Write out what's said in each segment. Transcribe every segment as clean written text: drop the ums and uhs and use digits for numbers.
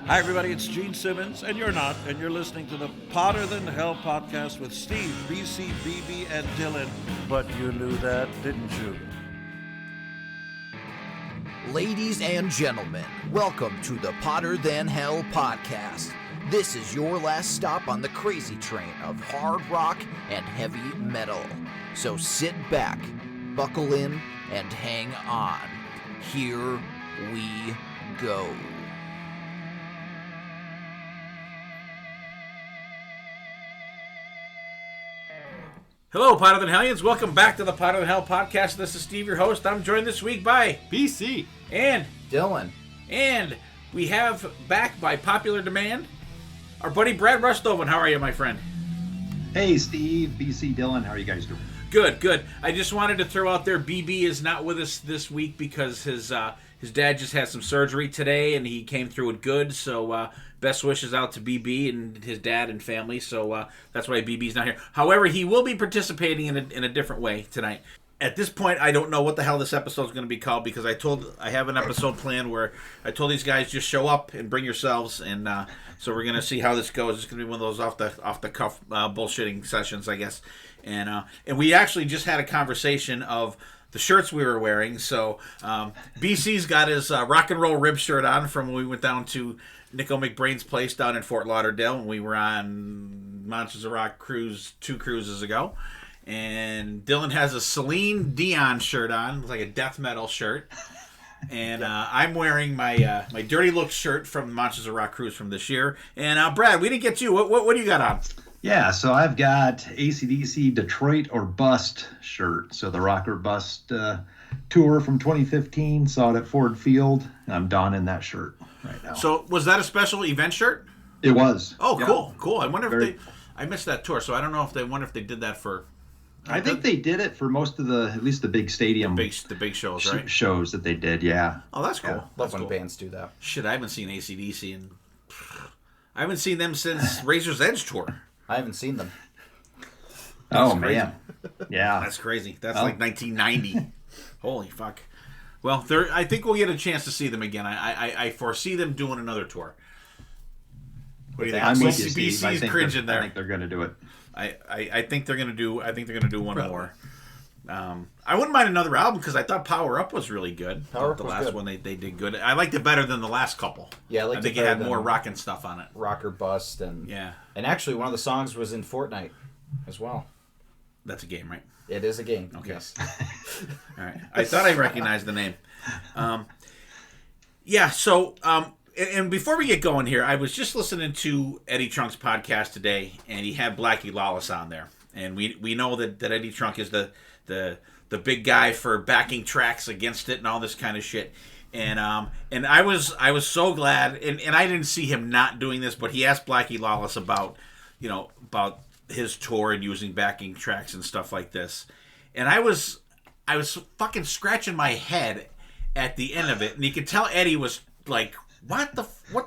Hi, everybody. It's Gene Simmons, and you're not, and you're listening to the Potter Than Hell podcast with Steve, BC, BB, and Dylan. But you knew that, didn't you? Ladies and gentlemen, welcome to the Potter Than Hell podcast. This is your last stop on the crazy train of hard rock and heavy metal. So sit back, buckle in, and hang on. Here we go. Hello, Potter Than Hellions. Welcome back to the Potter Than Hell podcast. This is Steve, your host. I'm joined this week by BC and Dylan. And we have back by popular demand our buddy Brad Rusthoven. How are you, my friend? Hey, Steve, BC, Dylan. How are you guys doing? Good, good. I just wanted to throw out there, BB is not with us this week because his dad just had some surgery today and he came through it good. So best wishes out to BB and his dad and family. So that's why BB's not here. However, he will be participating in a different way tonight. At this point, I don't know what the hell this episode is going to be called because I have an episode plan where I told these guys just show up and bring yourselves, and so we're going to see how this goes. It's going to be one of those off the cuff bullshitting sessions, I guess. And we actually just had a conversation of the shirts we were wearing. So BC's got his rock and roll rib shirt on from when we went down to Nico McBrain's place down in Fort Lauderdale, and we were on Monsters of Rock cruise 2 cruises ago. And Dylan has a Celine Dion shirt on, it's like a death metal shirt. And I'm wearing my my Dirty Looks shirt from Monsters of Rock cruise from this year. And Brad, we didn't get you. What do you got on? Yeah, so I've got AC/DC Detroit or Bust shirt. So the Rock or Bust tour from 2015, saw it at Ford Field. I'm donning that shirt right now. So was that a special event shirt? It was. Oh, yeah. Cool. I wonder if I missed that tour, so I don't know if they did that for. I think they did it for most of at least the big stadium. The big shows, right? Shows that they did, yeah. Oh, that's cool. Yeah. That's when cool. bands do that. Shit, I haven't seen AC/DC and I haven't seen them since Razor's Edge tour. I haven't seen them. Oh, crazy. man. Yeah. That's crazy. That's like 1990. Holy fuck. Well, I think we'll get a chance to see them again. I foresee them doing another tour. What do you think? I'm with you, Steve. BC's cringing there. I think they're going to do it. I think they're gonna do one more. I wouldn't mind another album because I thought Power Up was really good. The last one they did good. I liked it better than the last couple. Yeah, I think it had more rockin' stuff on it. Rock or Bust and actually one of the songs was in Fortnite as well. That's a game, right? It is a game. Okay. Yes. All right. I thought I recognized the name. So. And before we get going here, I was just listening to Eddie Trunk's podcast today, and he had Blackie Lawless on there. And we know that Eddie Trunk is the big guy for backing tracks against it and all this kind of shit. And I was so glad, and I didn't see him not doing this, but he asked Blackie Lawless about his tour and using backing tracks and stuff like this. And I was fucking scratching my head at the end of it, and you could tell Eddie was like, What the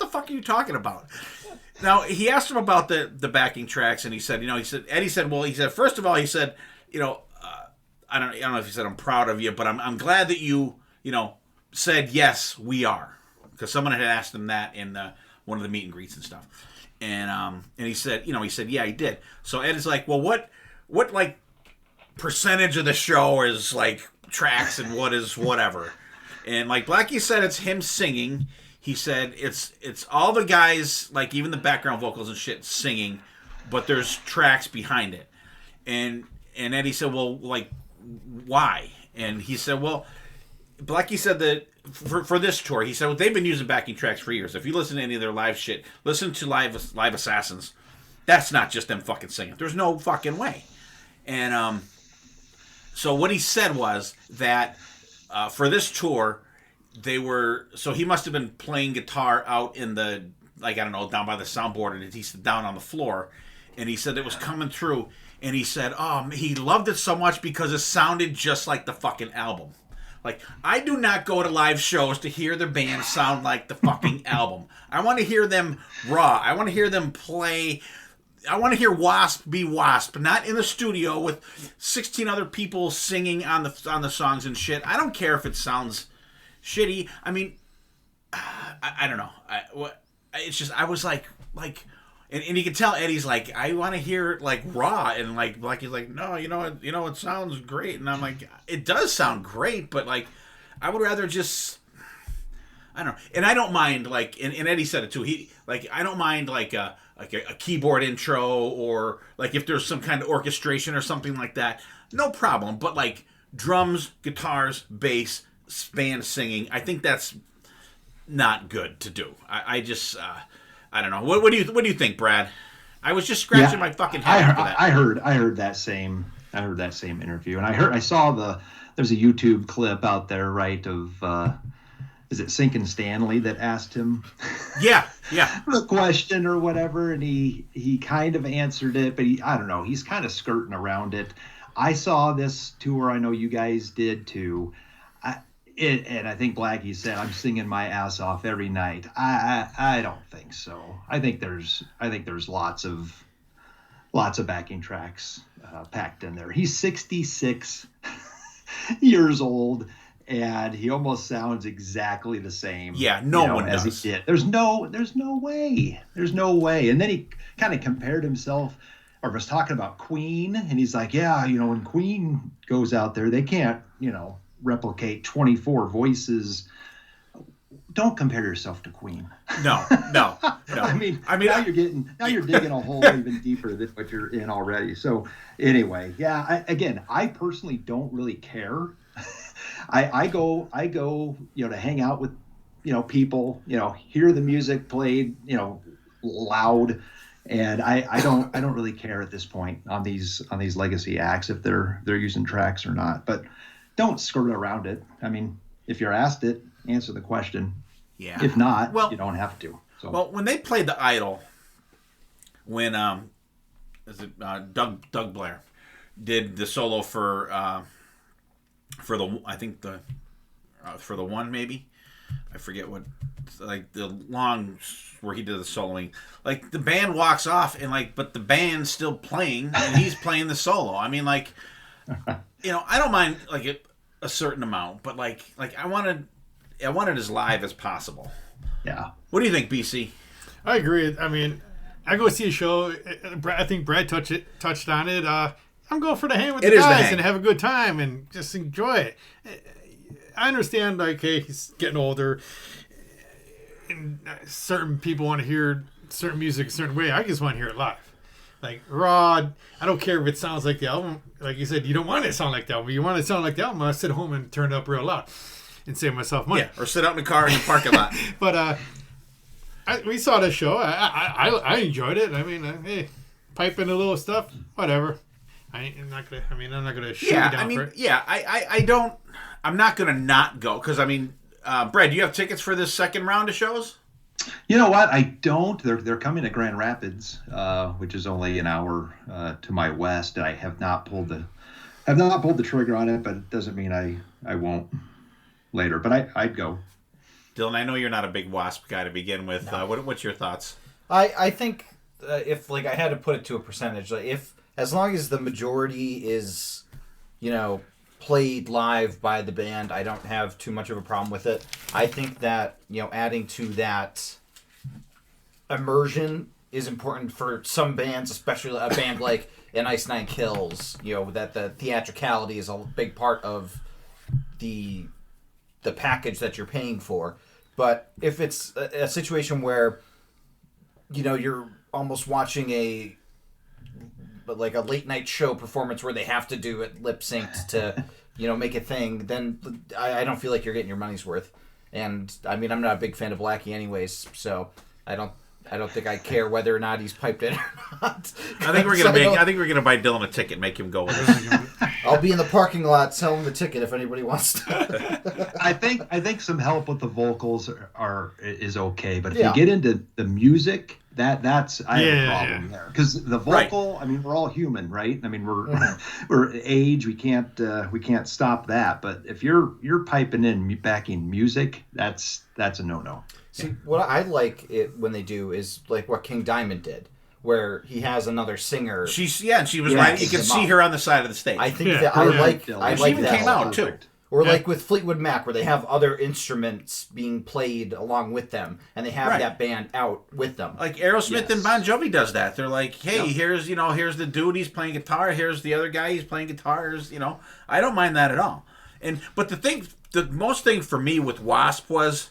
fuck are you talking about? Now, he asked him about the backing tracks, and Eddie said, first of all, he said, I don't know if he said, I'm proud of you, but I'm glad that you said, yes, we are. Because someone had asked him that in one of the meet and greets and stuff. And he said, yeah, he did. So Ed is like, well, what like percentage of the show is like tracks and what is whatever? And like Blackie said, it's him singing. He said it's all the guys, like even the background vocals and shit, singing, but there's tracks behind it. And Eddie said, well, like, why? And he said, well, Blackie said that for this tour, he said, well, they've been using backing tracks for years. If you listen to any of their live shit, listen to Live Assassins. That's not just them fucking singing. There's no fucking way. And so what he said was that for this tour, so he must have been playing guitar out in the, like, I don't know, down by the soundboard, and he's down on the floor, and he said it was coming through, and he said, he loved it so much because it sounded just like the fucking album. Like, I do not go to live shows to hear the band sound like the fucking album. I want to hear them raw. I want to hear them play. I want to hear Wasp be Wasp, not in the studio with 16 other people singing on the songs and shit. I don't care if it sounds shitty. I mean, I don't know. it's just I was like. And you can tell Eddie's like, I want to hear it like raw, and like Blackie's like, no, it sounds great, and I'm like, it does sound great, but like, I would rather just, I don't know, and I don't mind like, and Eddie said it too. He like, I don't mind like a keyboard intro or like if there's some kind of orchestration or something like that, no problem. But like drums, guitars, bass, band singing, I think that's not good to do. I just. I don't know. What do you think, Brad? I was just scratching my fucking head after that. I heard that same interview, and I saw there's a YouTube clip out there, right, of is it Sinkin' Stanley that asked him yeah the question or whatever, and he kind of answered it, but I don't know, he's kind of skirting around it. I saw this tour, I know you guys did too. And I think Blackie said, I'm singing my ass off every night. I don't think so. I think there's lots of backing tracks packed in there. He's 66 years old, and he almost sounds exactly the same. Yeah, no one as does. He did. There's no way. There's no way. And then he kind of compared himself, or was talking about Queen, and he's like, yeah, when Queen goes out there, they can't, replicate 24 voices. Don't compare yourself to Queen. No. I mean, now you're digging a hole even deeper than what you're in already. So anyway, yeah. I personally don't really care. I go, to hang out with, people, hear the music played, loud, and I don't really care at this point on these legacy acts if they're using tracks or not. But don't skirt around it. I mean, if you're asked it, answer the question. Yeah. If not, you don't have to. So. Well, when they played the Idol, when Doug Blair did the solo for the one, maybe, I forget what, like the long where he did the soloing. Like the band walks off and but the band's still playing and he's playing the solo. I mean, like, I don't mind like a certain amount, but like I want it as live as possible. Yeah. What do you think, BC? I agree. I mean, I go see a show. I think Brad touched on it. I'm going for the hang with the guys and have a good time and just enjoy it. I understand, like, hey, he's getting older, and certain people want to hear certain music a certain way. I just want to hear it live. Like, raw, I don't care if it sounds like the album. Like you said, you don't want it to sound like the album. You want it to sound like the album, I'll sit home and turn it up real loud and save myself money. Yeah, or sit out in the car in the parking lot. But we saw the show. I enjoyed it. I mean, hey, pipe in a little stuff, whatever. I'm not gonna shoot you down for it. Yeah, I don't. I'm not gonna not go because Brad, do you have tickets for this second round of shows? You know what? I don't. They're coming to Grand Rapids, which is only an hour to my west. I have not pulled the trigger on it, but it doesn't mean I won't later. But I'd go. Dylan, I know you're not a big Wasp guy to begin with. No. What's your thoughts? I think if I had to put it to a percentage, if as long as the majority is, played live by the band, I don't have too much of a problem with it. I think that, adding to that immersion is important for some bands, especially a band like an Ice Nine Kills, that the theatricality is a big part of the package that you're paying for. But if it's a situation where, you're almost watching a late night show performance where they have to do it lip synced to, make a thing, then I don't feel like you're getting your money's worth. And I'm not a big fan of Blackie anyways, so I don't think I care whether or not he's piped in or not. I think we're gonna buy Dylan a ticket, and make him go with us. I'll be in the parking lot selling the ticket if anybody wants to. I think some help with the vocals is okay, but if you get into the music, that's I have a problem there, because the vocal. Right. We're all human, right? We're age. We can't stop that. But if you're piping in backing music, that's a no-no. See, what I like it when they do is like what King Diamond did, where he has another singer. She was right. You can see her on the side of the stage. I think that I like she even that came out too. Or like with Fleetwood Mac, where they have other instruments being played along with them, and they have that band out with them. Like Aerosmith and Bon Jovi does that. They're like, hey, here's the dude, he's playing guitar. Here's the other guy, he's playing guitars. I don't mind that at all. But the most thing for me with Wasp was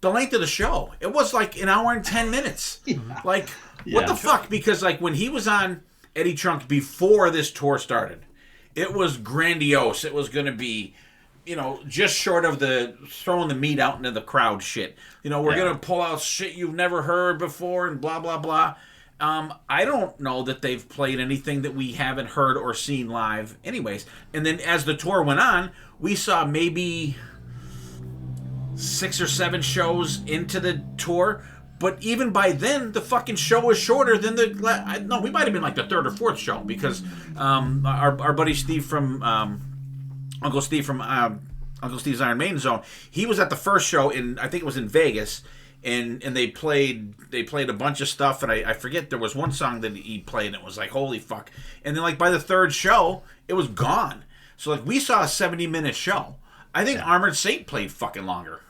the length of the show. It was like an hour and 10 minutes. Like, what the fuck? Because like when he was on Eddie Trunk before this tour started, it was grandiose. It was going to be, just short of the throwing the meat out into the crowd shit. We're going to pull out shit you've never heard before and blah, blah, blah. I don't know that they've played anything that we haven't heard or seen live anyways. And then as the tour went on, we saw maybe 6 or 7 shows into the tour. But even by then, the fucking show was shorter than we might have been like the 3rd or 4th show because our buddy Steve from Uncle Steve's Iron Maiden Zone, he was at the first show I think it was in Vegas, and they played a bunch of stuff, and I forget, there was one song that he played and it was like, holy fuck. And then like by the 3rd show, it was gone. So like we saw a 70-minute show. I think Armored Saint played fucking longer.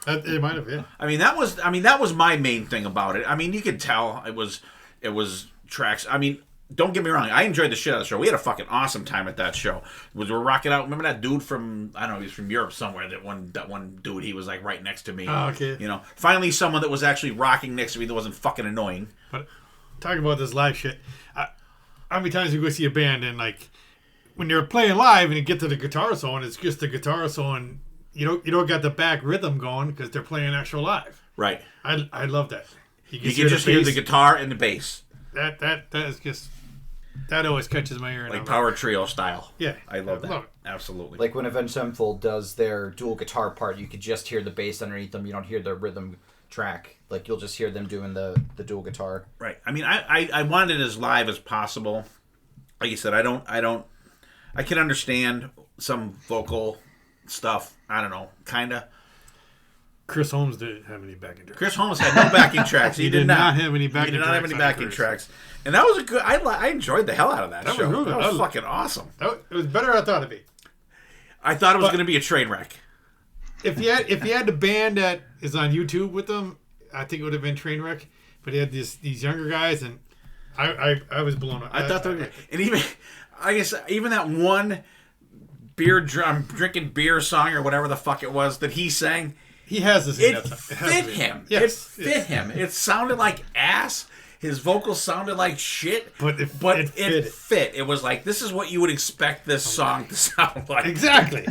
It might have, yeah. I mean that was my main thing about it. I mean, you could tell it was tracks. I mean, don't get me wrong, I enjoyed the shit out of the show. We had a fucking awesome time at that show. We're rocking out. Remember that dude from, I don't know, he was from Europe somewhere, that one dude, he was like right next to me. Oh, okay. Finally someone that was actually rocking next to me that wasn't fucking annoying. But talking about this live shit, how many times you go see a band and like when you're playing live and you get to the guitar solo and it's just the guitar solo and you don't got the back rhythm going because they're playing actual live. Right. I love that. You can just hear the guitar and the bass. That is just, that always catches my ear. Like Power Trio style. Yeah. I love that. Absolutely. Like when Avenged Sevenfold does their dual guitar part, you could just hear the bass underneath them. You don't hear the rhythm track. Like you'll just hear them doing the dual guitar. Right. I mean, I want it as live as possible. Like you said, I can understand some vocal stuff. I don't know, kind of. Chris Holmes didn't have any backing tracks. Chris Holmes had no backing tracks. He did not have any backing tracks. He did not have any backing tracks. And that was a good, I enjoyed the hell out of that show. Was really, that was fucking awesome. It was better than I thought it'd be. I thought it was going to be a train wreck. If you had the band that is on YouTube with them, I think it would have been Trainwreck. But he had these younger guys, and I was blown up. I thought they were good. And even that one drinking beer song or whatever the fuck it was that he sang, he has this. It fit him. Yes, it fit him. It sounded like ass. His vocals sounded like shit, but it fit. It was like, this is what you would expect this song to sound like. Exactly.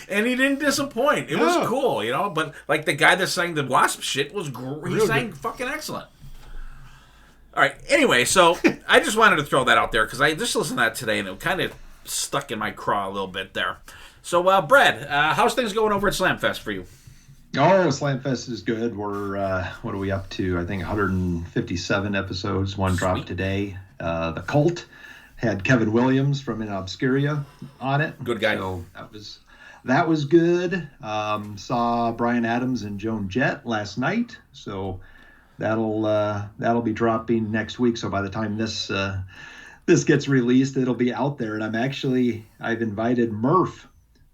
And he didn't disappoint. It was cool, But like the guy that sang the Wasp shit was he sang fucking excellent. All right. Anyway, so I just wanted to throw that out there because I just listened to that today and it kind of stuck in my craw a little bit there. So, Brad, how's things going over at Slamfest for you? Oh, Slamfest is good. We're, what are we up to? I think 157 episodes. One dropped today. The Cult had Kevin Williams from In Obscuria on it. Good guy. So that was good. Saw Bryan Adams and Joan Jett last night. So that'll be dropping next week. So by the time this gets released, it'll be out there. And I've invited Murph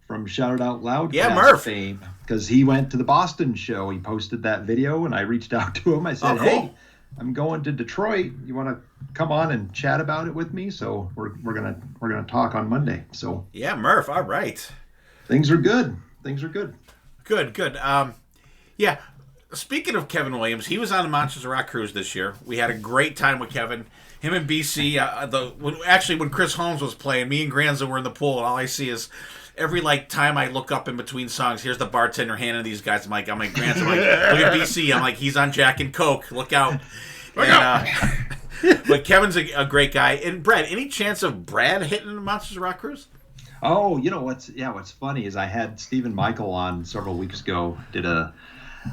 from Shout It Out Loud fame, because he went to the Boston show. He posted that video, and I reached out to him. I said, cool. Hey, I'm going to Detroit. You want to come on and chat about it with me? So we're gonna talk on Monday. So yeah, Murph. All right. Things are good. Good. Yeah. Speaking of Kevin Williams, he was on the Monsters of Rock cruise this year. We had a great time with Kevin. Him and BC. When Chris Holmes was playing, me and Granza were in the pool, and all I see is every time I look up in between songs, here's the bartender handing these guys. I'm like Granza. I'm like, look at BC. I'm like, he's on Jack and Coke. Look out. But Kevin's a great guy. And Brad, any chance of Brad hitting the Monsters of Rock cruise? Oh, what's funny is I had Stephen Michael on several weeks ago.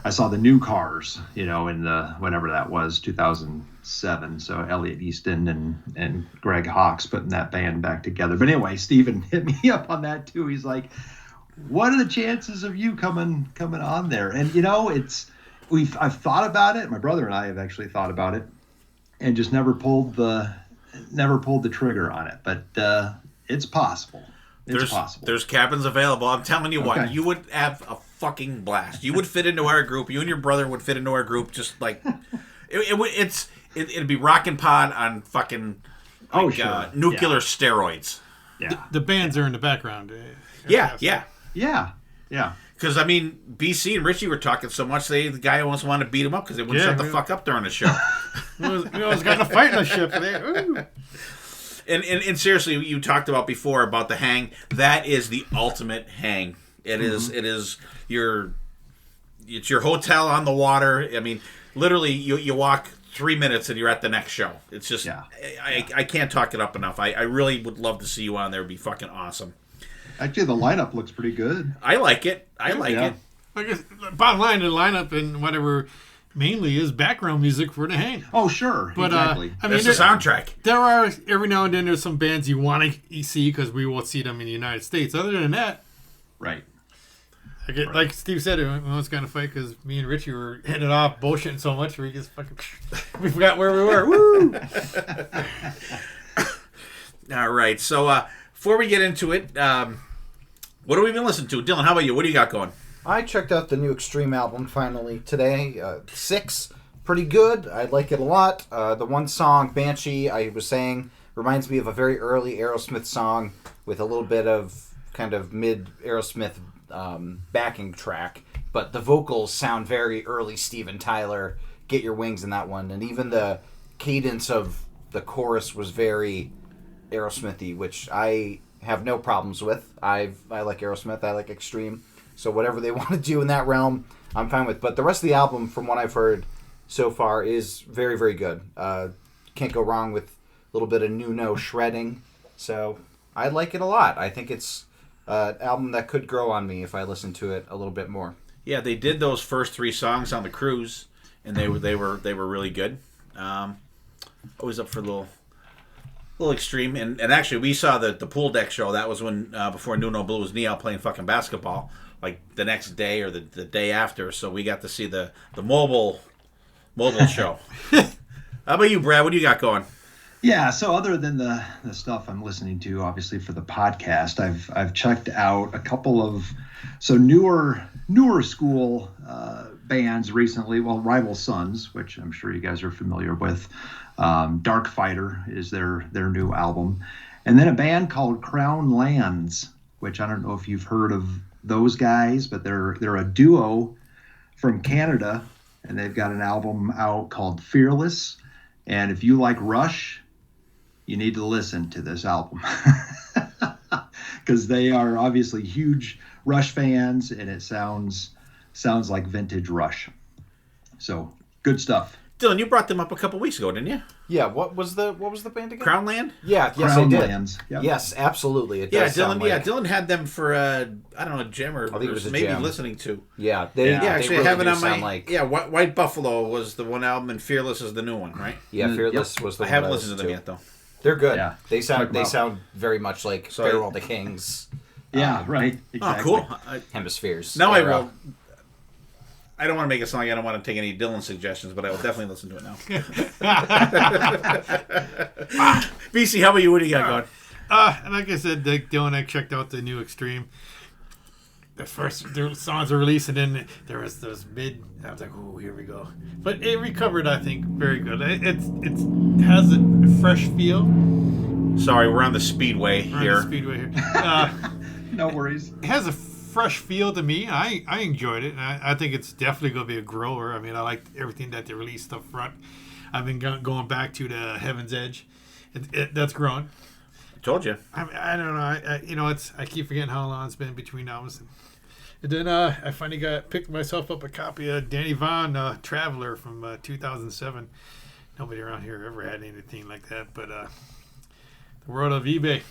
I saw the New Cars, in the whenever that was, 2007. So Elliot Easton and Greg Hawkes putting that band back together. But anyway, Stephen hit me up on that too. He's like, "What are the chances of you coming on there?" And I've thought about it. My brother and I have actually thought about it, and just never pulled the trigger on it. But it's possible. It's possible. There's cabins available. I'm telling you what, Okay. you would have a fucking blast. You would fit into our group. You and your brother would fit into our group. Just like it'd be Rockin' Pod on fucking nuclear steroids. Yeah. The bands are in the background. Yeah. Because I mean, BC and Richie were talking so much, the guy almost wanted to beat him up because they wouldn't shut the fuck up during the show. We almost got in a fight in the ship there. Ooh. And seriously, you talked about before about the hang. That is the ultimate hang. It is your hotel on the water. I mean, literally, you walk 3 minutes and you're at the next show. It's just I can't talk it up enough. I really would love to see you on there. It'd be fucking awesome. Actually, the lineup looks pretty good. I like it. I like it. I guess bottom line, the lineup and whatever mainly is background music for the hang. Oh, sure. But exactly. I mean, It's the soundtrack. There are every now and then there's some bands you want to see because we won't see them in the United States. Other than that, right. Like Steve said, we almost got in a fight because me and Richie were hitting it off, bullshitting so much we just fucking we forgot where we were. Woo! All right. So before we get into it, what have we been listening to? Dylan, how about you? What do you got going? I checked out the new Extreme album finally today. 6, pretty good. I like it a lot. The one song, Banshee, I was saying, reminds me of a very early Aerosmith song with a little bit of kind of mid-Aerosmith backing track. But the vocals sound very early Steven Tyler, Get Your Wings in that one. And even the cadence of the chorus was very Aerosmithy, which I have no problems with. I like Aerosmith. I like Extreme. So whatever they want to do in that realm, I'm fine with. But the rest of the album, from what I've heard so far, is very, very good. Can't go wrong with a little bit of no shredding. So I like it a lot. I think it's an album that could grow on me if I listen to it a little bit more. Yeah, they did those first 3 songs on the cruise, and they were really good. Always up for a little Extreme, and actually we saw the pool deck show. That was when before Nuno Blue was out playing fucking basketball, like the next day or the day after. So we got to see the mobile show. How about you, Brad? What do you got going? Yeah, so other than the stuff I'm listening to, obviously for the podcast, I've checked out a couple of newer school bands recently. Well, Rival Sons, which I'm sure you guys are familiar with. Dark Fighter is their new album, and then a band called Crown Lands, which I don't know if you've heard of those guys, but they're a duo from Canada, and they've got an album out called Fearless. And if you like Rush, you need to listen to this album because they are obviously huge Rush fans, and it sounds like vintage Rush. So good stuff. Dylan, you brought them up a couple weeks ago, didn't you? Yeah, what was the band again? Crownland? Yeah, yes, Crown I did. Lands. Yep. Yes, absolutely. It Yeah, does sound like... Dylan had them for I don't know, a jam or think it was a maybe jam. listening to. Yeah, they Actually, really I have it do on my sound like... White Buffalo was the one album, and Fearless is the new one, right? Yeah, Fearless was the I one haven't I listened to them yet though. They're good. Yeah. They sound very much like So Farewell to Kings. Yeah, right. Exactly. Oh, cool. Hemispheres. Now era. I will. I don't want to make it sound like I don't want to take any Dylan suggestions, but I will definitely listen to it now. BC, how about you? What do you got going? And like I said, Dylan, I checked out the new Extreme. The songs were released, and then there was those mid. I was like, "Oh, here we go!" But it recovered, I think, very good. It has a fresh feel. Sorry, we're on the Speedway here. No worries. It has a fresh feel to me. I enjoyed it, and I think it's definitely going to be a grower. I mean, I liked everything that they released up front. I've been going back to the Heaven's Edge. That's growing. I told you. I don't know. I keep forgetting how long it's been between albums. And then I finally picked myself up a copy of Danny Vaughan, Traveler from 2007. Nobody around here ever had anything like that, but the world of eBay.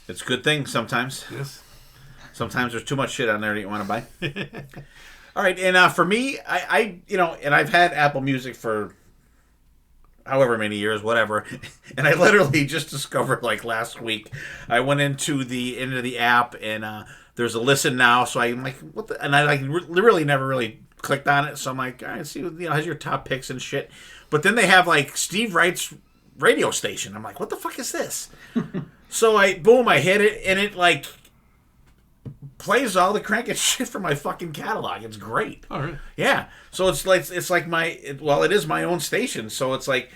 It's a good thing sometimes. Yes. Sometimes there's too much shit on there that you want to buy. All right, and for me, I and I've had Apple Music for however many years, whatever, and I literally just discovered like last week. I went into the app and there's a listen now, so I'm like, what the? And I like really never really clicked on it, so I'm like, all right, see, has your top picks and shit. But then they have like Steve Wright's radio station. I'm like, what the fuck is this? So I hit it, and it like plays all the crankest shit from my fucking catalog. It's great. All right. Yeah. So it's like it is my own station. So it's like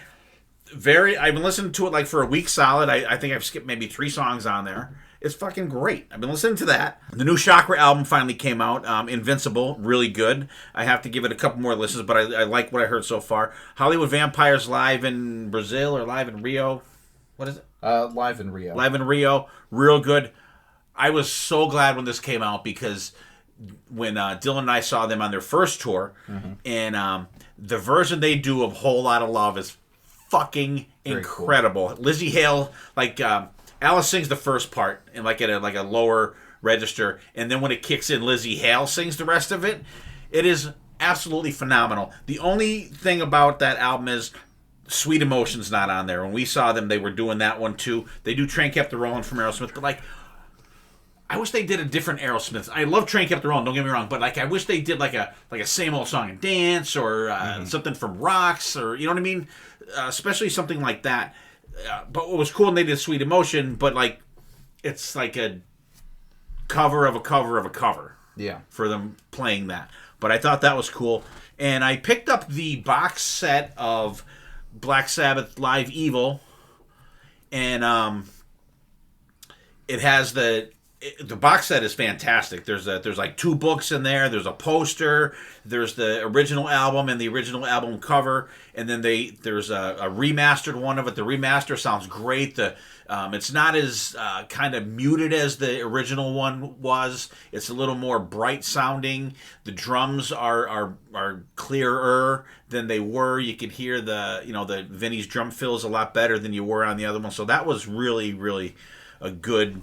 I've been listening to it like for a week solid. I think I've skipped maybe 3 songs on there. It's fucking great. I've been listening to that. The new Chakra album finally came out. Invincible, really good. I have to give it a couple more listens, but I like what I heard so far. Hollywood Vampires live in Brazil or live in Rio. What is it? Live in Rio. Live in Rio. Real good. I was so glad when this came out because when Dylan and I saw them on their first tour, and the version they do of Whole Lotta Love is fucking incredible. Cool. Lizzie Hale, like... Alice sings the first part and like at a lower register, and then when it kicks in, Lizzie Hale sings the rest of it. It is absolutely phenomenal. The only thing about that album is Sweet Emotion's not on there. When we saw them, they were doing that one too. They do Train Kept a Rollin' from Aerosmith, but like, I wish they did a different Aerosmith. I love Train Kept a Rollin', don't get me wrong, but like I wish they did like a same old song and dance or something from Rocks, or you know what I mean, especially something like that. But what was cool, and they did Sweet Emotion, but like it's like a cover of a cover of a cover. Yeah. For them playing that. But I thought that was cool. And I picked up the box set of Black Sabbath Live Evil, and it has the box set is fantastic. There's like 2 books in there. There's a poster. There's the original album and the original album cover, and then there's a remastered one of it. The remaster sounds great. It's not as kind of muted as the original one was. It's a little more bright sounding. The drums are clearer than they were. You could hear the Vinny's drum fills a lot better than you were on the other one. So that was really, really a good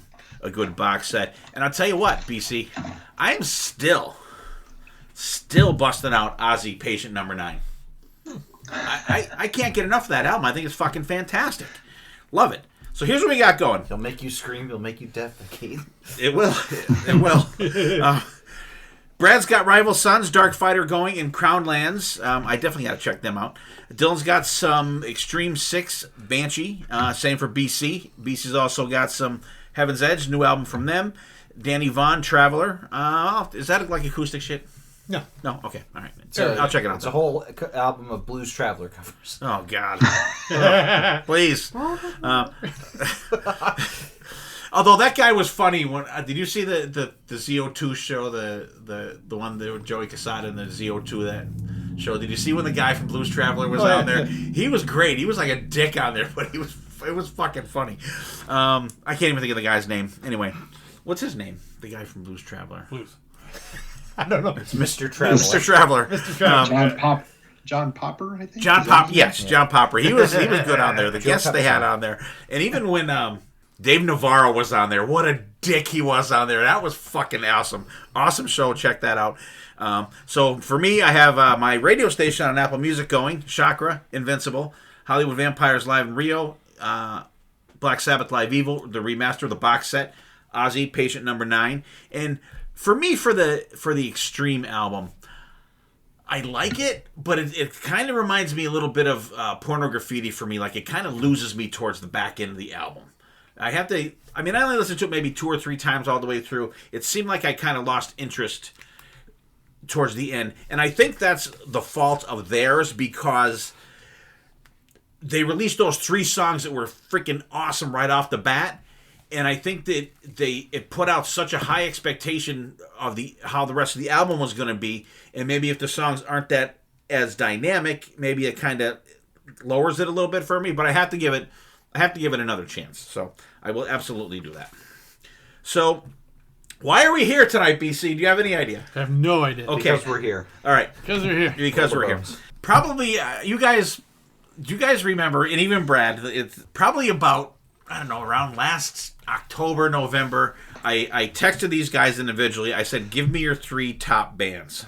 box set. And I'll tell you what, BC, I'm still busting out Ozzy Patient Number 9. I can't get enough of that album. I think it's fucking fantastic. Love it. So here's what we got going. It'll make you scream. It'll make you defecate. It will. It will. Brad's got Rival Sons, Dark Fighter going in Crown Lands. I definitely got to check them out. Dylan's got some Extreme 6 Banshee. Same for BC. BC's also got some Heaven's Edge, new album from them. Danny Vaughn, Traveler. Is that like acoustic shit? No. No? Okay. All right. I'll check it out. It's a whole album of Blues Traveler covers. Oh, God. Please. Although that guy was funny. When did you see the ZO2 show, the one that Joey Casada and the ZO2 that show? Did you see when the guy from Blues Traveler was on there? He was great. He was like a dick on there, but it was fucking funny. I can't even think of the guy's name. Anyway, what's his name? The guy from Blues Traveler. Blues. I don't know. It's Mr. Traveler. Mr. Traveler. John Popper, I think. John Popper. Yes, yeah. John Popper. He was good on there. The guests they had on there, and even when Dave Navarro was on there, what a dick he was on there. That was fucking awesome. Awesome show. Check that out. So for me, I have my radio station on Apple Music going. Chakra, Invincible, Hollywood Vampires Live in Rio, Black Sabbath Live Evil, the remaster, the box set, Ozzy Patient Number 9, and for me, for the Extreme album, I like it, but it kind of reminds me a little bit of Porno Graffiti for me. Like, it kind of loses me towards the back end of the album. I only listened to it maybe 2 or 3 times all the way through. It seemed like I kind of lost interest towards the end. And I think that's the fault of theirs, because they released those 3 songs that were freaking awesome right off the bat. And I think that it put out such a high expectation of how the rest of the album was going to be, and maybe if the songs aren't that as dynamic, maybe it kind of lowers it a little bit for me. But I have to give it another chance. So I will absolutely do that. So why are we here tonight, BC? Do you have any idea? I have no idea. Okay, because we're here. All right, because we're here. Because we're here. Probably you guys remember, and even Brad. It's probably about, I don't know, around last October, November, I texted these guys individually. I said, give me your 3 top bands.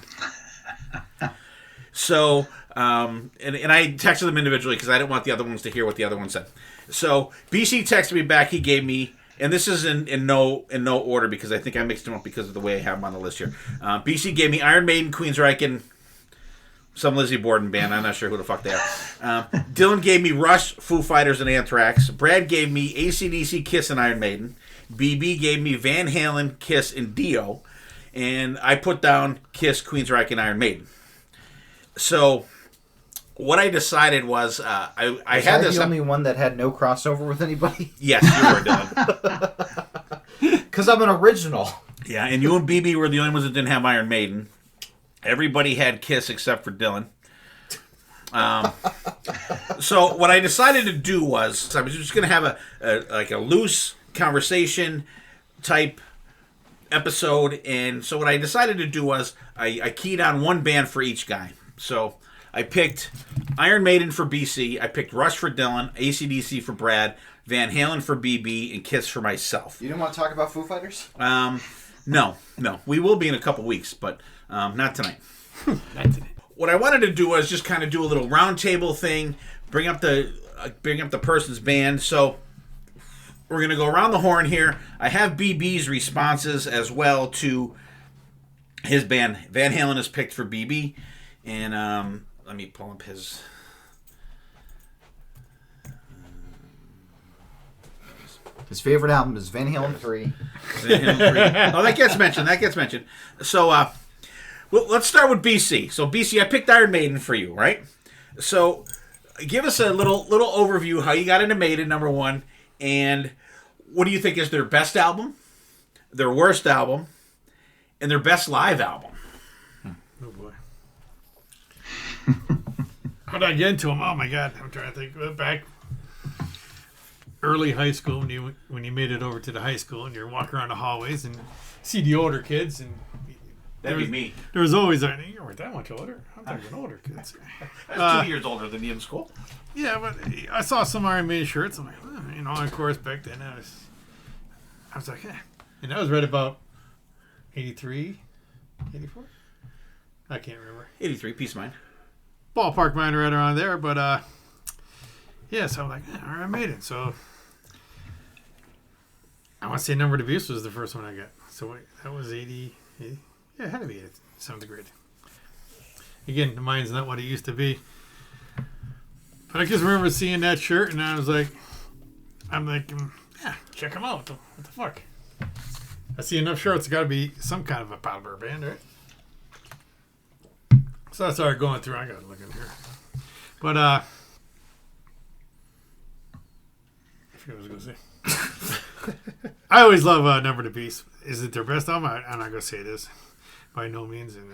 So, and I texted them individually because I didn't want the other ones to hear what the other one said. So, BC texted me back. He gave me, and this is in no order because I think I mixed them up because of the way I have them on the list here. BC gave me Iron Maiden, Queensryche, some Lizzie Borden band. I'm not sure who the fuck they are. Dylan gave me Rush, Foo Fighters, and Anthrax. Brad gave me AC/DC, Kiss, and Iron Maiden. BB gave me Van Halen, Kiss, and Dio. And I put down Kiss, Queensryche, and Iron Maiden. So what I decided was I had this. The only one that had no crossover with anybody? Yes, you were, Dylan. Because I'm an original. Yeah, and you and BB were the only ones that didn't have Iron Maiden. Everybody had Kiss except for Dylan. So what I decided to do was I was just going to have a loose conversation type episode, and so what I decided to do was I keyed on one band for each guy. So I picked Iron Maiden for BC, I picked Rush for Dylan, AC/DC for Brad, Van Halen for BB, and Kiss for myself. You didn't want to talk about Foo Fighters? No. We will be in a couple weeks, but not tonight. Not today. What I wanted to do was just kind of do a little roundtable thing, bring up the person's band. So we're going to go around the horn here. I have BB's responses as well to his band. Van Halen is picked for BB. And let me pull up his... His favorite album is Van Halen 3. Van Halen 3. Oh, that gets mentioned. So well, let's start with BC. So BC, I picked Iron Maiden for you, right? So give us a little overview how you got into Maiden, number one, and what do you think is their best album, their worst album, and their best live album? Oh boy. How did I get into them? Oh my God, I'm trying to think. Back early high school, when you made it over to the high school and you're walking around the hallways and see the older kids, and That'd be me. There was always you weren't that much older. I'm thinking older kids. I was 2 years older than you in school. Yeah, but I saw some Iron Maiden shirts. I'm like, and of course back then I was like, and that was right about 83, 84. I can't remember. 83, Peace of Mind. Ballpark mine right around there, but yeah, so I'm like, Iron Maiden. So I want to say Number of the Beast was the first one I got. So that was 80. Yeah, it had to be 7th grade. Again, the mind's not what it used to be. But I just remember seeing that shirt, and I was like, yeah, check them out. What the fuck? I see enough shirts. It's got to be some kind of a popular band, right? So I started going through. I got to look in here. But I forget what I was going to say. I always love Number of the Beast. Is it their best album? I'm not going to say it is. By no means. And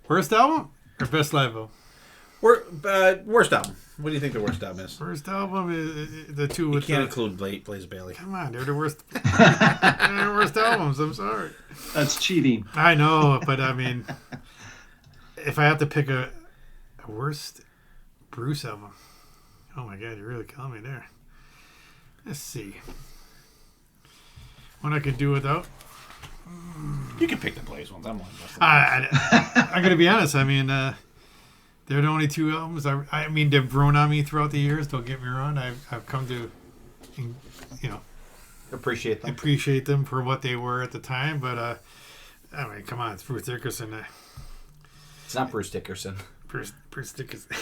worst album or best live album? Worst album. What do you think the worst album is? Worst album is the two with. You can't include Blaze Bailey. Come on, they're the worst. They're the worst albums. I'm sorry. That's cheating. I know, but I mean, if I have to pick a worst Bruce album, oh my God, you're really killing me there. Let's see. One I could do without. You can pick the Blaze ones. I'm going to be honest. I mean, they're the only two albums. I mean, they've grown on me throughout the years. Don't get me wrong. I've come to, appreciate them for what they were at the time. But I mean, come on, it's Bruce Dickinson. It's not Bruce Dickinson. Bruce Dickinson.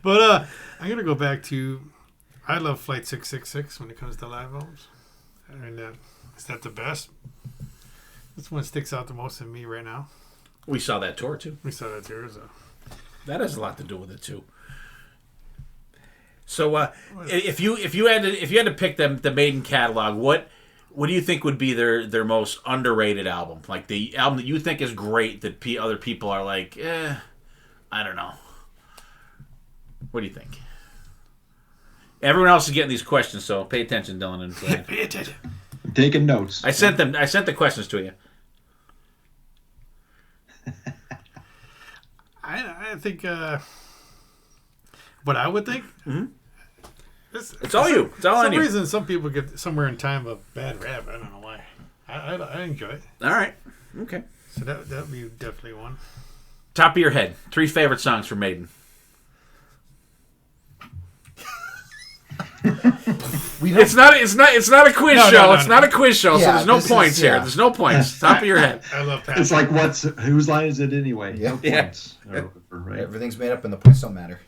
But I'm gonna go back to. I love Flight 666 when it comes to live albums. And is that the best? This one sticks out the most in me right now. We saw that tour too. So. That has a lot to do with it too. So if you had to pick the Maiden catalog, what do you think would be their most underrated album? Like the album that you think is great that other people are like, I don't know. What do you think? Everyone else is getting these questions, so pay attention, Dylan and Brad. Pay attention. I'm taking notes. I sent the questions to you. I think what I would think. Mm-hmm. It's all you. It's all on you. For some reason, some people get somewhere in time a bad rap. I don't know why. I enjoy it. All right. Okay. So that would be definitely one. Top of your head, 3 favorite songs from Maiden. It's not a quiz show. It's not a quiz show, so there's no points here. There's no points. Top of your head. I love that. It's like whose line is it anyway? Yeah. No points. Right. Everything's made up and the points don't matter.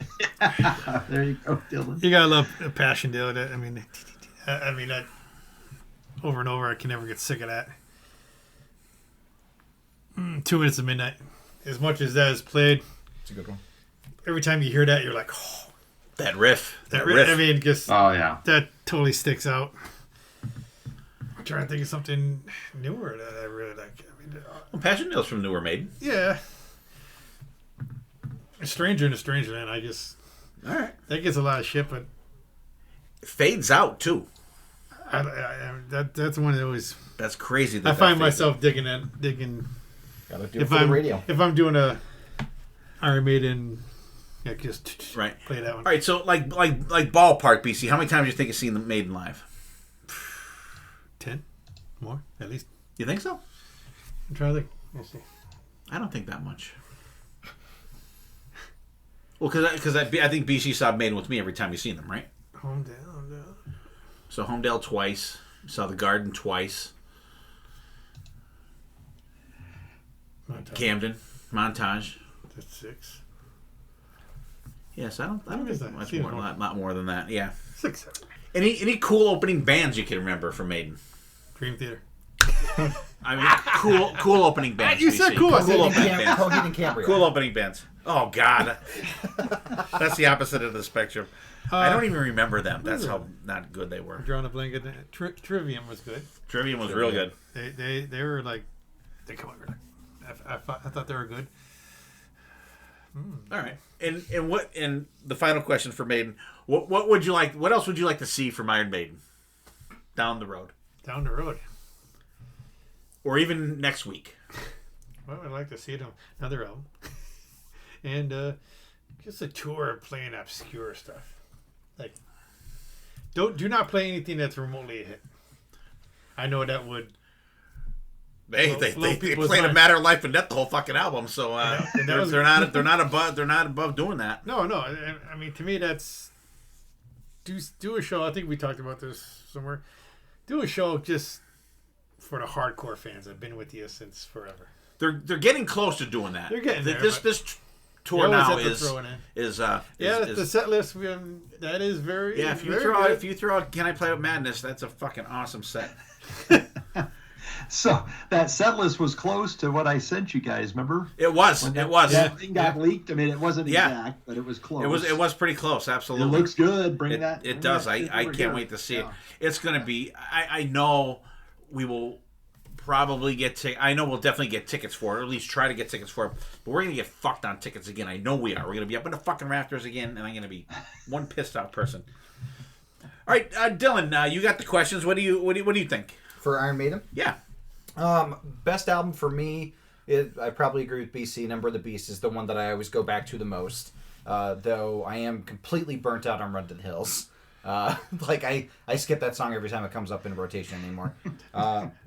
There you go, Dylan. You gotta love a passion, Dylan. I mean, over and over, I can never get sick of that. 2 minutes of midnight. As much as that is played, It's a good one. every time you hear that, you're like, oh, That riff. that riff. I mean, just Oh yeah. that totally sticks out. I'm trying to think of something newer that I really like. I mean, Passion Nail's from Newer Maiden. yeah. A Stranger in a Strangerland, I just... All right. That gets a lot of shit, but... It fades out, too. That's one that always... That's crazy. I find myself digging... Gotta do it for the radio. If I'm doing a Iron Maiden... Yeah, just Right. play that one. All right, so like ballpark, BC, how many times do you think you've seen the Maiden live? 10? More, at least. You think so? I'm trying to think. Let's see. I don't think that much. Well, because I think BC saw Maiden with me every time you've seen them, right? Homedale. So Homedale twice. Saw the Garden twice. Montage. Camden. Montage. That's 6. Yes, I don't What is think that? much Seems more, more. a lot more than that. Yeah. 6, 7. Any cool opening bands you can remember from Maiden? Dream Theater. I mean, cool opening bands. You said BC. cool. I Cool said opening bands. Coheed and Cambria. Cool opening bands. Oh God, that's the opposite of the spectrum. I don't even remember them. That's how not good they were. I'm drawing a blanket. Trivium was good. Trivium was real good. They were like... They come over. I thought they were good. All right, and the final question for Maiden: what would you like? What else would you like to see from Iron Maiden down the road, Down the road. or even next week? Well, I'd like to see them another album, and just a tour playing obscure stuff. Like, do not play anything that's remotely a hit. I know that would. They played a Matter of Life and Death the whole fucking album, so they're not above doing that. No. I mean, to me, that's do a show. I think we talked about this somewhere. Do a show just for the hardcore fans. I've been with you since forever. They're getting close to doing that. They're getting there. This tour now is the set list. That is very if you very throw out Can I Play with Madness, that's a fucking awesome set. So that set list was close to what I sent you guys. Remember? It was. That thing got leaked. I mean, it wasn't exact, but it was close. It was pretty close. Absolutely. It looks good. It does. I can't wait to see it. It's going to be. I know we will probably get. I know we'll definitely get tickets for it, or at least try to get tickets for it. But we're going to get fucked on tickets again. I know we are. We're going to be up in the fucking rafters again, and I'm going to be one pissed off person. All right, Dylan. You got the questions. What do you think For Iron Maiden? Yeah. Best album for me, I probably agree with BC. Number of the Beast is the one that I always go back to the most. Though I am completely burnt out on Run to the Hills. Like I skip that song every time it comes up in rotation anymore.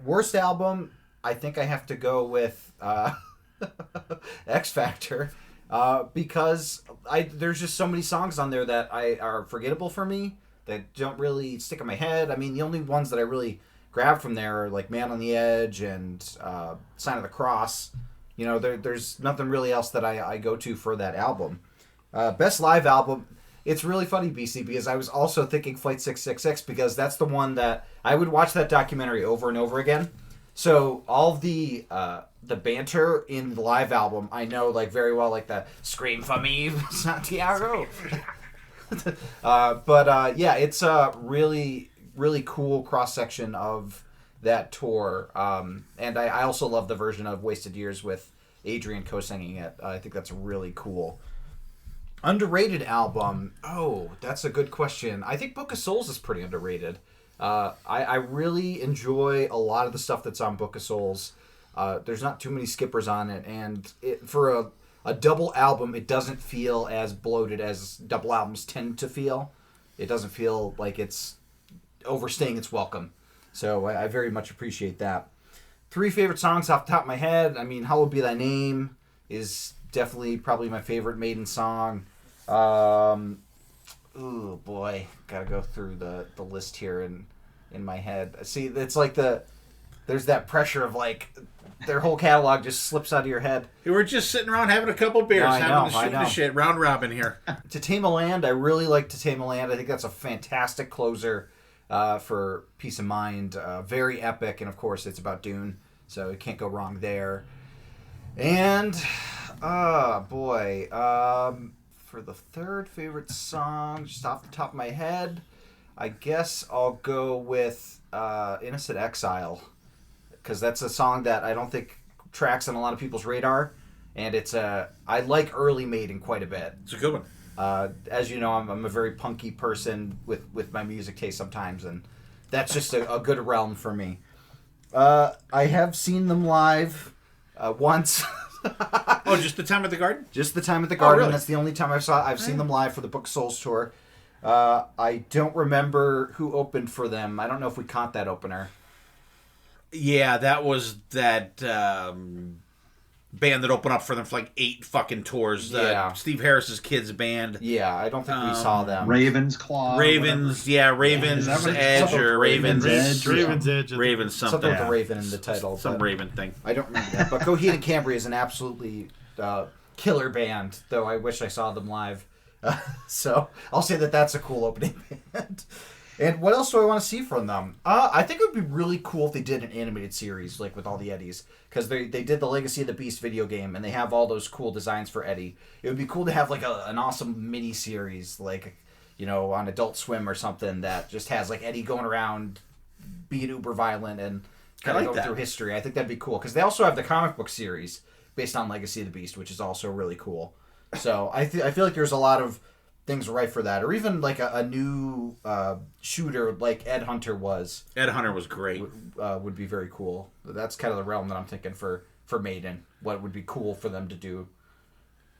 Worst album, I think I have to go with X Factor. Because there's just so many songs on there that are forgettable for me, that don't really stick in my head. I mean, the only ones that I really grab from there are like Man on the Edge and Sign of the Cross. You know, there's nothing really else that I go to for that album. Best live album, it's really funny, BC, because I was also thinking Flight 666, because that's the one that I would watch that documentary over and over again. So all of the banter in the live album, I know like very well, like the Scream for Me, Santiago. But yeah, it's a really cool cross-section of that tour. And I also love the version of Wasted Years with Adrian co-singing it. I think that's really cool. Underrated album. Oh, that's a good question. I think Book of Souls is pretty underrated. I really enjoy a lot of the stuff that's on Book of Souls. There's not too many skippers on it, and for a double album, it doesn't feel as bloated as double albums tend to feel. It doesn't feel like it's overstaying its welcome. So I very much appreciate that. 3 favorite songs off the top of my head. I mean, Hallowed Be Thy Name is definitely probably my favorite Maiden song. ooh boy, gotta go through the list here in my head. See, it's like there's that pressure of like their whole catalog just slips out of your head. We're just sitting around having a couple beers, shooting the shit, round robin here. To Tame a Land, I really like To Tame a Land. I think that's a fantastic closer for Peace of Mind. Very epic, and of course it's about Dune, so you can't go wrong there. And for the third favorite song, just off the top of my head, I guess I'll go with Innocent Exile, because that's a song that I don't think tracks on a lot of people's radar, and I like early Maiden quite a bit. It's a good one. As you know, I'm a very punky person with my music taste sometimes, and that's just a good realm for me. I have seen them live once. Oh, just the Time at the Garden? Just the Time at the Garden. Really? That's the only time I've seen them live for the Book Souls tour. I don't remember who opened for them. I don't know if we caught that opener. Yeah, that was that band that opened up for them for like 8 fucking tours. Yeah. Steve Harris's kids band. Yeah, I don't think we saw them. Ravens Claw. Ravens Edge or Ravens Edge. Ravens Edge. Ravens something. Something with the Raven in the title. Some Raven thing. I don't remember that. But Coheed and Cambria is an absolutely killer band, though I wish I saw them live. So I'll say that's a cool opening band. And what else do I want to see from them? I think it would be really cool if they did an animated series, like with all the Eddies. Because they did the Legacy of the Beast video game, and they have all those cool designs for Eddie. It would be cool to have like an awesome mini-series, like, you know, on Adult Swim or something, that just has like Eddie going around being uber violent and kind of going through history. I think that'd be cool. Because they also have the comic book series based on Legacy of the Beast, which is also really cool. So I feel like there's a lot of things right for that, or even like a new shooter like Ed Hunter was. Ed Hunter was great. Would be very cool. That's kind of the realm that I'm thinking for Maiden. What would be cool for them to do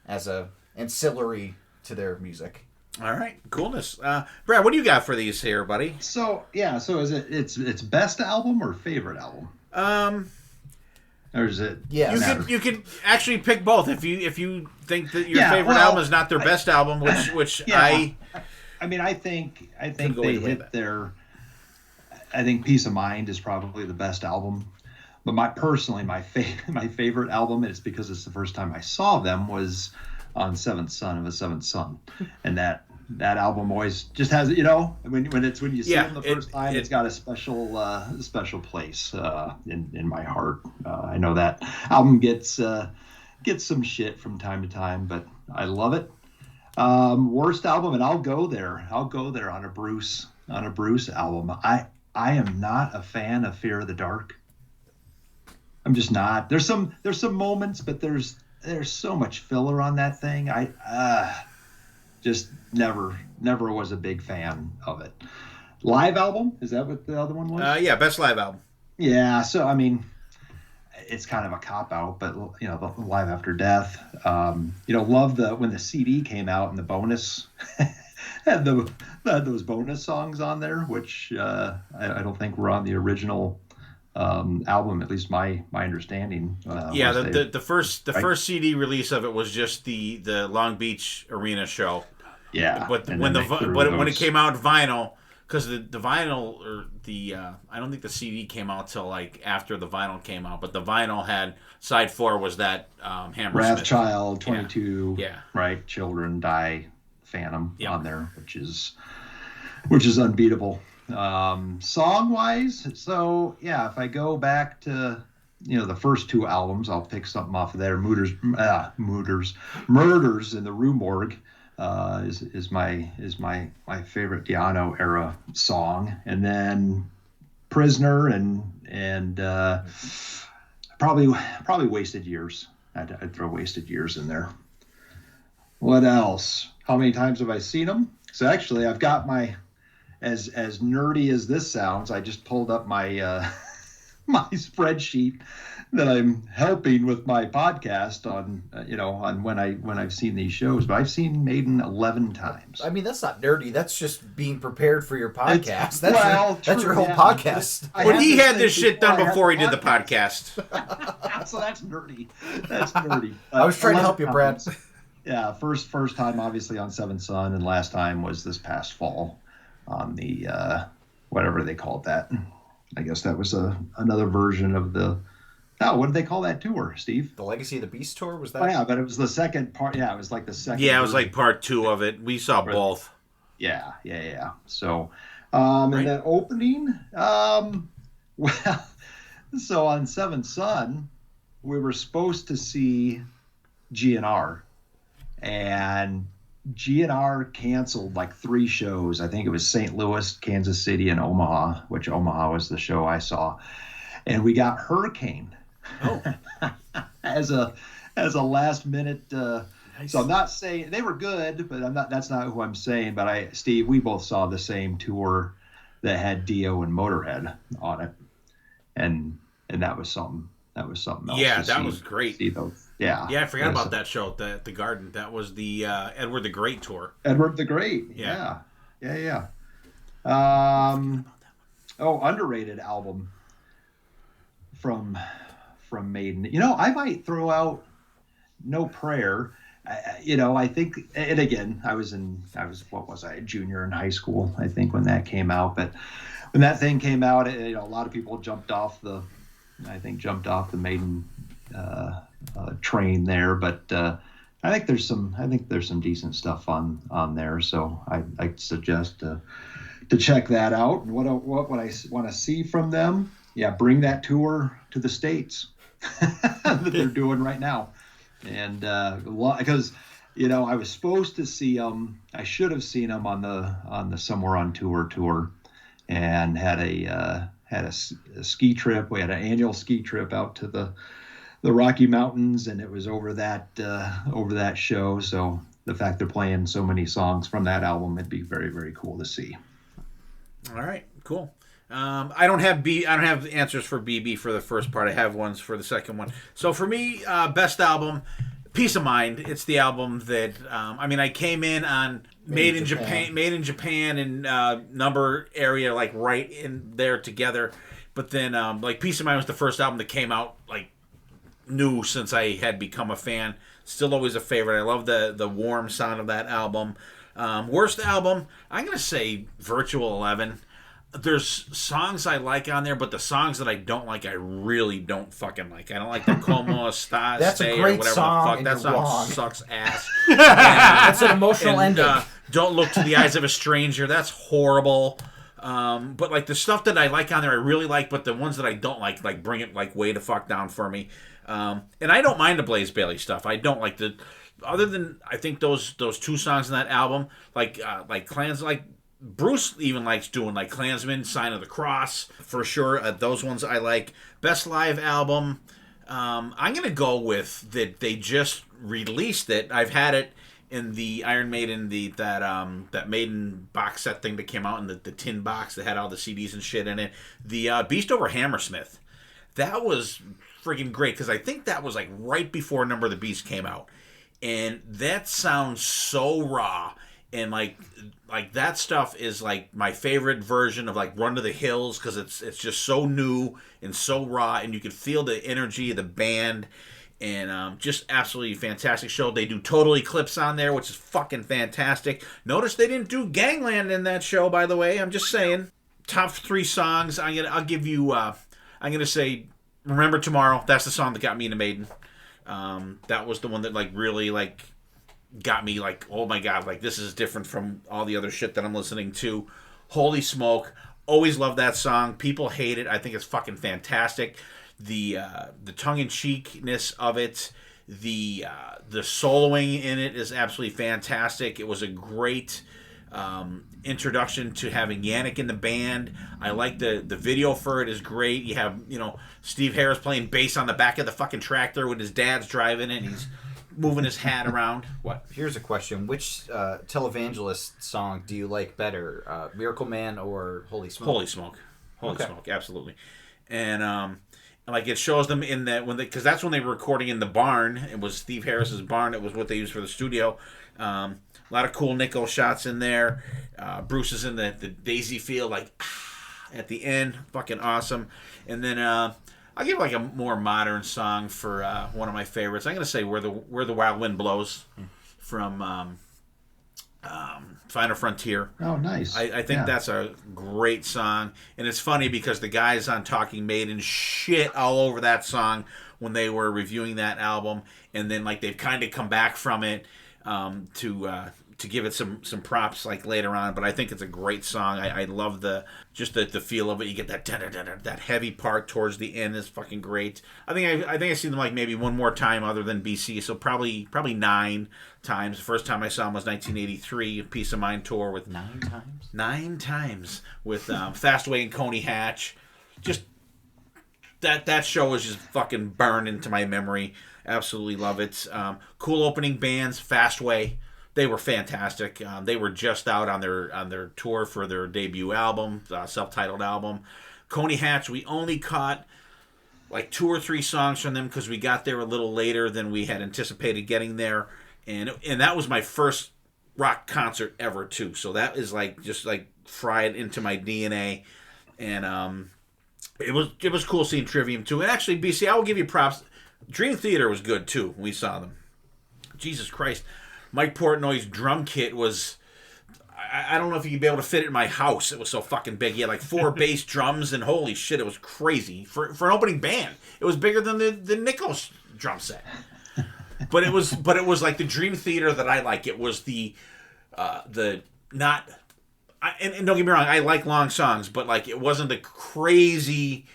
as a ancillary to their music. All right, coolness. Brad, what do you got for these here, buddy? So is it's best album or favorite album? Or is it? Yeah, you could actually pick both if you think that your favorite album is not their best album, which I mean, I think they hit their. I think Peace of Mind is probably the best album, but my favorite album, and it's because it's the first time I saw them, was on Seventh Son of a Seventh Son, and that album always just has, you know, when you see them the first time, it's got a special place in my heart. I know that album gets some shit from time to time, but I love it. Worst album, and I'll go there on a Bruce album. I am not a fan of Fear of the Dark. I'm just not. There's some moments, but there's so much filler on that thing. I just never was a big fan of it. Live album, is that what the other one was? Yeah, best live album. Yeah, so I mean, it's kind of a cop out, but you know, the Live After Death. You know, love when the CD came out and the bonus had those bonus songs on there, which I don't think were on the original album, at least my understanding. The first CD release of it was just the Long Beach Arena show. Yeah, but when it came out vinyl, because the vinyl or I don't think the CD came out till like after the vinyl came out, but the vinyl had side 4 was that Hammersmith. Wrathchild, 22, right? Children Die, Phantom on there, which is unbeatable. Song wise, so yeah, if I go back to, you know, the first 2 albums, I'll pick something off of there. Murders in the Rue Morgue is my favorite Di'Anno era song, and then Prisoner and probably Wasted Years. I'd throw Wasted Years in there. What else? How many times have I seen them? So actually, I've got my, as nerdy as this sounds, I just pulled up my my spreadsheet that I'm helping with my podcast on, on when I've seen these shows. But I've seen Maiden 11 times. I mean, that's not nerdy. That's just being prepared for your podcast. That's your whole podcast. But he had this shit done before he did the podcast. So that's nerdy. That's nerdy. I was trying to help you, Brad. Yeah, first time obviously on Seventh Son, and last time was this past fall on the whatever they called that. I guess that was another version of the. Oh, what did they call that tour, Steve? The Legacy of the Beast tour, was that? Oh, yeah, but it was the second part. Yeah, it was like the second. Yeah, it was like part 2 of it. We saw both. Yeah. So, and then opening, well, so on Seventh Son, we were supposed to see GNR, and GNR canceled like 3 shows. I think it was St. Louis, Kansas City, and Omaha, which Omaha was the show I saw. And we got Hurricane as a last minute. Nice. So I'm not saying they were good, but that's not who I'm saying. But Steve, we both saw the same tour that had Dio and Motorhead on it, and that was something. That was something else. Yeah, that was great. Yeah, I forgot about that show at the Garden. That was the Edward the Great tour. Edward the Great. Yeah. Underrated album from Maiden. I might throw out No Prayer. I think, and again, I was what was I, a junior in high school, I think, when that came out. But when that thing came out, a lot of people jumped off the Maiden train there. But I think there's some decent stuff on there. So I suggest to check that out. And what I want to see from them, bring that tour to the States that they're doing right now. And because I was supposed to see them, I should have seen them on the Somewhere on Tour, and had a ski trip. We had an annual ski trip out to the Rocky Mountains, and it was over that show. So the fact they're playing so many songs from that album, it'd be very, very cool to see. All right, cool. I don't have answers for BB for the first part. I have ones for the second one. So for me, best album, Peace of Mind. It's the album that I came in on Made in Japan and number area, like right in there together. But then like Peace of Mind was the first album that came out like new since I had become a fan. Still always a favorite. I love the warm sound of that album. Worst album, I'm gonna say Virtual 11. There's songs I like on there, but the songs that I don't like, I really don't fucking like. I don't like the Como Está. That's a great song. That song sucks ass. That's an emotional ending. Don't Look to the Eyes of a Stranger. That's horrible. But like the stuff that I like on there, I really like. But the ones that I don't like bring it like way the fuck down for me. And I don't mind the Blaze Bayley stuff. I don't like the. Other than I think those 2 songs in that album, like Clans, like. Bruce even likes doing like Klansman, Sign of the Cross for sure. Those ones I like. Best live album. I'm gonna go with that. They just released it. I've had it in the Iron Maiden that Maiden box set thing that came out in the tin box that had all the CDs and shit in it. The Beast Over Hammersmith. That was freaking great because I think that was like right before Number of the Beast came out, and that sounds so raw. And like that stuff is like my favorite version of like Run to the Hills because it's just so new and so raw, and you can feel the energy of the band, and just absolutely fantastic show. They do Total Eclipse on there, which is fucking fantastic. Notice they didn't do Gangland in that show, by the way. I'm just saying. Top 3 songs. I'll give you. I'm gonna say Remember Tomorrow. That's the song that got me into Maiden. That was the one that like really like. Got me like, oh my god, like this is different from all the other shit that I'm listening to. Holy Smoke, always love that song. People hate it. I think it's fucking fantastic. The tongue-in-cheekness of it, the soloing in it is absolutely fantastic. It was a great introduction to having Yannick in the band. I like the video for it is great. You have Steve Harris playing bass on the back of the fucking tractor with his dad's driving it, and he's moving his hat around. What? Here's a question. Which televangelist song do you like better? Miracle Man or Holy Smoke? Holy Smoke. Holy Smoke, absolutely. And like it shows them in that because that's when they were recording in the barn. It was Steve Harris's barn. It was what they used for the studio. A lot of cool Nico shots in there. Bruce is in the daisy field like at the end. Fucking awesome. And then I'll give like a more modern song for one of my favorites. I'm gonna say Where the Wild Wind Blows. from Final Frontier. Oh, nice. I think that's a great song. And it's funny because the guys on Talking Maiden shit all over that song when they were reviewing that album. And then, like, they've kind of come back from it to give it some props, like, later on. But I think it's a great song. I love the feel of it. You get that heavy part towards the end is fucking great. I think I've seen them, like, maybe one more time other than BC. So probably 9 times. The first time I saw them was 1983, Peace of Mind tour with 9 times. 9 times with Fastway and Coney Hatch. Just that show was just fucking burned into my memory. Absolutely love it. Cool opening bands, Fastway. They were fantastic. They were just out on their tour for their debut album, self-titled album. Coney Hatch, we only caught like 2 or 3 songs from them because we got there a little later than we had anticipated getting there, and that was my first rock concert ever too. So that is like just like fried into my DNA, and it was cool seeing Trivium too. And actually, BC, I will give you props. Dream Theater was good too when we saw them. Jesus Christ. Mike Portnoy's drum kit was, I don't know if you'd be able to fit it in my house. It was so fucking big. He had like 4 bass drums, and holy shit, it was crazy. For an opening band, it was bigger than the Nichols drum set. But it was like the Dream Theater that I like. It was and don't get me wrong, I like long songs, but like it wasn't the crazy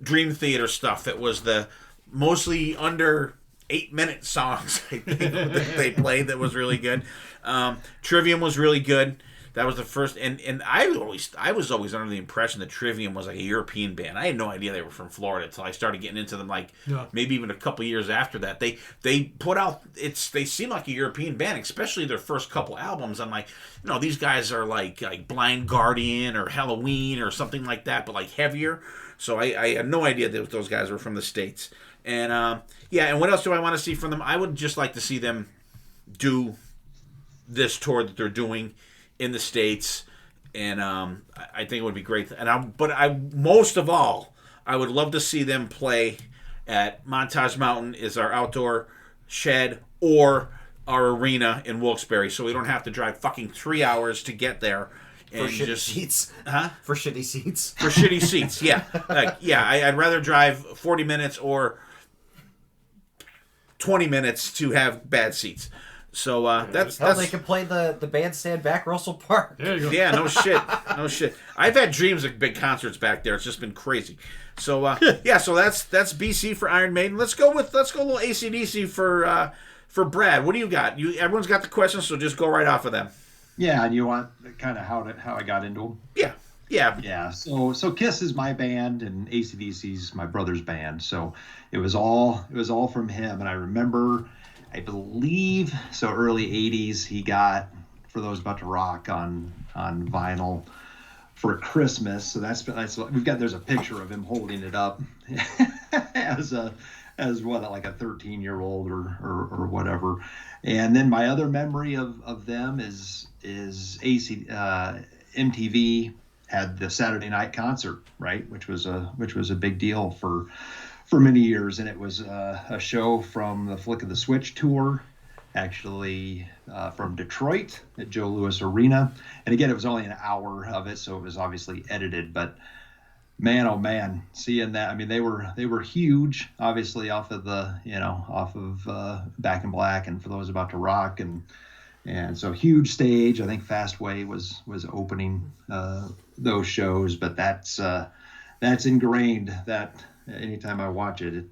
Dream Theater stuff. It was the mostly under 8-minute songs, I think, that they played that was really good. Trivium was really good. That was the first, and I was always under the impression that Trivium was like a European band. I had no idea they were from Florida until I started getting into them, like maybe even a couple years after that. They put out, they seem like a European band, especially their first couple albums. I'm like, these guys are like Blind Guardian or Halloween or something like that, but like heavier. So I had no idea that those guys were from the States. And and what else do I want to see from them? I would just like to see them do this tour that they're doing in the States, and I think it would be great. But most of all, I would love to see them play at Montage Mountain, is our outdoor shed, or our arena in Wilkes-Barre, so we don't have to drive fucking 3 hours to get there. For shitty seats. Huh? For shitty seats. For shitty seats, yeah. I'd rather drive 40 minutes or 20 minutes to have bad seats. So that's they can play the bandstand back Russell Park. There you go. Yeah, no shit. I've had dreams of big concerts back there. It's just been crazy. So so that's BC for Iron Maiden. Let's go a little AC/DC for Brad. What do you got? Everyone's got the questions, so just go right off of them. Yeah, and you want kind of how I got into them? Yeah. So Kiss is my band, and AC/DC's my brother's band. So it was all from him. And I remember, I believe, so early 80s, he got For Those About to Rock on vinyl for Christmas. So that's there's a picture of him holding it up as what, like a 13-year-old or whatever. And then my other memory of them is MTV had the Saturday night concert, right, which was a big deal for many years, and it was a show from the Flick of the Switch tour, actually from Detroit at Joe Louis Arena. And again, it was only an hour of it, so it was obviously edited, but man, oh man, seeing that, I mean, they were huge, obviously off of Back in Black and For Those About to Rock, and so huge stage. I think Fastway was opening those shows, but that's ingrained. That anytime I watch it,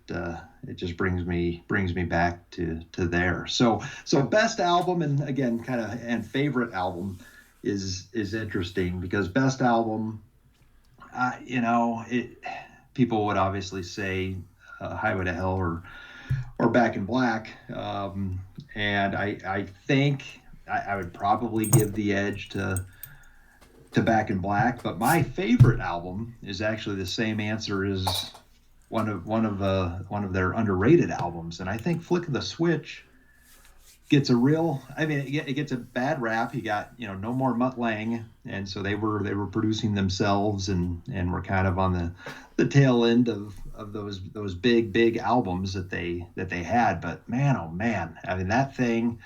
it just brings me back to there. So best album, and again, and favorite album is interesting, because best album, people would obviously say Highway to Hell or Back in Black, and I think I would probably give the edge to Back in Black, but my favorite album is actually the same answer as one of their underrated albums, and I think Flick of the Switch gets it gets a bad rap. You got No More Mutt Lange, and so they were producing themselves and were kind of on the tail end of those big albums that they had. But man, oh man, I mean, that thing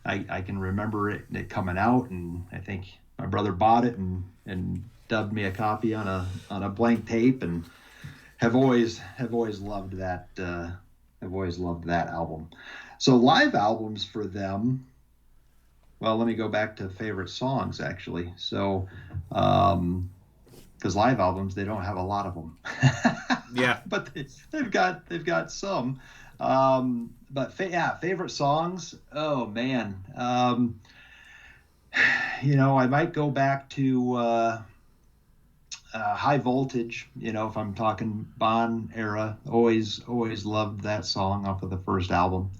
I can remember it coming out, and I think my brother bought it and dubbed me a copy on a blank tape, and have always loved that. I've always loved that album. So live albums for them. Well, let me go back to favorite songs actually. So, because live albums, they don't have a lot of them. Yeah, but they've got some. But favorite songs. Oh man, I might go back to High Voltage. If I'm talking Bon era, always loved that song off of the first album.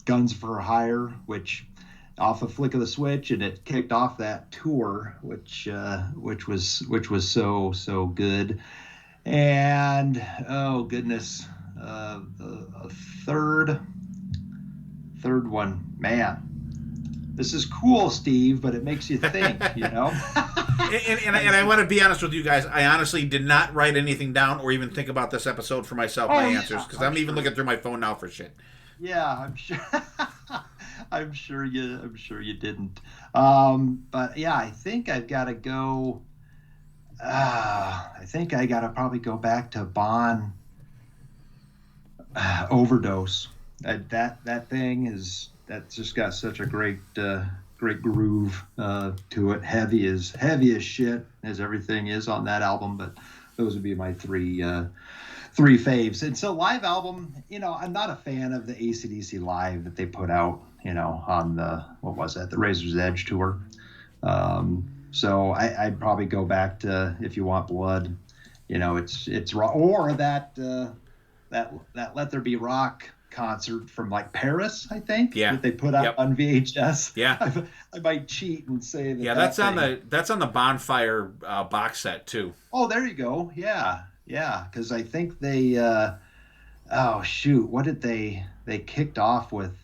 Guns for Hire, which off a flick of the switch, and it kicked off that tour, which was so good. And oh goodness, a third one, man. This is cool, Steve, but it makes you think, and I want to be honest with you guys. I honestly did not write anything down or even think about this episode for myself, my answers, because I'm even looking through my phone now for shit. Yeah, I'm sure. I'm sure you didn't. But yeah, I think I've got to go. I think I got to probably go back to Bon. Overdose. That thing that's just got such a great groove to it. Heavy as shit as everything is on that album. But those would be my three faves. And so live album, I'm not a fan of the AC/DC live that they put out, on the Razor's Edge tour. So I'd probably go back to If You Want Blood, it's raw, or that Let There Be Rock concert from like Paris, I think, that they put out on VHS. Yeah, I might cheat and say that. Yeah, that's on the Bonfire box set too. Oh, there you go. Yeah, because I think they. What did they kicked off with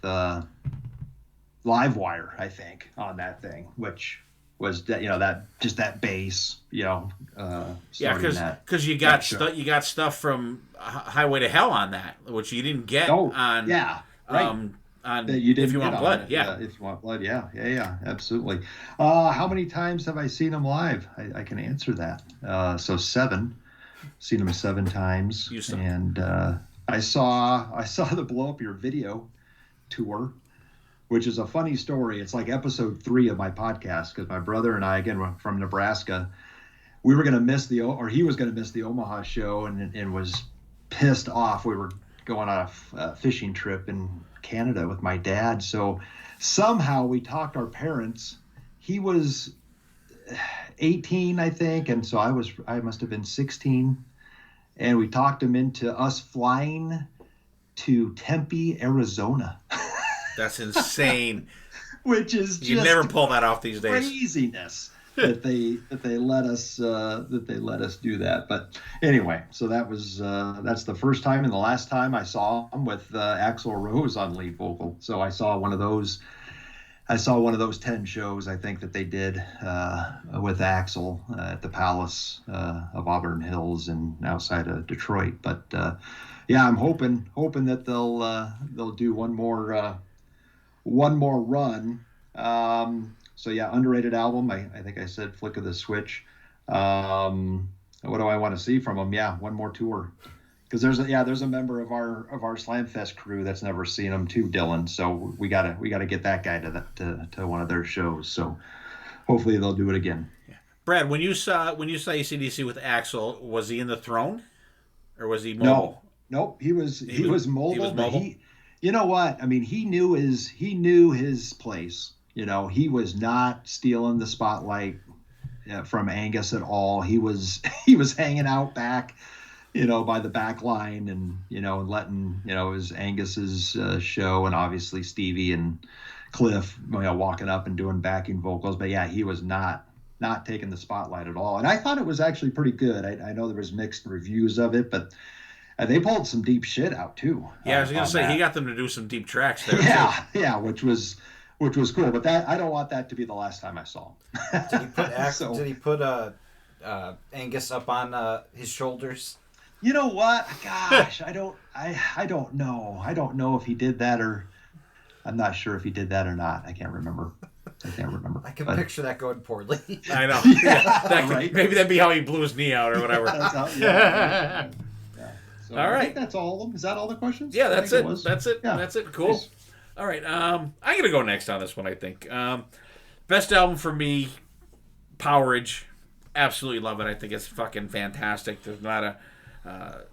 Livewire, I think, on that thing, which was that bass, because you got stuff from Highway to Hell on that, which you didn't get on. Yeah, right. On you didn't If You Want Blood, If You Want Blood, yeah, absolutely. How many times have I seen them live? I can answer that. So 7. Seen them 7 times, and I saw the Blow Up Your Video tour, which is a funny story. It's like episode 3 of my podcast, because my brother and I, again, were from Nebraska. We were going to miss he was going to miss the Omaha show, and was pissed off. We were going on a fishing trip in Canada with my dad. So somehow we talked our parents. He was 18, I think, and so I must have been 16. And we talked him into us flying to Tempe, Arizona. That's insane. Which is just you never pull that off these days. Craziness that they let us do that. But anyway, so that's the first time and the last time I saw him with Axl Rose on lead vocal. So I saw one of those 10 shows, I think, that they did with Axl at the Palace of Auburn Hills and outside of Detroit. But I'm hoping that they'll do one more run. Underrated album. I think I said Flick of the Switch. What do I want to see from them? Yeah, one more tour. Because there's a member of our Slamfest crew that's never seen them too, Dylan. So we gotta get that guy to one of their shows. So hopefully they'll do it again. Yeah. Brad, when you saw AC/DC with Axl, was he in the throne, or was he mobile? Nope. He was mobile. But you know what? I mean, he knew his place. He was not stealing the spotlight from Angus at all. He was hanging out back, by the back line, and and letting it was Angus's show, and obviously Stevie and Cliff walking up and doing backing vocals. But yeah, he was not taking the spotlight at all. And I thought it was actually pretty good. I know there was mixed reviews of it, but they pulled some deep shit out too. Yeah, I was gonna say that. He got them to do some deep tracks there. Yeah, which was cool. But that I don't want that to be the last time I saw him. Did he put Did he put Angus up on his shoulders? You know what? Gosh, I don't know. I don't know if he did that or I'm not sure if he did that or not. I can't remember. I can picture that going poorly. I know. Right? Maybe that'd be how he blew his knee out or whatever. Yeah. So All right. I think that's all of them. Is that all the questions? Yeah, that's it. That's it. Yeah. That's it. Cool. Nice. All right. I'm gonna go next on this one. I think best album for me, Powerage. Absolutely love it. I think it's fucking fantastic. There's not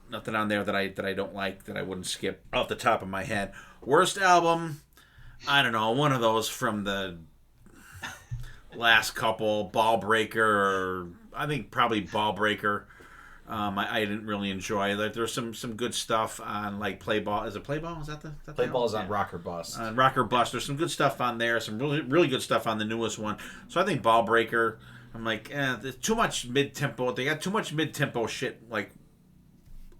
nothing on there that I don't like, that I wouldn't skip off the top of my head. Worst album, I don't know, one of those from the last couple, Ball Breaker, or I think probably Ball Breaker. I didn't really enjoy. Like, there's some good stuff on, like, Play Ball. Is it Play Ball? Is that the Play Ball is on Rocker Bust. On Rocker Bust. There's some good stuff on there. Some really good stuff on the newest one. So I think Ball Breaker, I'm like, there's too much mid-tempo. They got too much mid-tempo shit, like,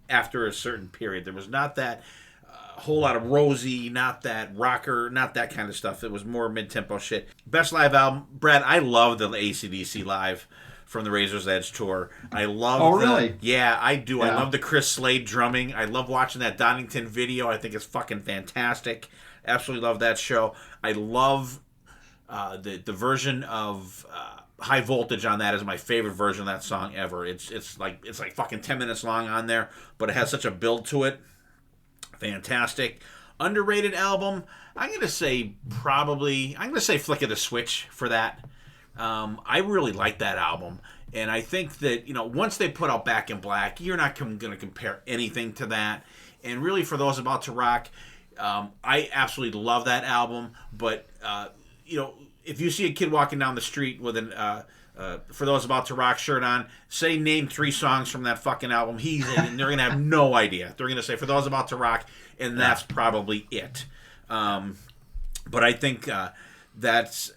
after a certain period. There was not that whole lot of Rosie, not that rocker, not that kind of stuff. It was more mid-tempo shit. Best live album, Brad, I love the AC/DC live from the Razor's Edge tour. I love really? Yeah, I do. Yeah. I love the Chris Slade drumming. I love watching that Donington video. I think it's fucking fantastic. Absolutely love that show. I love the version of High Voltage on that is my favorite version of that song ever. It's like fucking 10 minutes long on there, but it has such a build to it. Fantastic. Underrated album, I'm gonna say Flick of the Switch for that. I really like that album, and I think that, you know, once they put out Back in Black, you're not going to compare anything to that. And really, for those about to rock, I absolutely love that album. But you know, if you see a kid walking down the street with an For Those About to Rock shirt on, say name 3 songs from that fucking album, and they're gonna have no idea. They're gonna say For Those About to Rock, and that's probably it. But I think that's.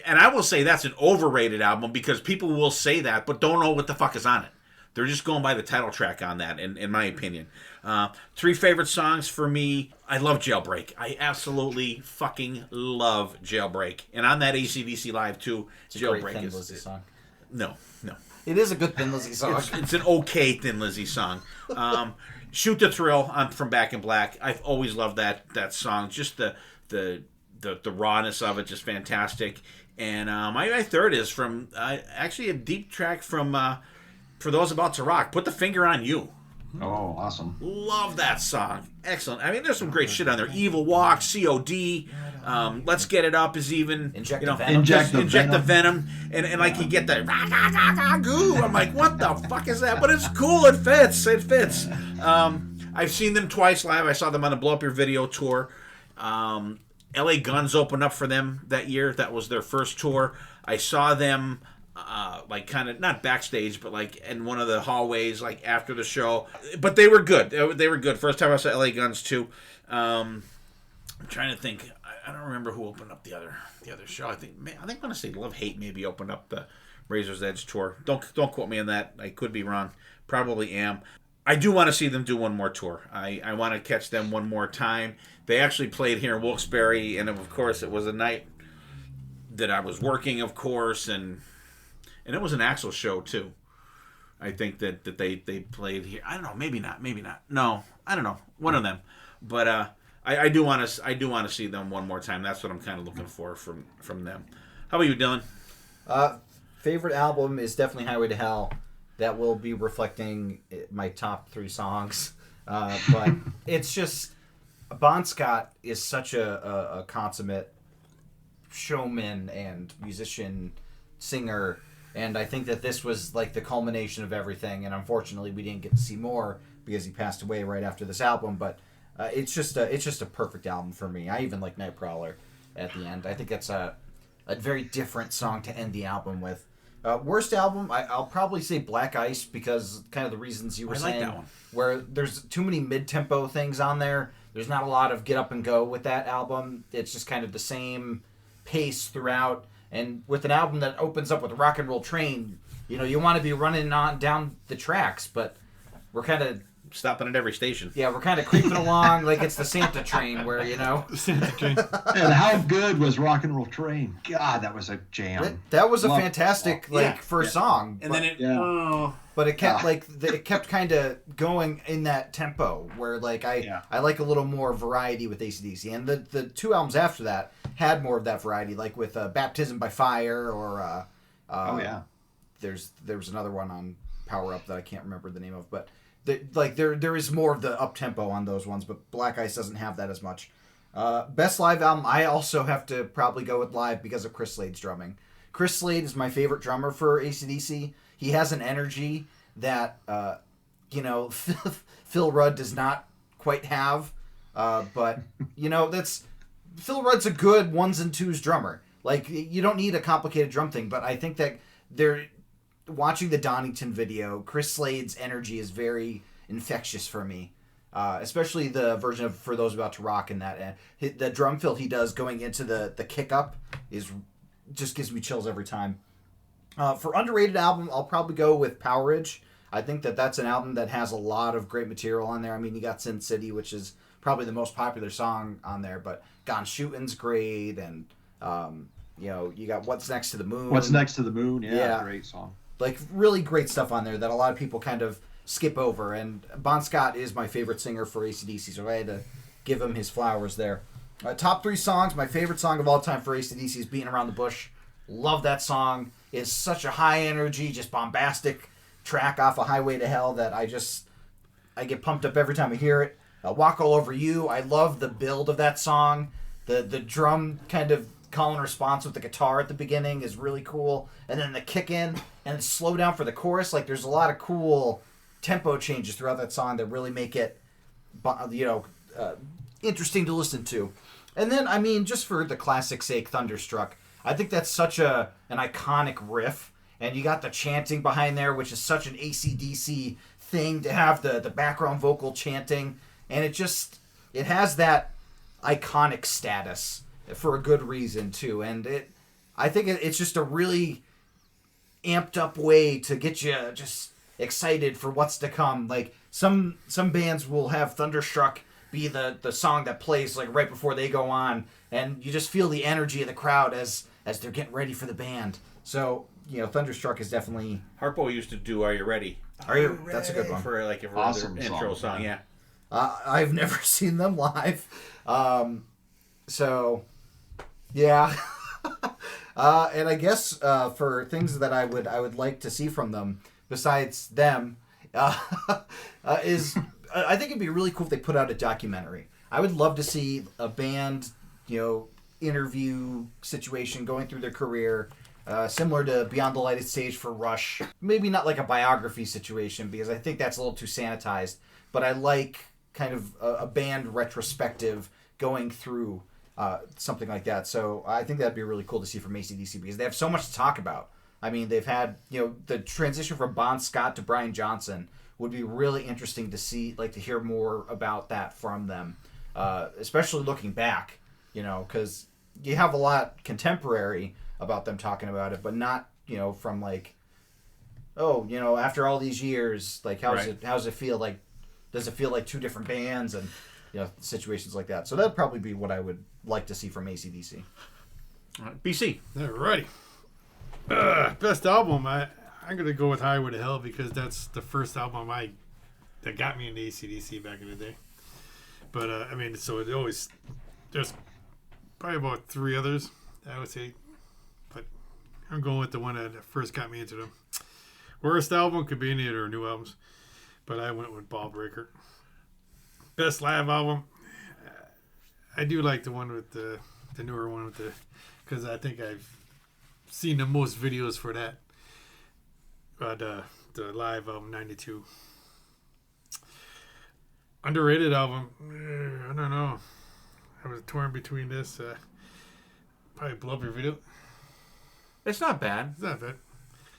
And I will say that's an overrated album, because people will say that but don't know what the fuck is on it. They're just going by the title track on that, in my opinion. 3 favorite songs for me. I love Jailbreak. I absolutely fucking love Jailbreak. And on that AC/DC Live too, it's a Jailbreak great Thin is... Lizzy song. No. It is a good Thin Lizzy song. It's an okay Thin Lizzy song. Shoot the Thrill from Back in Black. I've always loved that song. Just the rawness of it, just fantastic. And my third is from actually a deep track from For Those About to Rock, Put the Finger on You. Oh, awesome. Love that song. Excellent. I mean, there's some great shit on there. Evil Walk, COD, Let's Get It Up is even... Inject the Venom. And like you get that... Goo. I'm like, what the fuck is that? But it's cool. It fits. I've seen them twice live. I saw them on the Blow Up Your Video tour. LA Guns opened up for them that year. That was their first tour. I saw them like kind of not backstage, but like in one of the hallways, like after the show. But they were good. They were good. First time I saw LA Guns too. I'm trying to think. I don't remember who opened up the other show. I think I'm gonna say Love Hate maybe opened up the Razor's Edge tour. Don't quote me on that. I could be wrong. Probably am. I do want to see them do one more tour. I want to catch them one more time. They actually played here in Wilkes-Barre, and of course it was a night that I was working, of course, and it was an Axl show too. I think that they played here. I don't know, maybe not. No, I don't know. One of them. But I do want to see them one more time. That's what I'm kind of looking for from them. How about you, Dylan? Favorite album is definitely Highway to Hell. That will be reflecting my top 3 songs. But it's just, Bon Scott is such a consummate showman and musician, singer, and I think that this was like the culmination of everything. And unfortunately, we didn't get to see more because he passed away right after this album. But it's just a perfect album for me. I even like Nightcrawler at the end. I think that's a very different song to end the album with. Worst album, I'll probably say Black Ice, because kind of the reasons you were saying. Like that one. Where there's too many mid-tempo things on there. There's not a lot of get up and go with that album. It's just kind of the same pace throughout. And with an album that opens up with a Rock and Roll Train, you know, you want to be running on down the tracks, but we're kind of stopping at every station. Yeah, we're kind of creeping along like it's the Santa train, where Santa train. And how good was Rock and Roll Train? God, that was a jam. That was a fantastic first song. And then but it kept it kept kind of going in that tempo where I like a little more variety with AC/DC, and the two albums after that had more of that variety, like with Baptism by Fire or there was another one on Power Up that I can't remember the name of, but there is more of the up tempo on those ones, but Black Ice doesn't have that as much. Best live album, I also have to probably go with live because of Chris Slade's drumming. Chris Slade is my favorite drummer for AC/DC. He has an energy that Phil Rudd does not quite have, but that's Phil Rudd's a good ones and twos drummer. Like, you don't need a complicated drum thing, but I think that they're watching the Donington video. Chris Slade's energy is very infectious for me, especially the version of For Those About to Rock. And that the drum fill he does going into the kick up just gives me chills every time. For underrated album, I'll probably go with Powerage. I think that's an album that has a lot of great material on there. I mean, you got Sin City, which is probably the most popular song on there, but Gone Shootin's great, and you got What's Next to the Moon. What's Next to the Moon? Yeah, great song. Like, really great stuff on there that a lot of people kind of skip over. And Bon Scott is my favorite singer for AC/DC, so I had to give him his flowers there. Top 3 songs. My favorite song of all time for AC/DC is Beating Around the Bush. Love that song. It's such a high energy, just bombastic track off of Highway to Hell that I get pumped up every time I hear it. Walk All Over You. I love the build of that song. The drum kind of call and response with the guitar at the beginning is really cool, and then the kick in and slow down for the chorus. Like, there's a lot of cool tempo changes throughout that song that really make it interesting to listen to. And then, I mean, just for the classic sake, Thunderstruck, I think that's such an iconic riff, and you got the chanting behind there, which is such an AC/DC thing to have the background vocal chanting, and it has that iconic status for a good reason too. And I think it's just a really amped up way to get you just excited for what's to come. Like, some bands will have Thunderstruck be the song that plays like right before they go on, and you just feel the energy of the crowd as they're getting ready for the band. So Thunderstruck is definitely. Harpo used to do Are You Ready? Are You? That's a good one for awesome their intro song. Yeah. I've never seen them live, so yeah. And I guess for things that I would like to see from them besides them is I think it'd be really cool if they put out a documentary. I would love to see a band interview situation going through their career, similar to Beyond the Lighted Stage for Rush. Maybe not like a biography situation, because I think that's a little too sanitized, but I like kind of a band retrospective going through something like that. So I think that'd be really cool to see from AC/DC, because they have so much to talk about. I mean, they've had, the transition from Bon Scott to Brian Johnson would be really interesting to see, like, to hear more about that from them, especially looking back, because you have a lot contemporary about them talking about it, but not, from like, after all these years, like, how's it feel? Like, does it feel like two different bands, and situations like that? So that'd probably be what I would like to see from AC/DC. All right, BC. Alrighty. Best album, I'm gonna go with Highway to Hell, because that's the first album that got me into AC/DC back in the day. But so there's probably about 3 others I would say, but I'm going with the one that first got me into them. Worst album could be any of their new albums, but I went with Ball Breaker. Best live album, I do like the one with the newer one because I think I've seen the most videos for that. But the live album, 92. Underrated album, I don't know. I was torn between this. Probably Blow Up Your Video. It's not bad. It's not bad.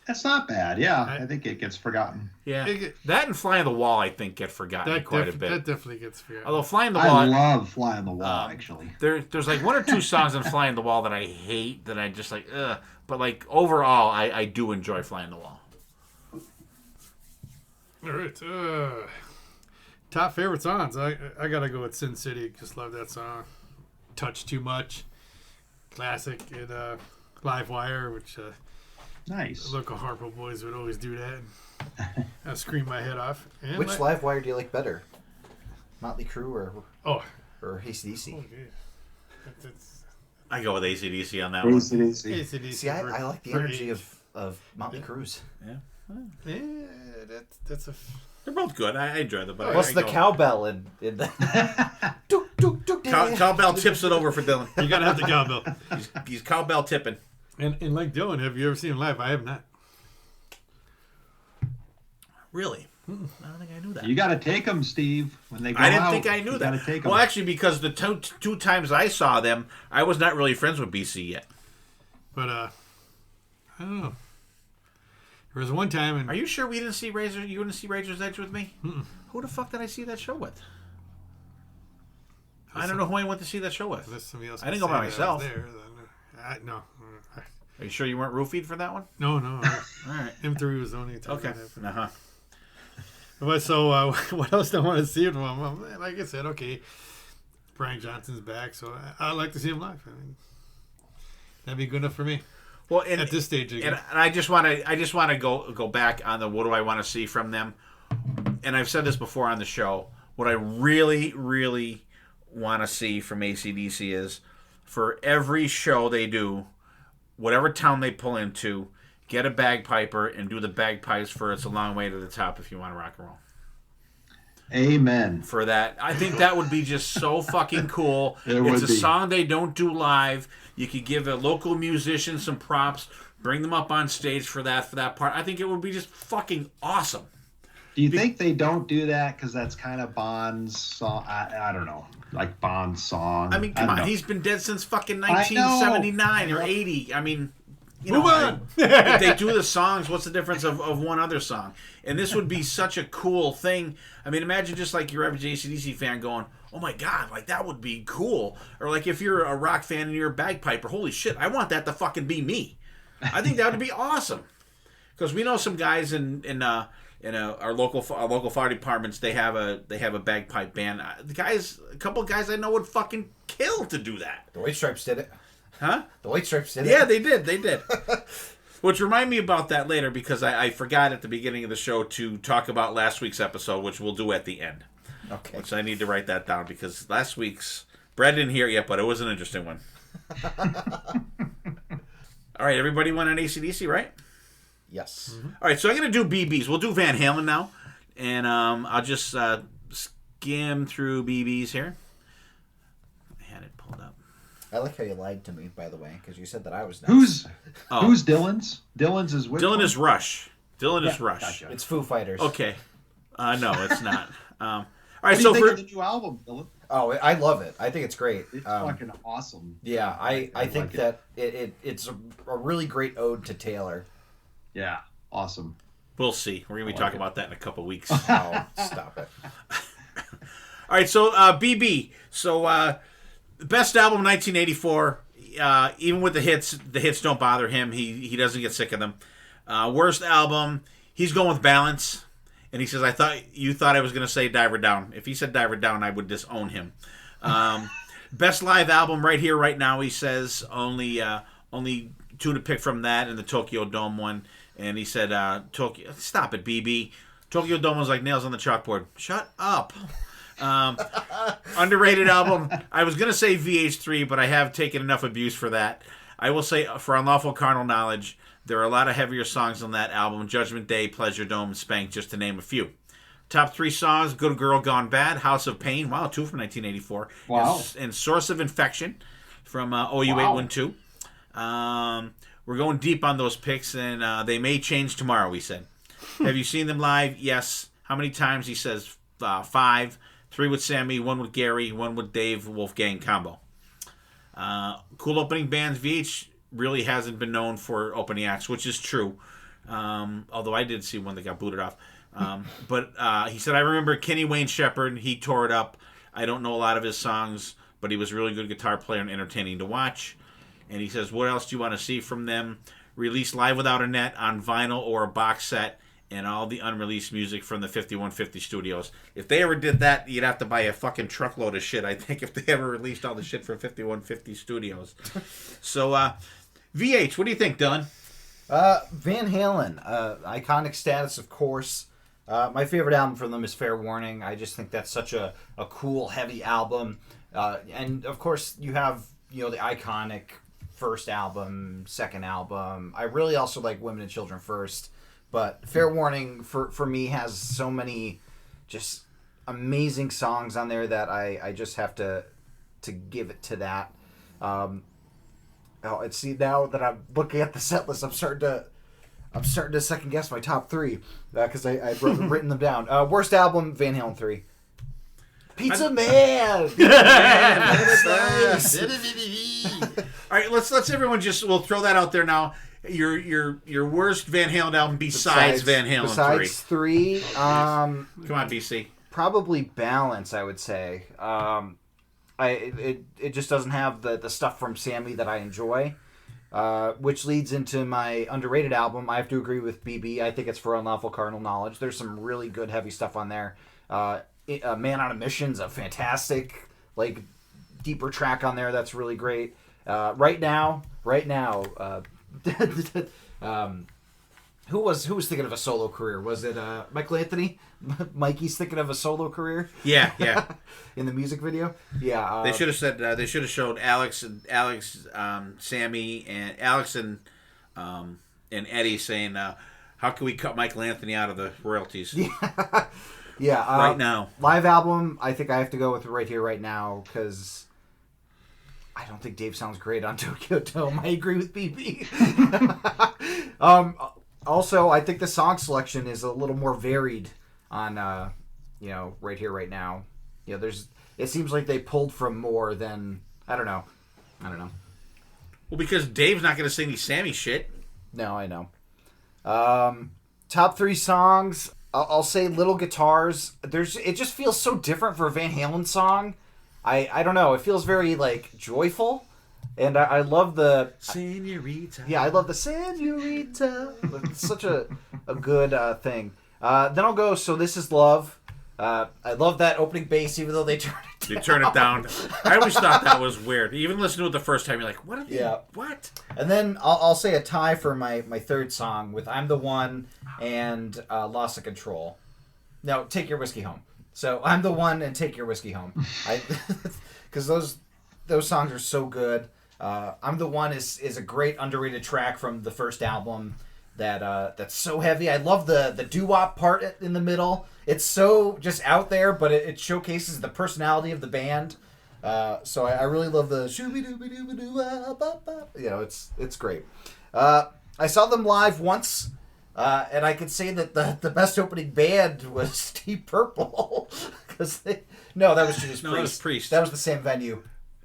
That's not bad. Yeah, I think it gets forgotten. Yeah, that and Fly on the Wall, I think, get forgotten quite a bit. That definitely gets forgotten. Although Fly on the Wall, I love Fly on the Wall. Actually, there's like 1 or 2 songs on Fly on the Wall that I hate, that I just like, ugh. But like overall, I do enjoy Fly on the Wall. All right. top favorite songs. I gotta go with Sin City. Just love that song. Touch Too Much. Classic. And Live Wire, which nice. Local Harpo boys would always do that. I scream my head off. And which Live Wire do you like better? Motley Crue or AC/DC? Okay. I go with AC/DC on that one. AC/DC. See, I like the energy of Motley Crue's. Yeah, that's a. They're both good. I enjoy them. But What's the cowbell in the... Cowbell tips it over for Dylan. You gotta have the cowbell. He's cowbell tipping. And like Dylan, have you ever seen him live? I have not. Really? I don't think I knew that. You got to take them, Steve. When they go I didn't out, think I knew that. Take them. Well, actually, because the two times I saw them, I was not really friends with BC yet. But I don't know. There was one time, and are you sure we didn't see Razor? You didn't see Razor's Edge with me? Mm-mm. Who the fuck did I see that show with? I don't know who I went to see that show with. I didn't go by myself. No. Are you sure you weren't roofied for that one? No. All right. M3 was the only time. Okay. But so, what else do I want to see with him? Like I said, okay, Brian Johnson's back, so I'd like to see him live. I mean, that'd be good enough for me. Well, at this stage, again. And I just want to go back on the what do I want to see from them. And I've said this before on the show. What I really, really want to see from AC/DC is for every show they do, whatever town they pull into, get a bagpiper and do the bagpipes for It's a Long Way to the Top if you want to rock and roll. Amen. For that. I think that would be just so fucking cool. It's a song they don't do live. You could give a local musician some props, bring them up on stage for that part. I think it would be just fucking awesome. Do you think they don't do that because that's kind of Bond's song? I don't know. Like Bond's song. I mean, come on. He's been dead since fucking 1979 or 80. I mean... if they do the songs, what's the difference of one other song? And this would be such a cool thing. I mean, imagine just like your average AC/DC fan going, oh my God, like that would be cool. Or like if you're a rock fan and you're a bagpiper, holy shit, I want that to fucking be me. I think that would be awesome. Because we know some guys in our local fire departments, they have a bagpipe band. A couple of guys I know would fucking kill to do that. The White Stripes did it. Huh? The White Stripes did it? Yeah, they did. Which remind me about that later because I forgot at the beginning of the show to talk about last week's episode, which we'll do at the end. Okay. Which I need to write that down because last week's... Brad didn't hear it yet, but it was an interesting one. All right, everybody went on AC/DC, right? Yes. Mm-hmm. All right, so I'm going to do BBs. We'll do Van Halen now. And I'll just skim through BBs here. I had it pulled up. I like how you lied to me, by the way, because you said that I was nuts. Who's Dylan's? Dylan's is which Dylan one? is Rush. Dylan is Rush. Gotcha. It's Foo Fighters. Okay. No, it's not. All right, what do you think of the new album, Dylan? Oh, I love it. I think it's great. It's fucking awesome. Yeah, I think that it's a really great ode to Taylor. Yeah, awesome. We'll see. We're going to be talking about that in a couple weeks. Oh, stop it. All right, so BB. So best album 1984. Even with the hits don't bother him. He doesn't get sick of them. Worst album, he's going with Balance. And he says, you thought I was going to say Diver Down. If he said Diver Down, I would disown him. Best live album right here, right now, he says. Only two to pick from that and the Tokyo Dome one. And he said, Tokyo, stop it, BB. Tokyo Dome was like nails on the chalkboard. Shut up. Underrated album. I was going to say VH3, but I have taken enough abuse for that. I will say, for Unlawful Carnal Knowledge, there are a lot of heavier songs on that album. Judgment Day, Pleasure Dome, Spank, just to name a few. Top 3 songs, Good Girl Gone Bad, House of Pain, wow, 2 from 1984. Wow. And Source of Infection from OU812. We're going deep on those picks, and they may change tomorrow, we said. Have you seen them live? Yes. How many times? He says 5. 3 with Sammy, 1 with Gary, 1 with Dave, Wolfgang combo. Cool opening bands. VH really hasn't been known for opening acts, which is true. Although I did see one that got booted off. But he said, I remember Kenny Wayne Shepherd. He tore it up. I don't know a lot of his songs, but he was a really good guitar player and entertaining to watch. And he says, what else do you want to see from them? Release Live Without a Net on vinyl or a box set and all the unreleased music from the 5150 studios. If they ever did that, you'd have to buy a fucking truckload of shit, I think, if they ever released all the shit from 5150 studios. So, VH, what do you think, Dunn? Van Halen, iconic status, of course. My favorite album from them is Fair Warning. I just think that's such a cool, heavy album. And, of course, you have, the iconic first album, second album. I really also like Women and Children First. But Fair Warning, for me, has so many just amazing songs on there that I just have to give it to that. Now that I'm looking at the set list, I'm starting to second guess my top three because I've written them down. Worst album, Van Halen 3. Pizza Man. All right, let's everyone we'll throw that out there now. Your worst Van Halen album besides Van Halen 3. Besides 3, Come on, BC. Probably Balance, I would say. It just doesn't have the stuff from Sammy that I enjoy, which leads into my underrated album. I have to agree with BB. I think it's For Unlawful Carnal Knowledge. There's some really good heavy stuff on there. Man on a Mission's a fantastic, deeper track on there that's really great. Right now. Who was thinking of a solo career? Was it Michael Anthony? Mikey's thinking of a solo career. Yeah. In the music video. Yeah. They should have said. They should have showed Alex, Sammy, and Alex and Eddie saying, "How can we cut Michael Anthony out of the royalties?" Yeah. Right now. Live album. I think I have to go with Right Here, Right Now because I don't think Dave sounds great on Tokyo Dome. I agree with BB. Also, I think the song selection is a little more varied on, Right Here, Right Now. It seems like they pulled from more than, I don't know. Well, because Dave's not going to sing any Sammy shit. No, I know. Top 3 songs, I'll say Little Guitars. It just feels so different for a Van Halen song. I don't know. It feels very, joyful. And I love the... Senorita. Yeah, I love the Senorita. It's such a good thing. Then I'll go So This Is Love. I love that opening bass, even though they turn it down. They turn it down. I always thought that was weird. Even listening to it the first time, you're like, what are they... Yeah. What? And then I'll say a tie for my third song with I'm the One and Loss of Control. No, Take Your Whiskey Home. So I'm the One and Take Your Whiskey Home. Because those songs are so good. I'm the One is a great underrated track from the first album that's so heavy. I love the doo-wop part in the middle. It's so just out there, but it showcases the personality of the band. So I really love the shoo-be-doo-be-doo-be-doo-ba-ba-ba. It's great. I saw them live once. And I could say that the best opening band was Deep Purple. No, that was Judas Priest. That was Priest. That was the same venue.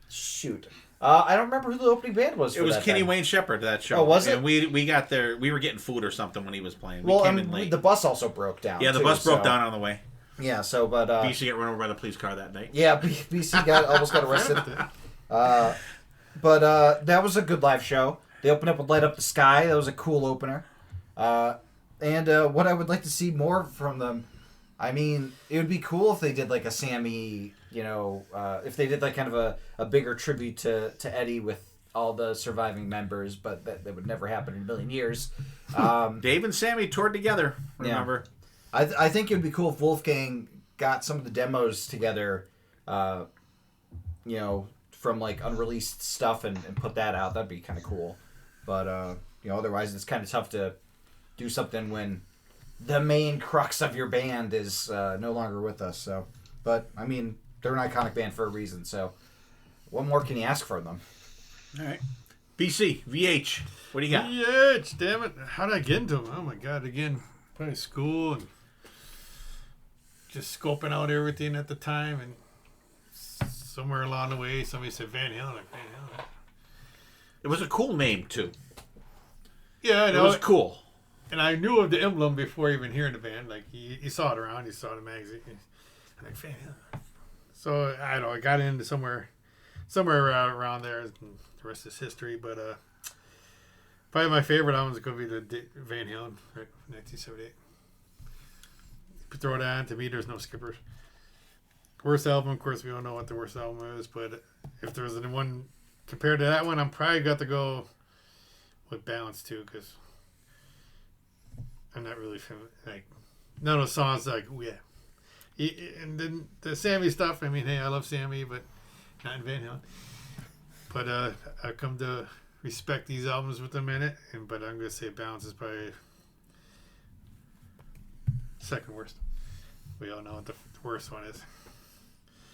Shoot. I don't remember who the opening band was for It was that Kenny time. Wayne Shepherd, that show. Oh, was it? And we got there. We were getting food or something when he was playing. We Well, came in late. the bus also broke down. Yeah, the bus broke down on the way. Yeah, so, but... BC got run over by the police car that night. Yeah, BC almost got arrested. But that was a good live show. They opened up with Light Up the Sky. That was a cool opener. And what I would like to see more from them, I mean, it would be cool if they did like a Sammy, if they did like kind of a bigger tribute to Eddie with all the surviving members, but that would never happen in a million years. Dave and Sammy toured together, remember? Yeah. I think it would be cool if Wolfgang got some of the demos together, from like unreleased stuff and put that out. That'd be kind of cool. But, otherwise it's kind of tough to do something when the main crux of your band is no longer with us. So, but I mean, they're an iconic band for a reason. So, what more can you ask from them? All right, BC VH, what do you got? VH, damn it! How did I get into them? Oh my god! Again, probably school and just scoping out everything at the time, and somewhere along the way, somebody said Van Halen. Like, Van Halen. It was a cool name too. Yeah, I know. It was cool. And I knew of the emblem before even hearing the band. Like, you saw it around, you saw the magazine. I'm like, Van Halen. So, I don't know, I got into somewhere around there. And the rest is history. But probably my favorite album is going to be the Van Halen, right, 1978. throw it on. To me, there's no skippers. Worst album, of course, we don't know what the worst album is, but if there's one compared to that one, I'm probably got to go with Balance too, because I'm not really like none of the songs like and then the Sammy stuff. I mean, hey, I love Sammy, but not in Van Halen. But I've come to respect these albums with them in it, but I'm gonna say Balance is probably second worst. We all know what the worst one is.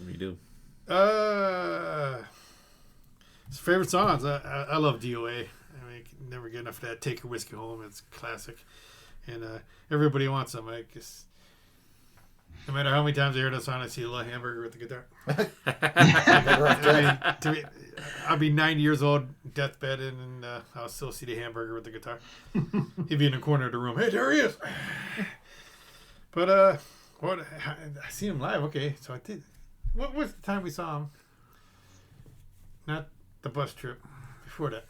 We do. His favorite songs. I love DOA. I mean, never get enough of that. Take Your Whiskey Home. It's classic. And everybody wants them. I guess no matter how many times I hear that song, I see a little hamburger with the guitar. I mean, to me, I'll be 90 years old, deathbed, and I'll still see the hamburger with the guitar. He'd be in the corner of the room. Hey, there he is. But I see him live. Okay, so I did. What was the time we saw him? Not the bus trip. Before that.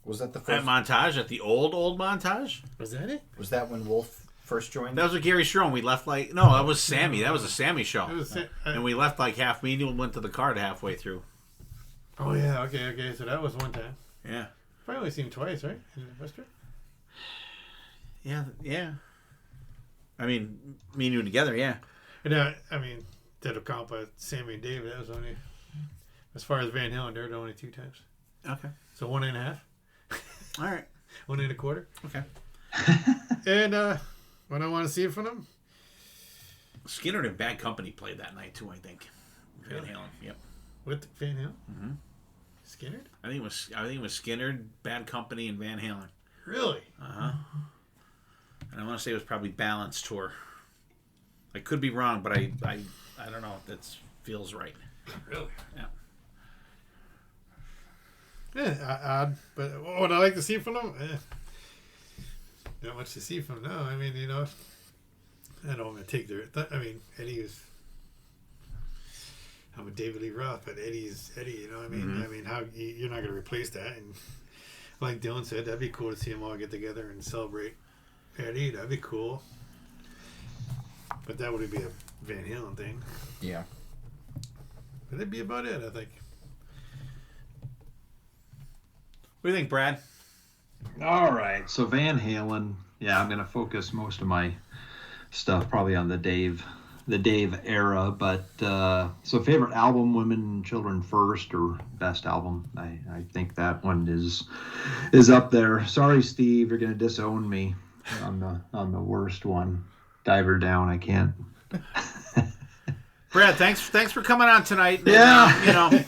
Was that the That first montage at the old montage? Was that it? Was that when Wolf first joined? That was with Gary Strome. We left that was Sammy. That was a Sammy show. And we left half. Me and you went to the card halfway through. Oh yeah, okay. So that was one time. Yeah. Probably only seen him twice, right? In the bus trip. Yeah. I mean, me and you together, yeah. And I mean, did a comp with Sammy and Dave. That was only, as far as Van Halen, they're the only 2 times. Okay. So 1.5. All right. 1.25. Okay. And when I want to see it from them, Skinner and Bad Company played that night too, I think. Van Halen. Yep. with Van Halen. Mm-hmm. Skinner? I think it was Skinner, Bad Company, and Van Halen. Really? Uh-huh. And I want to say it was probably Balance Tour. I could be wrong, but I don't know. That feels right. Really? Yeah. Yeah, odd. But what I like to see from them, not much to see from them. No, I mean, I don't want to take their. Eddie is. I'm a David Lee Roth, but Eddie's Eddie. I mean, Mm-hmm. I mean, how you're not going to replace that? And like Dylan said, that'd be cool to see them all get together and celebrate Eddie. That'd be cool. But that would be a Van Halen thing. Yeah. But that'd be about it, I think. What do you think, Brad? All right. So Van Halen. Yeah, I'm going to focus most of my stuff probably on the Dave era. But so favorite album, Women and Children First, or best album. I think that one is up there. Sorry, Steve, you're going to disown me on the worst one. Diver down. I can't. Brad, thanks for coming on tonight. Yeah.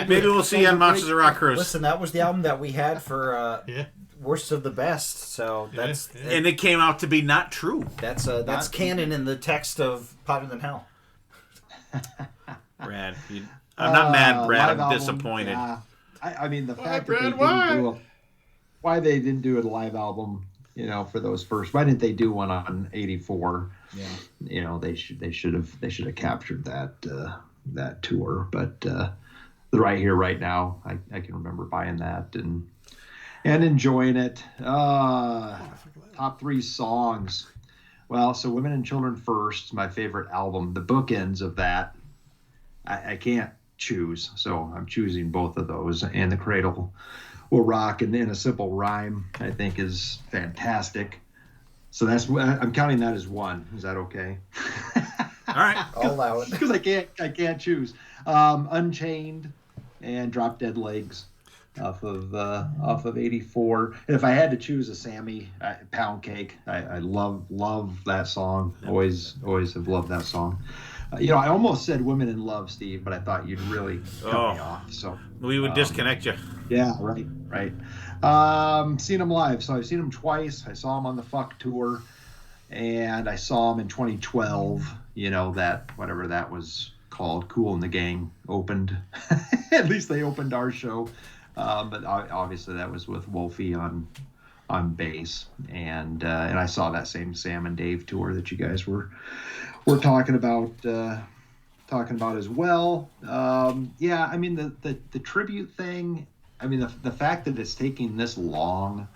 Maybe we'll see you on Monsters of Rock Cruise. Listen, that was the album that we had for Yeah. worst of the best. So that's And it came out to be not true. that's canon in the text of Hotter Than Hell. Brad, I'm not mad, Brad. Live I'm album, disappointed. Yeah. I mean, the fact Brad, that why they didn't do a live album, for those first. Why didn't they do one on '84? Yeah. They should have captured that tour. But the Right Here, Right Now, I can remember buying that and enjoying it. Top 3 songs. Well, so Women and Children First, my favorite album. The bookends of that, I can't choose, so I'm choosing both of those. And The Cradle Will Rock and In a Simple Rhyme, I think, is fantastic. So I'm counting that as one. Is that okay? All right. I'll allow it. Because I can't choose. Unchained and Drop Dead Legs off of '84. And if I had to choose a Sammy, Pound Cake, I love that song. Always have loved that song. I almost said Women in Love, Steve, but I thought you'd really cut me off. So We would disconnect you. yeah, right. Seen them live. So I've seen them twice. I saw them on the Fuck tour, and I saw them in 2012. That whatever that was called, Kool and the Gang opened. At least they opened our show. But obviously that was with Wolfie on bass, and I saw that same Sam and Dave tour that you guys were talking about as well. Yeah, I mean the tribute thing. I mean the fact that it's taking this long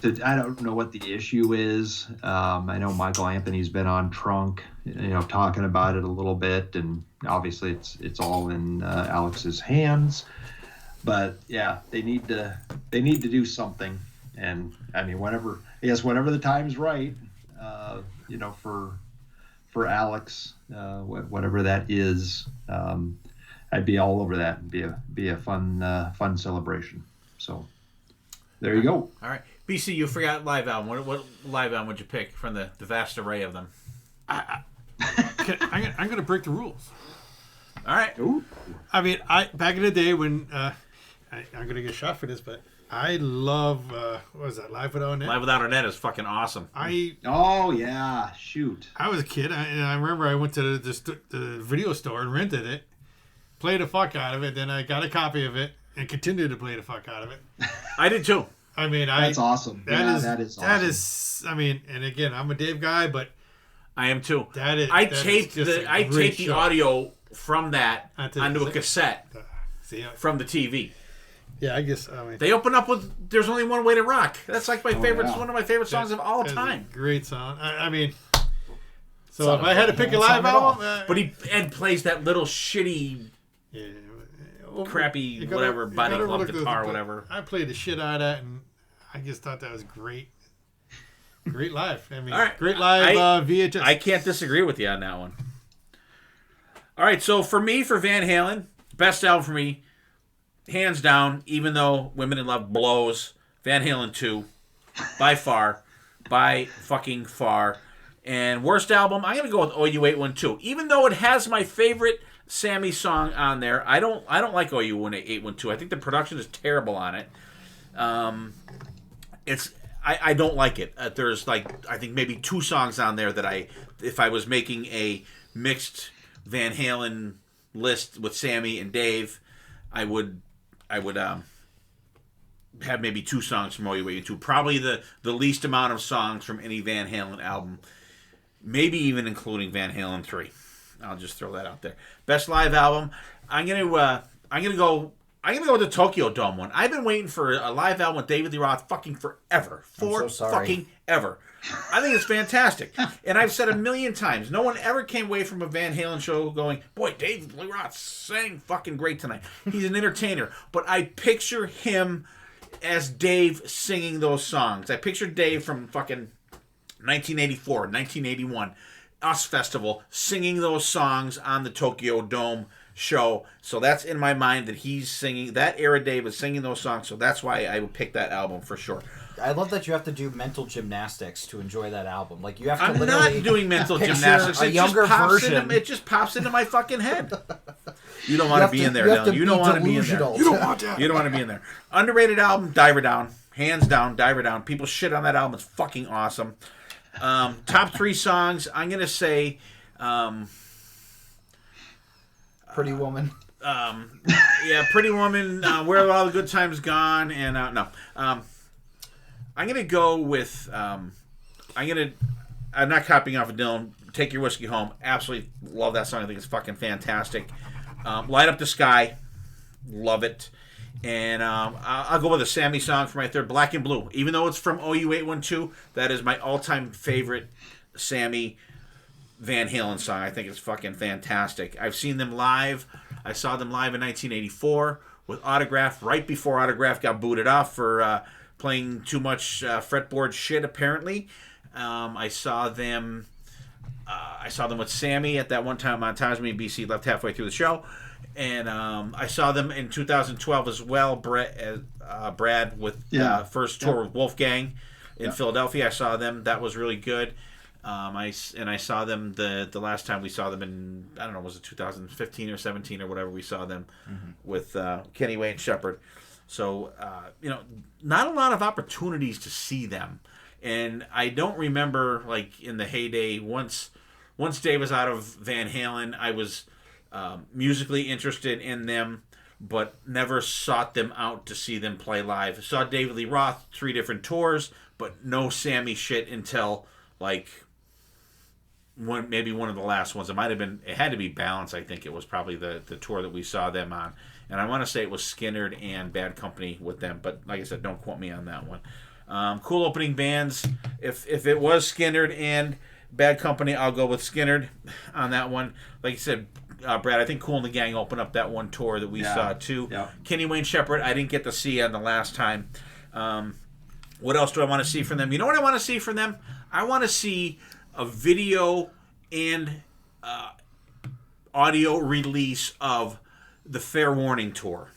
I don't know what the issue is. I know Michael Anthony's been on Trunk, talking about it a little bit, and obviously it's all in Alex's hands. But yeah, they need to do something. And I mean, whenever the time's right, for Alex, whatever that is, I'd be all over that. It'd be a fun celebration. So there you go. All right, BC, you forgot live album. What live album would you pick from the vast array of them? I'm going to break the rules. All right. Ooh. I mean, back in the day when I'm going to get shot for this, but I love what was that? Live Without a Net. Live Without a Net is fucking awesome. Oh yeah, shoot. I was a kid, and I remember I went to the video store and rented it, played the fuck out of it. Then I got a copy of it and continued to play the fuck out of it. I did too. I mean, that's awesome. That is awesome. That is. I mean, and again, I'm a Dave guy, but I am too. I taped the audio from that onto a cassette from the TV. Yeah, I guess. I mean, they open up with "There's Only One Way to Rock." That's like my favorite, one of my favorite songs of all time. Great song. I mean, so if I had to pick a live album, but Ed plays that little shitty, crappy whatever body club guitar, whatever. I played the shit out of that, and I just thought that was great. Great live. I mean, great live VHS. I can't disagree with you on that one. All right, so for Van Halen, best album for me. Hands down, even though Women in Love blows, Van Halen 2, by fucking far. And worst album, I'm gonna go with OU 812. Even though it has my favorite Sammy song on there, I don't like OU 812. I think the production is terrible on it. I don't like it. There's I think maybe 2 songs on there that if I was making a mixed Van Halen list with Sammy and Dave, I would have maybe 2 songs from OU 812. Probably the least amount of songs from any Van Halen album. Maybe even including Van Halen 3. I'll just throw that out there. Best live album. I'm gonna go with the Tokyo Dome one. I've been waiting for a live album with David Lee Roth fucking forever. Fucking ever. I think it's fantastic. And I've said a million times, no one ever came away from a Van Halen show going, boy, David Lee Roth sang fucking great tonight. He's an entertainer. But I picture him as Dave singing those songs. I picture Dave from fucking 1984, 1981, US Festival, singing those songs on the Tokyo Dome show. So that's in my mind that he's singing, that era Dave is singing those songs. So that's why I would pick that album for sure. I love that you have to do mental gymnastics to enjoy that album. Like you have to. I'm not doing mental gymnastics. It just pops into my fucking head. You don't want to be in there, Dylan. You don't want to be in there. You don't want that. You don't want to be in there. Underrated album, Diver Down. Hands down, Diver Down. People shit on that album. It's fucking awesome. Top 3 songs. I'm gonna say. Pretty Woman. Pretty Woman. Where Have All the Good Times Gone? And no. I'm going to go with, I'm not copying off of Dylan, Take Your Whiskey Home. Absolutely love that song. I think it's fucking fantastic. Light Up the Sky. Love it. And I'll go with a Sammy song for my third, Black and Blue. Even though it's from OU 812, that is my all-time favorite Sammy Van Halen song. I think it's fucking fantastic. I've seen them live. I saw them live in 1984 with Autograph, right before Autograph got booted off for... playing too much fretboard shit, apparently. I saw them with Sammy at that one time montage. Me and BC left halfway through the show. And I saw them in 2012 as well, Brad, with first tour with Wolfgang in Philadelphia. I saw them. That was really good. I saw them the last time we saw them in, I don't know, was it 2015 or 17 or whatever we saw them with Kenny Wayne Shepherd. So, not a lot of opportunities to see them. And I don't remember, in the heyday, once Dave was out of Van Halen, I was musically interested in them, but never sought them out to see them play live. I saw David Lee Roth 3 different tours, but no Sammy shit until, maybe one of the last ones. It had to be Balance, I think it was probably the tour that we saw them on. And I want to say it was Skinnerd and Bad Company with them, but like I said, don't quote me on that one. Cool opening bands. If it was Skynyrd and Bad Company, I'll go with Skynyrd on that one. Like you said, Brad, I think Kool and the Gang opened up that one tour that we saw too. Yeah. Kenny Wayne Shepherd, I didn't get to see on the last time. What else do I want to see from them? You know what I want to see from them? I want to see a video and audio release of the Fair Warning tour.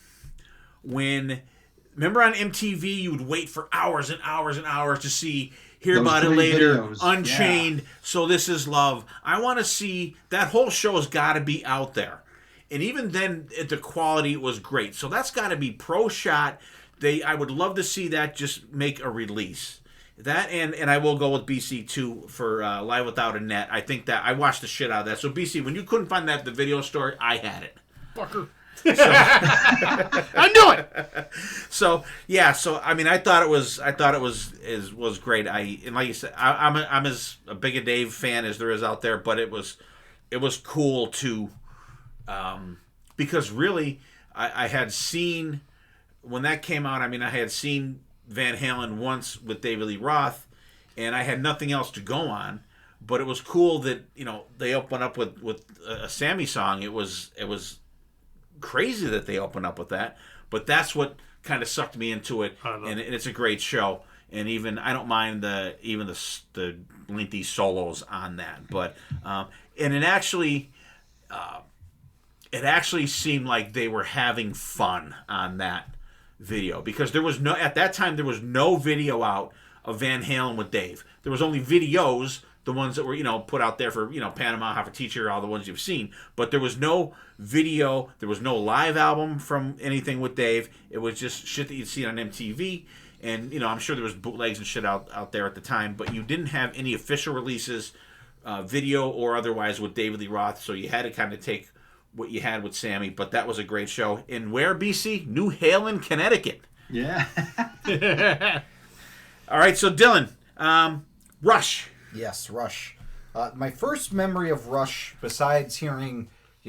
Remember on MTV, you would wait for hours and hours and hours to see Hear Those About It Later, videos. Unchained, So This Is Love. I want to see, that whole show has got to be out there. And even then, the quality was great. So that's got to be pro shot. I would love to see that just make a release. That and I will go with BC too for Live Without a Net. I think that I watched the shit out of that. So BC, when you couldn't find that at the video store, I had it. Fucker. I knew it. So yeah, I mean, I thought it was great. And like you said, I'm as a big a Dave fan as there is out there, but it was cool to because really I had seen when that came out. I mean, I had seen Van Halen once with David Lee Roth, and I had nothing else to go on. But it was cool that they opened up with a Sammy song. It was crazy that they opened up with that, but that's what kind of sucked me into it, and it's a great show. And even I don't mind the lengthy solos on that, but and it actually seemed like they were having fun on that video, because at that time there was no video out of Van Halen with Dave. There was only videos, the ones that were put out there for Panama, Half a Teacher, all the ones you've seen, but there was no video, there was no live album from anything with Dave. It was just shit that you'd see on MTV, and I'm sure there was bootlegs and shit out there at the time, but you didn't have any official releases, video or otherwise, with David Lee Roth, so you had to kind of take what you had with Sammy. But that was a great show. In where, BC? New Haven, Connecticut. Yeah. All right, so Dylan, Rush. Yes, Rush. My first memory of Rush, besides hearing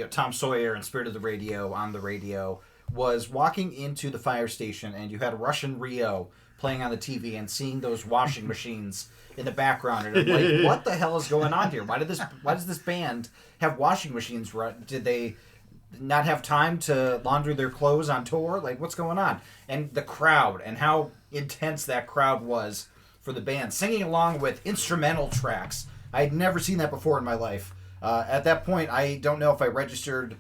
Tom Sawyer and Spirit of the Radio on the radio, was walking into the fire station, and you had Rush and Rio playing on the TV, and seeing those washing machines in the background, and I'm like, what the hell is going on here? Why does this band have washing machines? Did they not have time to launder their clothes on tour? Like, what's going on? And the crowd, and how intense that crowd was for the band, singing along with instrumental tracks. I had never seen that before in my life. At that point, I don't know if I registered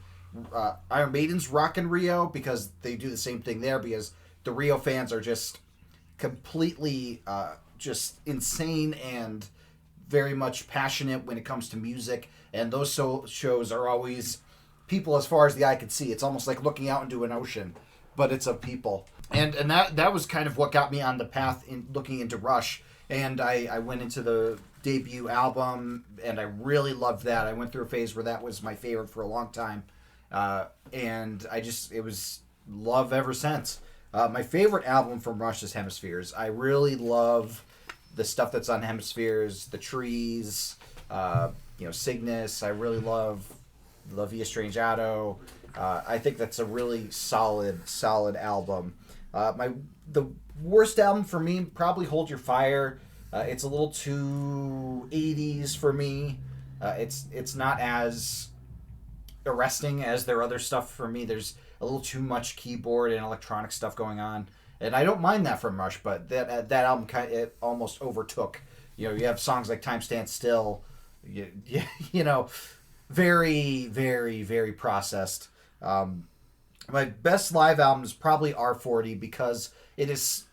Iron Maiden's Rock in Rio, because they do the same thing there, because the Rio fans are just completely just insane and very much passionate when it comes to music. And those shows are always people as far as the eye can see. It's almost like looking out into an ocean, but it's of people. And that was kind of what got me on the path in looking into Rush. And I went into the debut album, and I really loved that. I went through a phase where that was my favorite for a long time. And it was love ever since. My favorite album from Rush is Hemispheres. I really love the stuff that's on Hemispheres, the trees, Cygnus. I really love La Via Strangiato. I think that's a really solid album. The worst album for me, probably Hold Your Fire. It's a little too 80s for me. It's not as arresting as their other stuff for me. There's a little too much keyboard and electronic stuff going on, and I don't mind that from Rush. But that album it almost overtook. You have songs like Time Stands Still. Very, very, very processed. My best live album is probably R40, because it is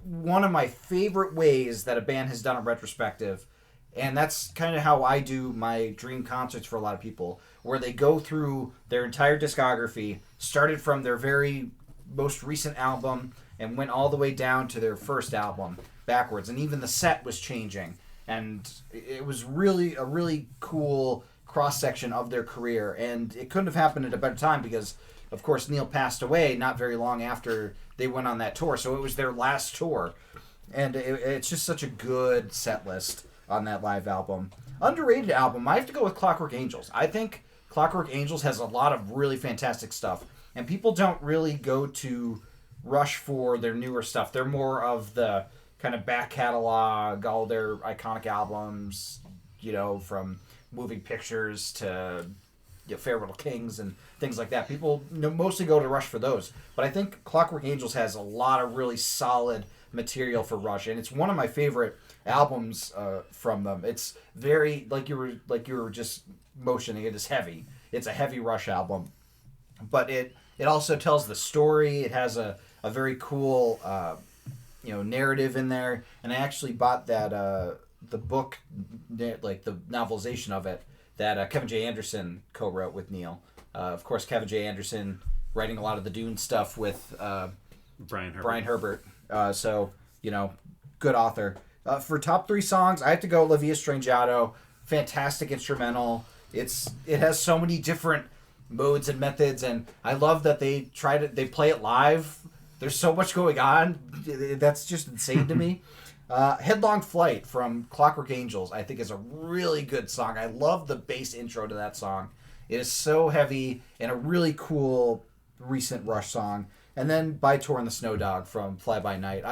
one of my favorite ways that a band has done a retrospective. And that's kind of how I do my dream concerts for a lot of people, where they go through their entire discography, started from their very most recent album and went all the way down to their first album backwards. And even the set was changing. And it was really a really cool cross-section of their career. And it couldn't have happened at a better time, because, of course, Neil passed away not very long after they went on that tour. So it was their last tour. And it's just such a good set list on that live album. Underrated album, I have to go with Clockwork Angels. I think Clockwork Angels has a lot of really fantastic stuff, and people don't really go to Rush for their newer stuff. They're more of the kind of back catalog, all their iconic albums, from Moving Pictures to Fair Little Kings and things like that. People mostly go to Rush for those. But I think Clockwork Angels has a lot of really solid material for Rush, and it's one of my favorite albums from them. It's very, like you were just motioning, it is heavy. It's a heavy Rush album. But it also tells the story. It has a very cool narrative in there. And I actually bought that the book, like the novelization of it, that Kevin J. Anderson co-wrote with Neil. Of course, Kevin J. Anderson writing a lot of the Dune stuff with Brian Herbert. So, good author. For top 3 songs, I have to go La Via Strangiato. Fantastic instrumental. It has so many different modes and methods, and I love that they play it live. There's so much going on. That's just insane to me. Headlong Flight from Clockwork Angels, I think, is a really good song. I love the bass intro to that song. It is so heavy and a really cool recent Rush song. And then By Tor and the Snow Dog from Fly By Night.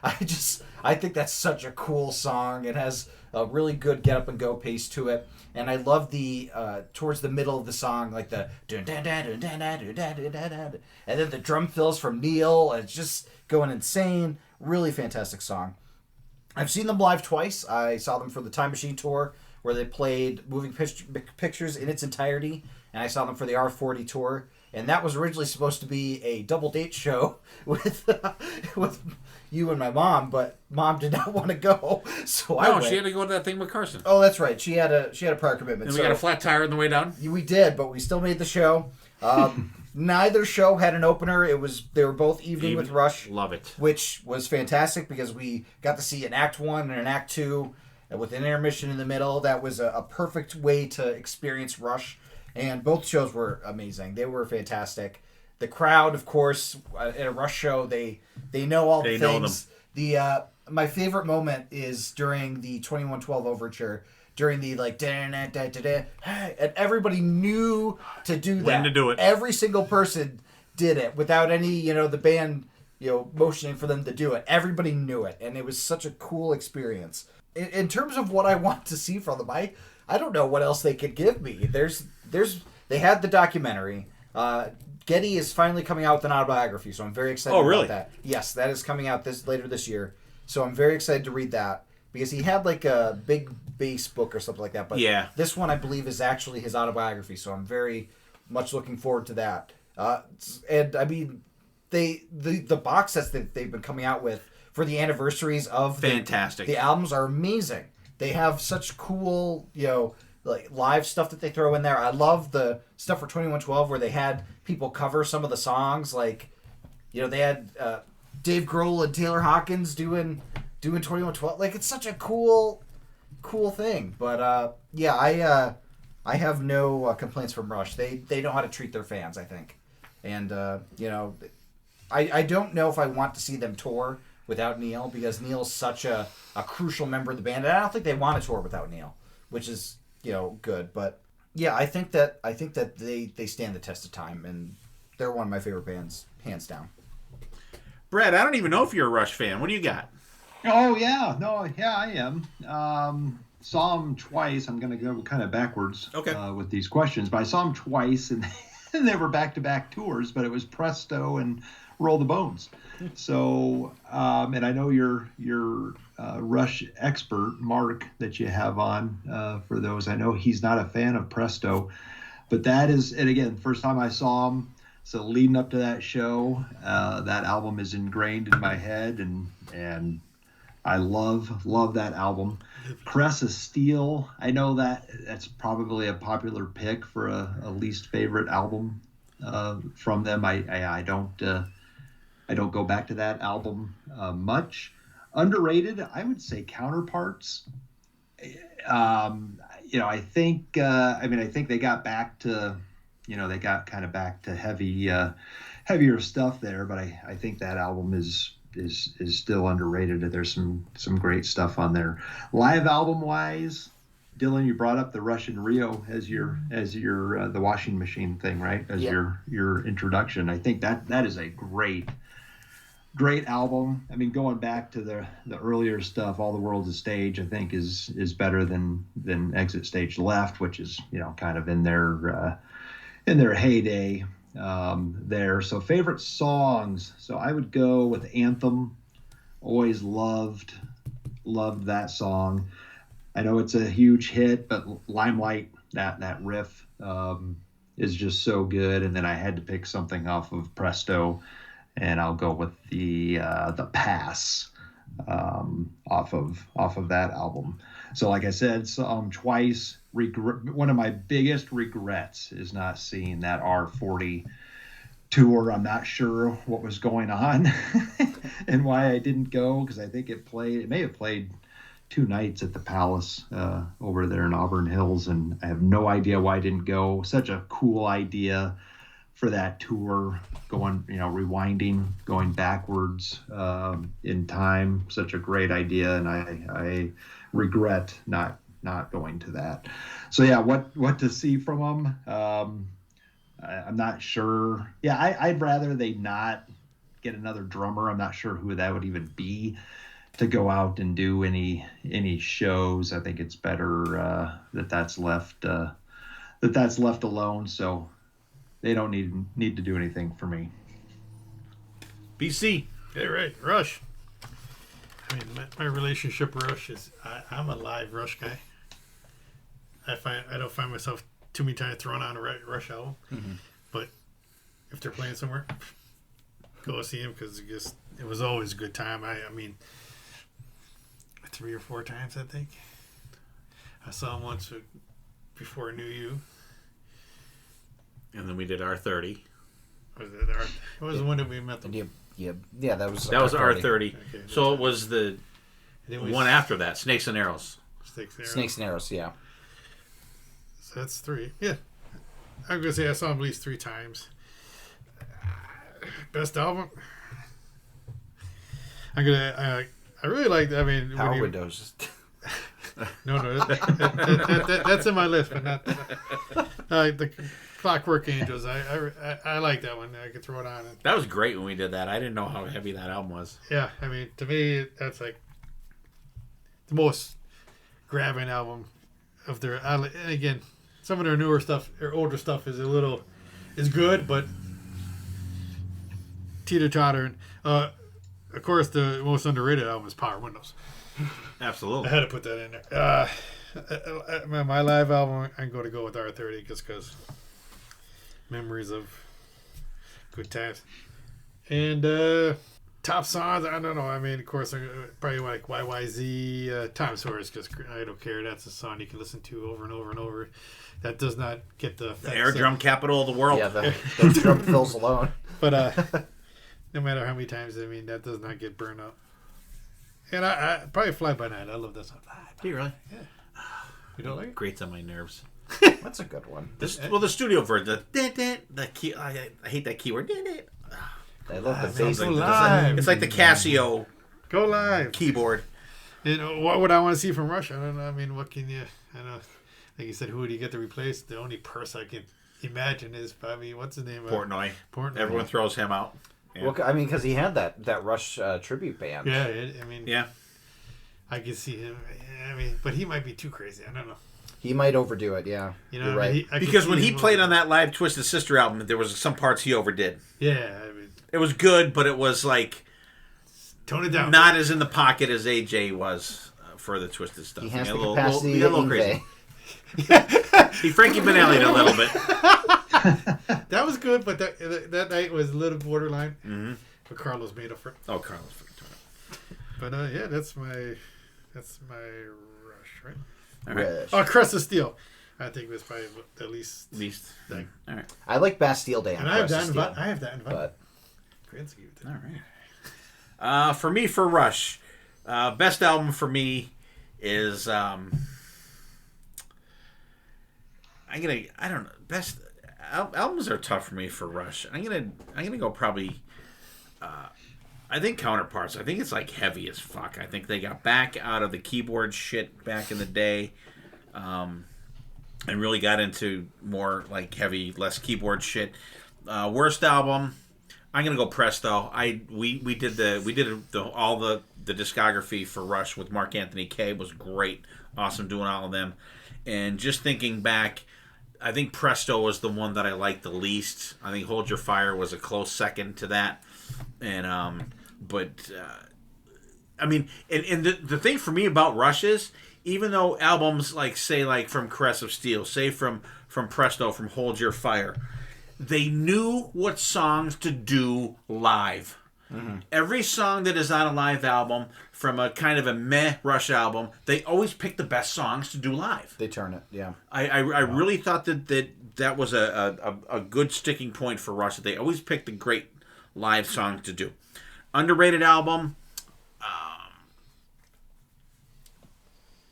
I think that's such a cool song. It has a really good get up and go pace to it. And I love the towards the middle of the song, like the dun dun dun dun dun dun dun dun dun, and then the drum fills from Neil, and it's just going insane. Really fantastic song. I've seen them live twice. I saw them for the Time Machine tour, where they played Moving Pictures in its entirety, and I saw them for the R40 tour, and that was originally supposed to be a double date show with you and my mom, but Mom did not want to go, so I went. She had to go to that thing with Carson. Oh, that's right. She had a prior commitment. And we got a flat tire on the way down. We did, but we still made the show. Neither show had an opener. They were both Evening with Rush. Love it. Which was fantastic because we got to see an Act 1 and an Act 2 with an intermission in the middle. That was a perfect way to experience Rush. And both shows were amazing. They were fantastic. The crowd, of course, at a Rush show, they know all the things. Know them. My favorite moment is during the 2112 Overture. During the and everybody knew to do that. When to do it. Every single person did it without any, the band, motioning for them to do it. Everybody knew it, and it was such a cool experience. In terms of what I want to see from them, I don't know what else they could give me. They had the documentary. Getty is finally coming out with an autobiography, so I'm very excited about that. Yes, that is coming out later this year, so I'm very excited to read that. Because he had like a big bass book or something like that. But this one, I believe, is actually his autobiography. So I'm very much looking forward to that. And I mean, the box sets that they've been coming out with for the anniversaries of the albums are amazing. They have such cool, like live stuff that they throw in there. I love the stuff for 2112 where they had people cover some of the songs. Like, they had Dave Grohl and Taylor Hawkins doing 2112. Like, it's such a cool thing. But I have no complaints from Rush. They know how to treat their fans, I think. And I don't know if I want to see them tour without Neil, because Neil's such a crucial member of the band, and I don't think they want to tour without Neil, which is good. But yeah, I think that they stand the test of time, and they're one of my favorite bands, hands down. Brad, I don't even know if you're a Rush fan. What do you got? Oh, yeah. No, yeah, I am. Saw them twice. I'm going to go kind of backwards with these questions. But I saw them twice, and they were back-to-back tours, but it was Presto and Roll the Bones. So, and I know your Rush expert, Mark, that you have on for those. I know he's not a fan of Presto, but that is, and again, first time I saw him, so leading up to that show, that album is ingrained in my head, and I love that album. Cress of Steel, I know that's probably a popular pick for a least favorite album from them. I don't go back to that album much. Underrated, I would say Counterparts. I think they got back to, they got kind of back to heavier stuff there, but I think that album is still underrated. There's some great stuff on there. Live album wise, Dylan, you brought up the Rush in Rio as your the washing machine thing, right? As your introduction. I think that is a great great album. I mean, going back to the earlier stuff, All the World's a Stage, I think is better than Exit Stage Left, which is, you know, kind of in their heyday there. So favorite songs. So I would go with Anthem. Always loved that song. I know it's a huge hit, but Limelight, that riff is just so good. And then I had to pick something off of Presto, and I'll go with the Pass off of that album. So like I said, twice. One of my biggest regrets is not seeing that R40 tour. I'm not sure what was going on and why I didn't go, because I think it may have played 2 nights at the Palace over there in Auburn Hills, and I have no idea why I didn't go. Such a cool idea for that tour, going, you know, rewinding, going backwards in time. Such a great idea, and I regret not going to that. So yeah, what to see from them? I'm not sure. Yeah, I'd rather they not get another drummer. I'm not sure who that would even be to go out and do any shows. I think it's better that's left alone. So they don't need to do anything for me. BC. Hey, right, Rush. I mean, my relationship with Rush is I'm a live Rush guy. I don't find myself too many times thrown on a Rush album, but if they're playing somewhere, go see them, because it was always a good time. I mean, 3 or 4 times I think. I saw them once before I knew you. And then we did R30. Was it what was the one that we met them? Yeah, that was R30. Okay, so it was the one after that, Snakes and Arrows. Snakes and Arrows, yeah. So that's 3. Yeah. I'm going to say I saw him at least 3 times. Best album? I'm going to... I really like... I mean... Power Windows. No. That's in my list, but not... the Clockwork Angels. I like that one. I could throw it on. That was great when we did that. I didn't know how heavy that album was. Yeah, I mean, to me, that's like the most grabbing album of their... And again, some of their newer stuff, their older stuff is good, but teeter-totter. Of course, the most underrated album is Power Windows. Absolutely. I had to put that in there. My live album, I'm going to go with R30 just because memories of good times. And top songs, I don't know. I mean, of course, probably like YYZ, Time Source, because I don't care. That's a song you can listen to over and over and over. That does not get the air drum capital of the world. Yeah, the drum fills alone. But no matter how many times, I mean, that does not get burned out. And I probably Fly By Night. I love that song. Do you really? Yeah. You don't like it? Grates on my nerves. That's a good one. The studio version, the key. I hate that keyword. I love the bass. It's like the Casio Go Live keyboard. You know, what would I want to see from Rush? I don't know. I mean, what can you... I know. Like you said, who would you get to replace? The only person I can imagine is probably... What's his name? Portnoy. Portnoy. Everyone throws him out. Yeah. Well, I mean, because he had that Rush tribute band. Yeah, I mean... Yeah. I could see him. I mean, but he might be too crazy. I don't know. He might overdo it, yeah. You know, you're right. Because when he played on that live Twisted Sister album, there was some parts he overdid. Yeah, I mean... It was good, but it was like... Tone it down. Not as in the pocket as AJ was for the Twisted stuff. He has the capacity to little crazy. He Frankie Banelli'd a little bit. That was good, but that night was a little borderline. Mm-hmm. But Carlos made up for it. Oh, Carlos. But yeah, that's my Rush, right? All right. Oh, Crest of Steel. I think it was probably the least thing. All right. I like Bastille Day. And I have that in but all right. For me, for Rush, best album for me is I don't know. Best albums are tough for me for Rush. I'm gonna go probably. I think Counterparts. I think it's like heavy as fuck. I think they got back out of the keyboard shit back in the day, and really got into more like heavy, less keyboard shit. Worst album. I'm gonna go Presto. We did all the discography for Rush with Mark Anthony Kaye. Was great, awesome doing all of them. And just thinking back, I think Presto was the one that I liked the least. I think Hold Your Fire was a close second to that. And I mean, and the thing for me about Rush is, even though albums like from Caress of Steel, say from Presto, from Hold Your Fire, they knew what songs to do live. Mm-hmm. Every song that is on a live album from a kind of a meh Rush album, they always pick the best songs to do live. They turn it, yeah. I really thought that was a good sticking point for Rush, that they always picked the great live songs to do. Underrated album.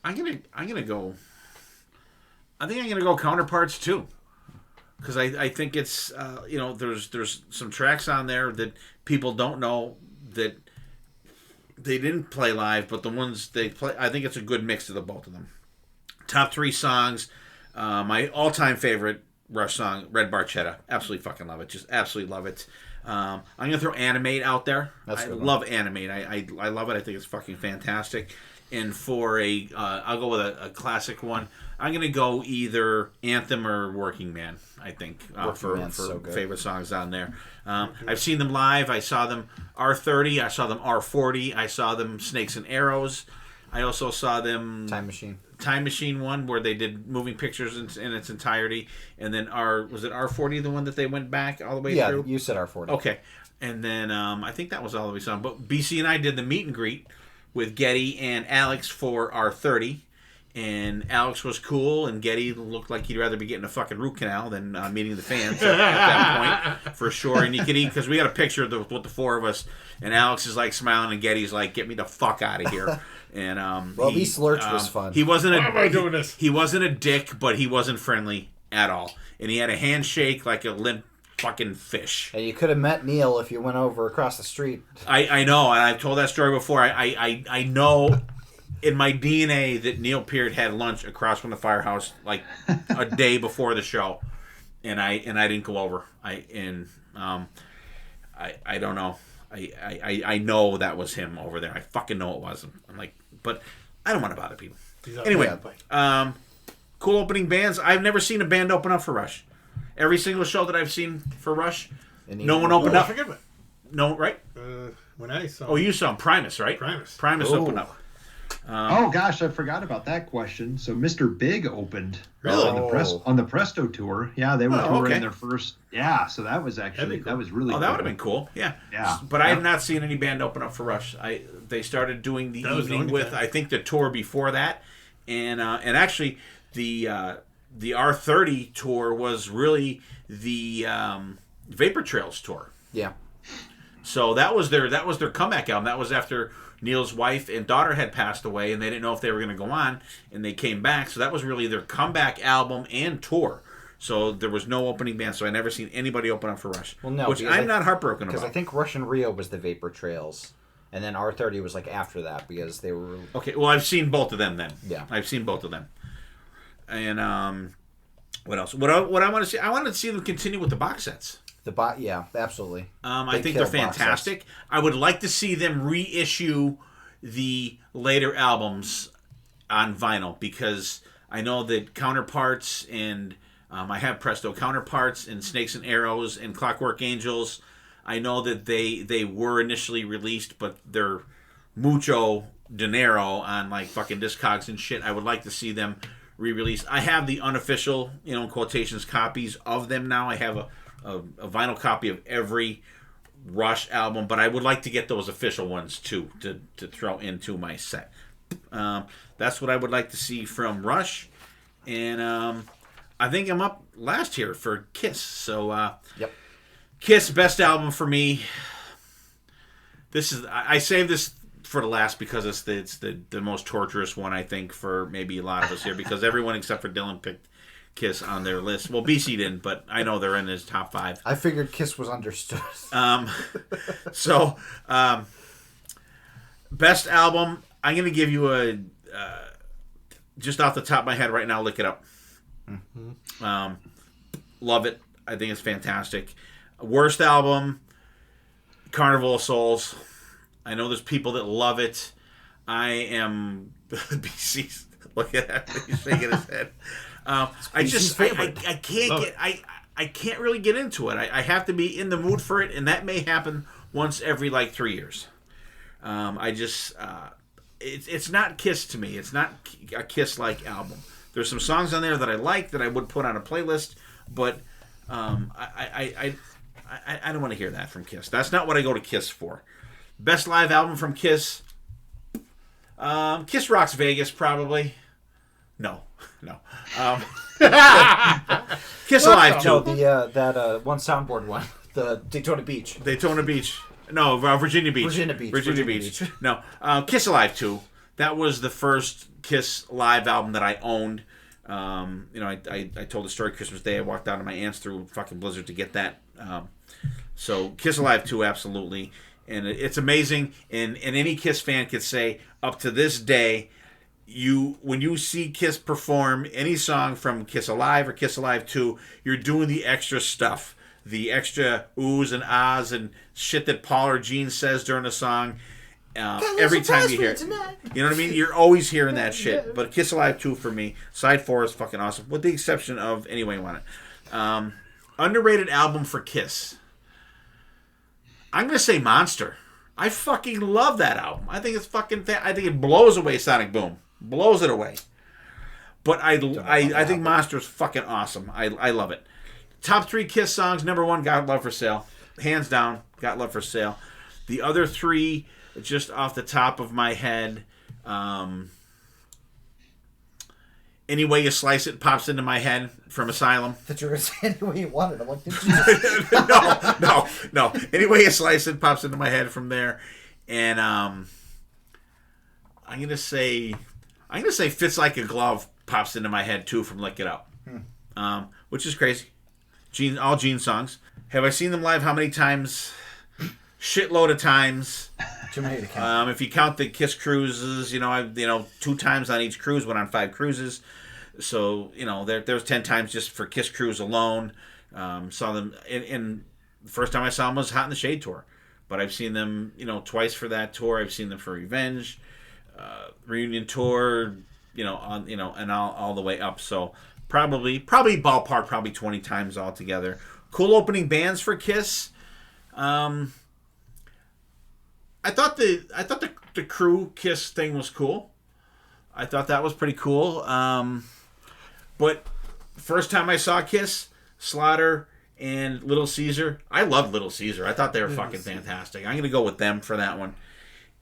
I'm gonna go. I think I'm gonna go Counterparts too, because I think it's there's some tracks on there that people don't know that they didn't play live, but the ones they play, I think it's a good mix of the both of them. Top 3 songs. My all-time favorite Rush song, Red Barchetta. Absolutely fucking love it. Just absolutely love it. I'm gonna throw Animate out there. I love Animate. I love it. I think it's fucking fantastic. And for I'll go with a classic one. I'm gonna go either Anthem or Working Man. I think for so favorite songs on there. I've seen them live. I saw them R30. I saw them R40. I saw them Snakes and Arrows. I also saw them Time Machine one where they did moving pictures in its entirety. And then was it R40 the one that they went back all the way through? Yeah, you said R40. Okay. And then I think that was all the way on. But BC and I did the meet and greet with Getty and Alex for R30. And Alex was cool, and Getty looked like he'd rather be getting a fucking root canal than meeting the fans at that point, for sure. And you could eat, because we got a picture with the 4 of us, and Alex is like smiling, and Getty's like, "Get me the fuck out of here." And at least Lurch was fun. He wasn't. Why am I doing this? He wasn't a dick, but he wasn't friendly at all, and he had a handshake like a limp fucking fish. And you could have met Neil if you went over across the street. I know, and I've told that story before. I know in my DNA that Neil Peart had lunch across from the firehouse like a day before the show, and I didn't go over. I don't know. I know that was him over there. I fucking know it wasn't. I'm like, but I don't want to bother people. Anyway, cool opening bands. I've never seen a band open up for Rush. Every single show that I've seen for Rush, no one opened up. No, right? When I saw. Oh, you saw him. Primus, right? Primus opened up. Oh gosh, I forgot about that question. So Mr. Big opened really? on the Presto tour. Yeah, they were touring their first. Yeah, so that was actually that was really. Oh, that would have been cool. Yeah. But I have not seen any band open up for Rush. They started doing the evening with I think the tour before that, and actually the R30 tour was really the Vapor Trails tour. Yeah. So that was their comeback album. That was after Neil's wife and daughter had passed away, and they didn't know if they were going to go on, and they came back. So that was really their comeback album and tour. So there was no opening band, so I never seen anybody open up for Rush. Well, no, which I'm not heartbroken about. Because I think Rush and Rio was the Vapor Trails, and then R30 was like after that because they were... Okay, well, I've seen both of them then. Yeah. I've seen both of them. And what else? What I want to see, I want to see them continue with the box sets. Yeah, absolutely. I think they're fantastic. I would like to see them reissue the later albums on vinyl, because I know that Counterparts and I have Presto, Counterparts and Snakes and Arrows and Clockwork Angels, I know that they were initially released, but they're mucho dinero on like fucking Discogs and shit. I would like to see them re-released. I have the unofficial, in quotations, copies of them now. I have a vinyl copy of every Rush album, but I would like to get those official ones too to throw into my set. That's what I would like to see from Rush, and I think I'm up last here for Kiss. So yep, Kiss, best album for me. This is I saved this for the last because it's the most torturous one, I think, for maybe a lot of us here, because everyone except for Dylan picked Kiss on their list. Well, BC didn't, but I know they're in his top 5. I figured Kiss was understood. Best album, I'm going to give you a just off the top of my head right now, Lick It Up. Mm-hmm. Love it. I think it's fantastic. Worst album, Carnival of Souls. I know there's people that love it. I am BC's. Look at that. He's shaking his head. I can't really get into it. I have to be in the mood for it, and that may happen once every like 3 years. It's not Kiss to me. It's not a Kiss-like album. There's some songs on there that I like that I would put on a playlist, but I don't want to hear that from Kiss. That's not what I go to Kiss for. Best live album from Kiss. Kiss Rocks Vegas, probably. No. Kiss Alive 2. No, that one soundboard one. The Daytona Beach. No, Virginia Beach. Virginia Beach. No, Kiss Alive 2. That was the first Kiss live album that I owned. I told the story Christmas Day. I walked out of my aunt's through fucking blizzard to get that. So Kiss Alive 2, absolutely. And it's amazing. And any Kiss fan could say, up to this day, when you see Kiss perform any song from Kiss Alive or Kiss Alive 2, you're doing the extra stuff. The extra oohs and ahs and shit that Paul or Gene says during a song. Every time you hear it. You know what I mean? You're always hearing that shit. But Kiss Alive 2 for me, side 4 is fucking awesome. With the exception of Anyway You Want It. Underrated album for Kiss. I'm going to say Monster. I fucking love that album. I think it's fucking I think it blows away Sonic Boom. Blows it away. But I think Monster is fucking awesome. I love it. Top 3 Kiss songs. Number 1, Got Love for Sale. Hands down, Got Love for Sale. The other 3, just off the top of my head, Any Way You Slice It pops into my head from Asylum. That you were going to say Any Way You Want It. I'm like, did you No. Any Way You Slice It pops into my head from there. And I'm gonna say Fits Like a Glove pops into my head too from Lick It Up. Which is crazy. All Gene songs. Have I seen them live? How many times? Shitload of times. Too many to count. If you count the Kiss cruises, 2 times on each cruise. Went on 5 cruises, so there's 10 times just for Kiss cruise alone. Saw them in the first time I saw them was Hot in the Shade tour, but I've seen them twice for that tour. I've seen them for Revenge, reunion tour, and all the way up. So probably ballpark 20 times altogether. Cool opening bands for Kiss. I thought the Crew Kiss thing was cool. I thought that was pretty cool. But first time I saw Kiss, Slaughter and Little Caesar. I loved Little Caesar. I thought they were fucking fantastic. I'm gonna go with them for that one.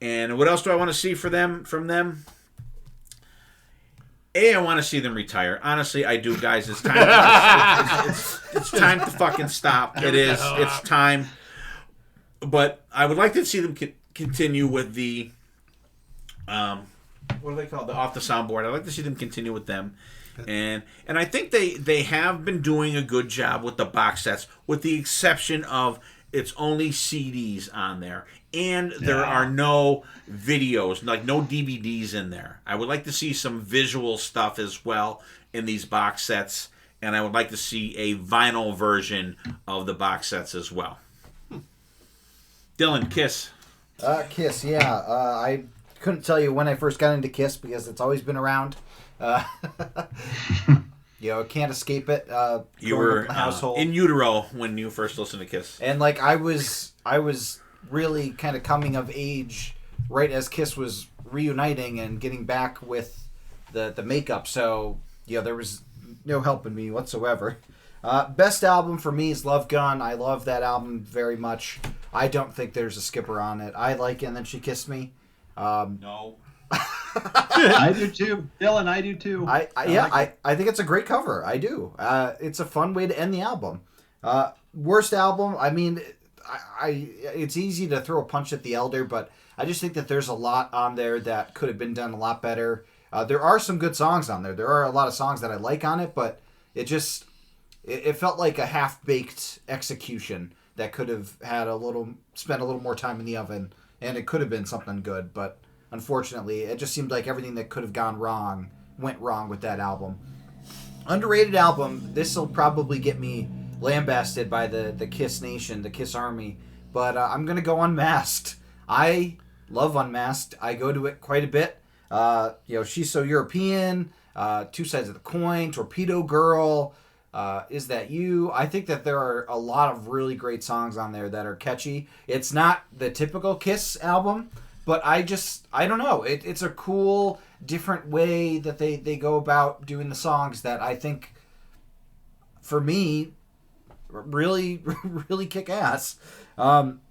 And what else do I want to see from them? I want to see them retire. Honestly, I do, guys. It's time. It's time to fucking stop. It is. It's time. But I would like to see them continue with the what do they call it? The Off the Soundboard. I'd like to see them continue with them. And I think they have been doing a good job with the box sets, with the exception of it's only CDs on there. And there are no videos, like no DVDs in there. I would like to see some visual stuff as well in these box sets. And I would like to see a vinyl version of the box sets as well. Dylan, Kiss. Kiss, yeah. I couldn't tell you when I first got into Kiss because it's always been around. Can't escape it. You were household in utero when you first listened to Kiss, and I was really kind of coming of age right as Kiss was reuniting and getting back with the makeup. So there was no helping me whatsoever. Best album for me is Love Gun. I love that album very much. I don't think there's a skipper on it. I like it, and then She Kissed Me. No. I do too, Dylan. I do too. I think it's a great cover. I do. It's a fun way to end the album. Worst album. I mean, it's easy to throw a punch at the Elder, but I just think that there's a lot on there that could have been done a lot better. There are some good songs on there. There are a lot of songs that I like on it, but it felt like a half-baked execution that could have spent a little more time in the oven, and it could have been something good, but unfortunately, it just seemed like everything that could have gone wrong went wrong with that album. Underrated album. This will probably get me lambasted by the Kiss Nation, the Kiss Army, but I'm going to go Unmasked. I love Unmasked. I go to it quite a bit. She's So European, Two Sides of the Coin, Torpedo Girl, Is That You? I think that there are a lot of really great songs on there that are catchy. It's not the typical Kiss album, but I don't know. It's a cool, different way that they go about doing the songs that I think, for me, really, really kick ass.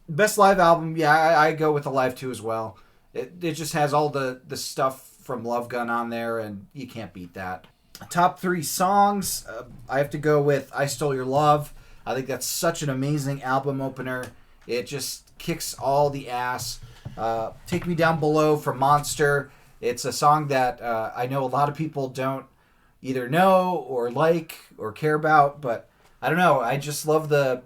Best live album, yeah, I go with the Live 2 as well. It just has all the stuff from Love Gun on there, and you can't beat that. Top 3 songs, I have to go with I Stole Your Love. I think that's such an amazing album opener. It just kicks all the ass. Take Me Down Below from Monster. It's a song that I know a lot of people don't either know or like or care about, but I don't know. I just love the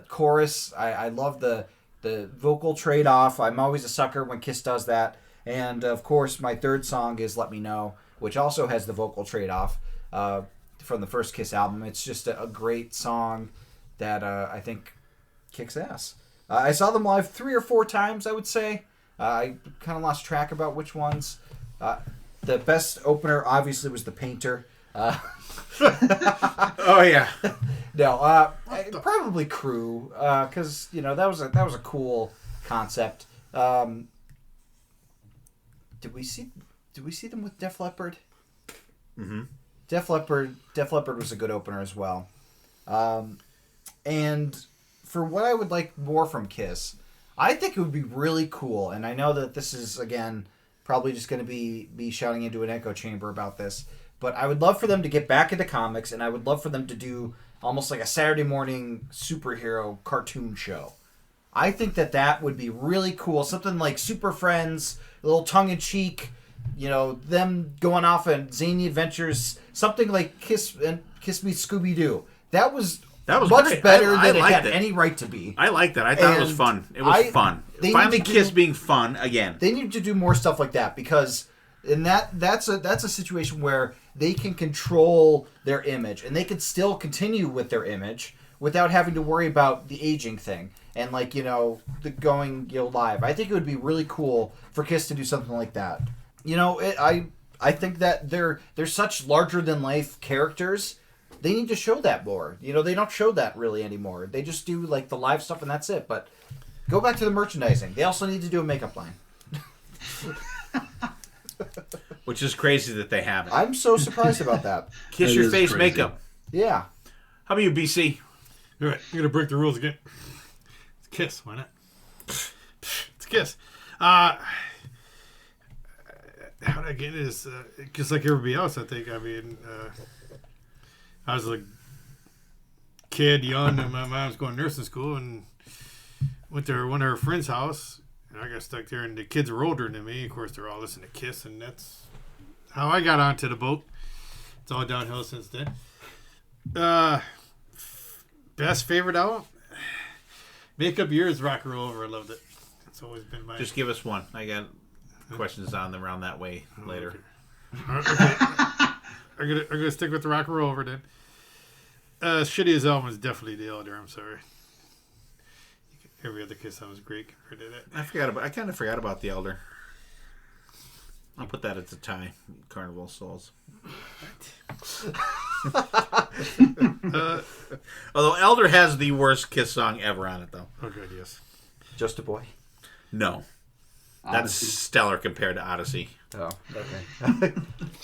chorus. I love the vocal trade-off. I'm always a sucker when Kiss does that. And, of course, my third song is Let Me Know, which also has the vocal trade-off from the first Kiss album. It's just a great song that I think kicks ass. I saw them live 3 or 4 times, I would say. I kind of lost track about which ones. The best opener, obviously, was The Painter. Oh, yeah. No, probably Crew, because that was a cool concept. Did we see them with Def Leppard? Mm-hmm. Def Leppard was a good opener as well. And for what I would like more from Kiss, I think it would be really cool. And I know that this is again probably just going to be shouting into an echo chamber about this. But I would love for them to get back into comics, and I would love for them to do almost like a Saturday morning superhero cartoon show. I think that would be really cool. Something like Super Friends, a little tongue-in-cheek, them going off on zany adventures. Something like Kiss Meets Scooby-Doo. That was much great. better than it had it. any right to be. I liked that. I thought it was fun. It was fun. Finally, Kiss being fun again. They need to do more stuff like that because... And that's a situation where they can control their image and they can still continue with their image without having to worry about the aging thing and the going live. I think it would be really cool for Kiss to do something like that. I think that they're such larger than life characters. They need to show that more. They don't show that really anymore. They just do the live stuff and that's it. But go back to the merchandising. They also need to do a makeup line. Which is crazy that they haven't. I'm so surprised about that. Kiss Your Face makeup. Yeah. How about you, BC? All right, I'm going to break the rules again. It's Kiss, why not? It's Kiss. How did I get this? Just like everybody else, I think. I mean, I was a kid, young, and my mom was going to nursing school and went to one of her friend's house. And I got stuck there, and the kids were older than me. Of course, they're all listening to Kiss, and that's how I got onto the boat. It's all downhill since then. Best favorite album? Makeup Years, Rock and Roll Over. I loved it. It's always been my... Just give us one. I got questions on them around that way later. Okay. I'm gonna stick with the Rock and Roll Over then. Shittiest album is definitely The Elder. I'm sorry. Every other Kiss album was great compared to that. I kind of forgot about The Elder. I'll put that at the tie. Carnival of Souls. Although Elder has the worst Kiss song ever on it, though. Oh, good, yes. Just a Boy? No. Odyssey. That's stellar compared to Odyssey. Oh, okay.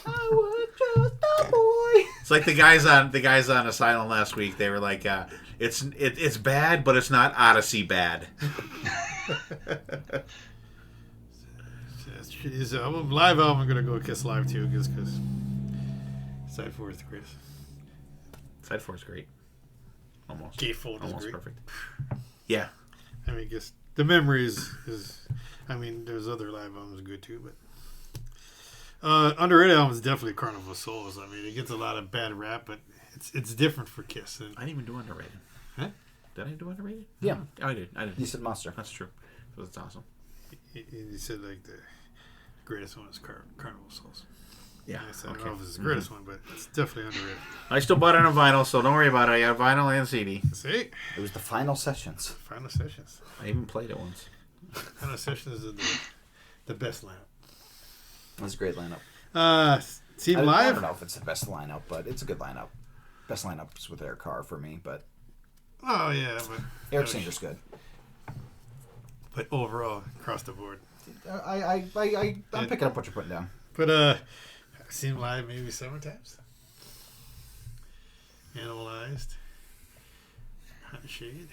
I was just a boy. It's like the guys on Asylum last week. They were like, it's bad, but it's not Odyssey bad. His live album, I'm gonna go Kiss Live too, just because Side 4 is the greatest. Side 4 is great. Almost. Gatefold is almost great. Perfect. Yeah. I mean, just the memories is. I mean, there's other live albums good too, but underrated album is definitely Carnival of Souls. I mean, it gets a lot of bad rap, but it's different for Kiss. And, I didn't even do underrated. huh? Did I do underrated? Yeah. Oh, I did. You said Monster. That's true. So that's awesome. He said like the greatest one is Carnival of Souls. Yeah. I don't know if it's the greatest one, but it's definitely underrated. I still bought it on vinyl, so don't worry about it. I got vinyl and CD. See? It was the Final Sessions. Final Sessions. I even played it once. Final Sessions is the best lineup. That's a great lineup. See I live? don't know if it's the best lineup, but it's a good lineup. Best lineups with Eric Carr for me, but Oh yeah, but Eric Singer's good. But overall, across the board. I'm picking up what you're putting down. But I've seen him live maybe 7 times. Animalized, Hot and Shade,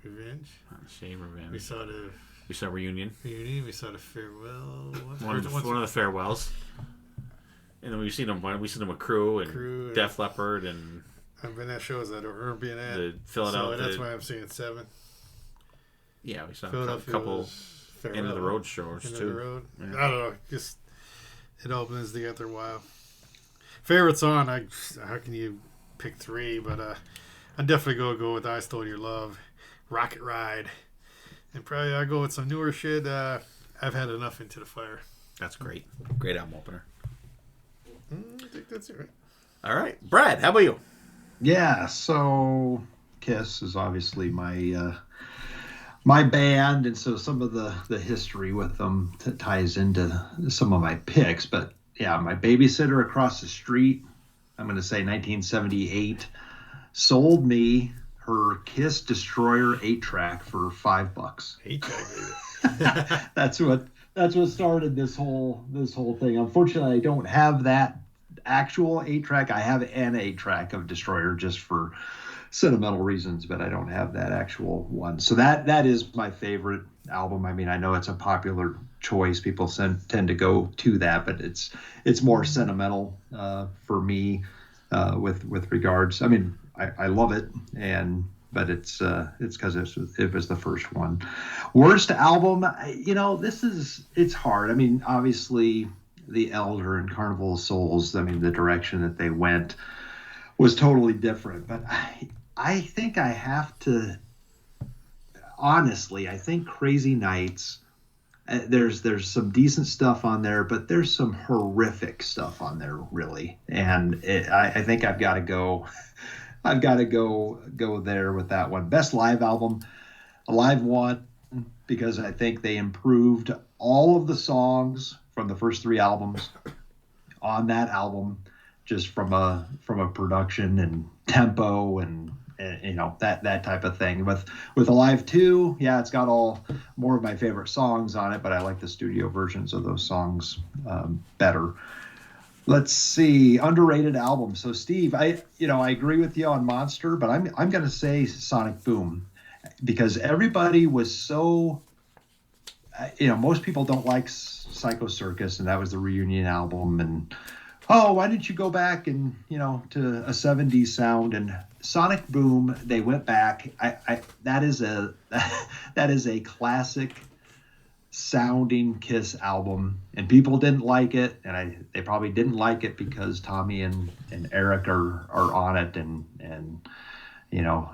Revenge. Hot and Shade, Revenge. We saw Reunion. We saw the Farewell. One of the farewells. And then we've seen them with Crew and Def Leppard and. I've been at shows that are being at. The Philadelphia. So that's why I'm saying 7. Yeah, we saw a couple end of the road shows too. End of the road. Yeah. I don't know. Just it all blends together a while. Favorite song? How can you pick 3? But I definitely go with "I Stole Your Love," "Rocket Ride," and probably I go with some newer shit. I've had enough Into the Fire. That's great. Great album opener. I think that's it, right? All right, Brad. How about you? Yeah, so Kiss is obviously my my band, and so some of the history with them ties into some of my picks. But yeah, my babysitter across the street, I'm going to say 1978, sold me her Kiss Destroyer 8-track for $5. 8-track, baby. That's what started this whole thing. Unfortunately, I don't have that actual 8-track. I have an 8-track of Destroyer just for sentimental reasons, but I don't have that actual one. So that is my favorite album. I mean, I know it's a popular choice. People tend to go to that, but it's more sentimental for me with regards. I mean, I love it, but it's because it was the first one. Worst album, it's hard. I mean, obviously The Elder and Carnival of Souls, I mean, the direction that they went was totally different. But I think I have to, honestly, I think Crazy Nights, there's some decent stuff on there, but there's some horrific stuff on there, really. And I think I've got to go there with that one. Best live album, Alive One, because I think they improved all of the songs from the first 3 albums on that album, just from a production and tempo and that type of thing. With Alive 2, yeah, it's got all more of my favorite songs on it, but I like the studio versions of those songs better. Let's see, underrated album. So Steve, I agree with you on Monster, but I'm going to say Sonic Boom, because everybody was so, most people don't like Psycho Circus, and that was the reunion album, and why didn't you go back and to a 70s sound? And Sonic Boom, they went back. That is a classic sounding Kiss album, and people didn't like it, and they probably didn't like it because Tommy and Eric are on it and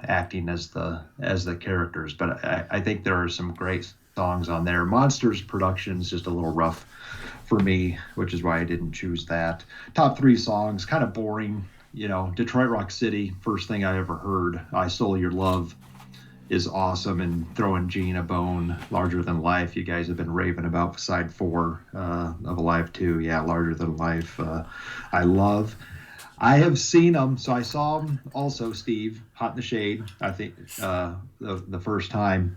acting as the characters. But I think there are some great songs on there. Monsters production is just a little rough for me, which is why I didn't choose that. Top 3 songs, kind of boring. Detroit Rock City, first thing I ever heard. I Stole Your Love is awesome, and Throwing Gene a Bone, Larger Than Life. You guys have been raving about side 4 of Alive 2. Yeah, Larger Than Life. I love. I have seen them, so I saw them also, Steve, Hot in the Shade, I think the first time.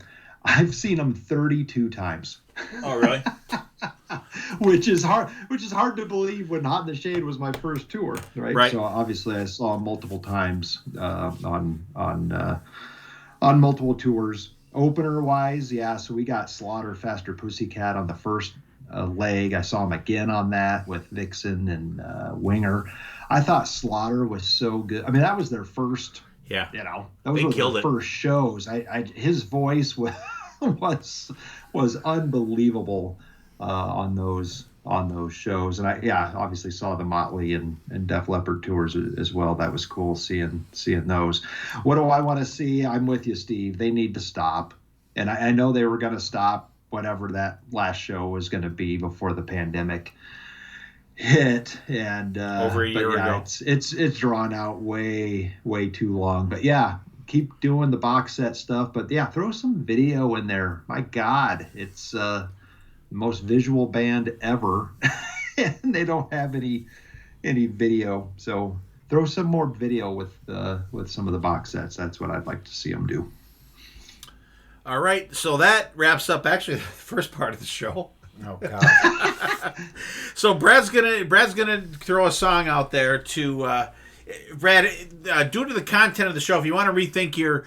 I've seen them 32 times. Oh, really? which is hard to believe when Hot in the Shade was my first tour, right? So obviously I saw them multiple times on multiple tours. Opener wise, yeah. So we got Slaughter, Faster Pussycat on the first leg. I saw them again on that with Vixen and Winger. I thought Slaughter was so good. I mean, that was their first. Yeah. Those were their first shows. His voice was unbelievable on those shows, and I obviously saw the Motley and Def Leppard tours as well. That was cool seeing those. What do I want to see? I'm with you, Steve. They need to stop, and I know they were going to stop whatever that last show was going to be before the pandemic. hit, and over a year ago. It's drawn out way too long. But yeah, keep doing the box set stuff. But yeah, throw some video in there. My God, it's the most visual band ever, and they don't have any video. So throw some more video with some of the box sets. That's what I'd like to see them do. All right, so that wraps up actually the first part of the show. Oh God! So Brad's gonna throw a song out there to Brad. Due to the content of the show, if you want to rethink your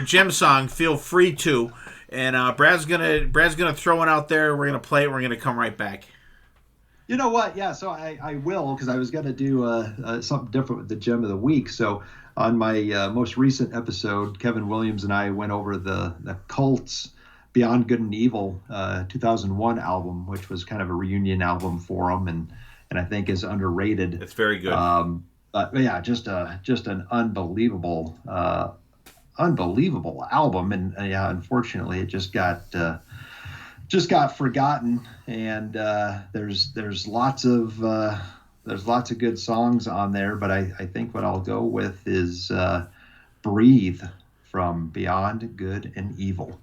gym song, feel free to. And Brad's gonna throw one out there. We're gonna play it. We're gonna come right back. You know what? Yeah, so I will, because I was gonna do something different with the gem of the week. So on my most recent episode, Kevin Williams and I went over the Cult's Beyond Good and Evil 2001 album, which was kind of a reunion album for them, and I think is underrated. It's very good. But yeah, just an unbelievable album, and yeah, unfortunately, it just got forgotten. And there's lots of good songs on there, but I think what I'll go with is Breathe from Beyond Good and Evil.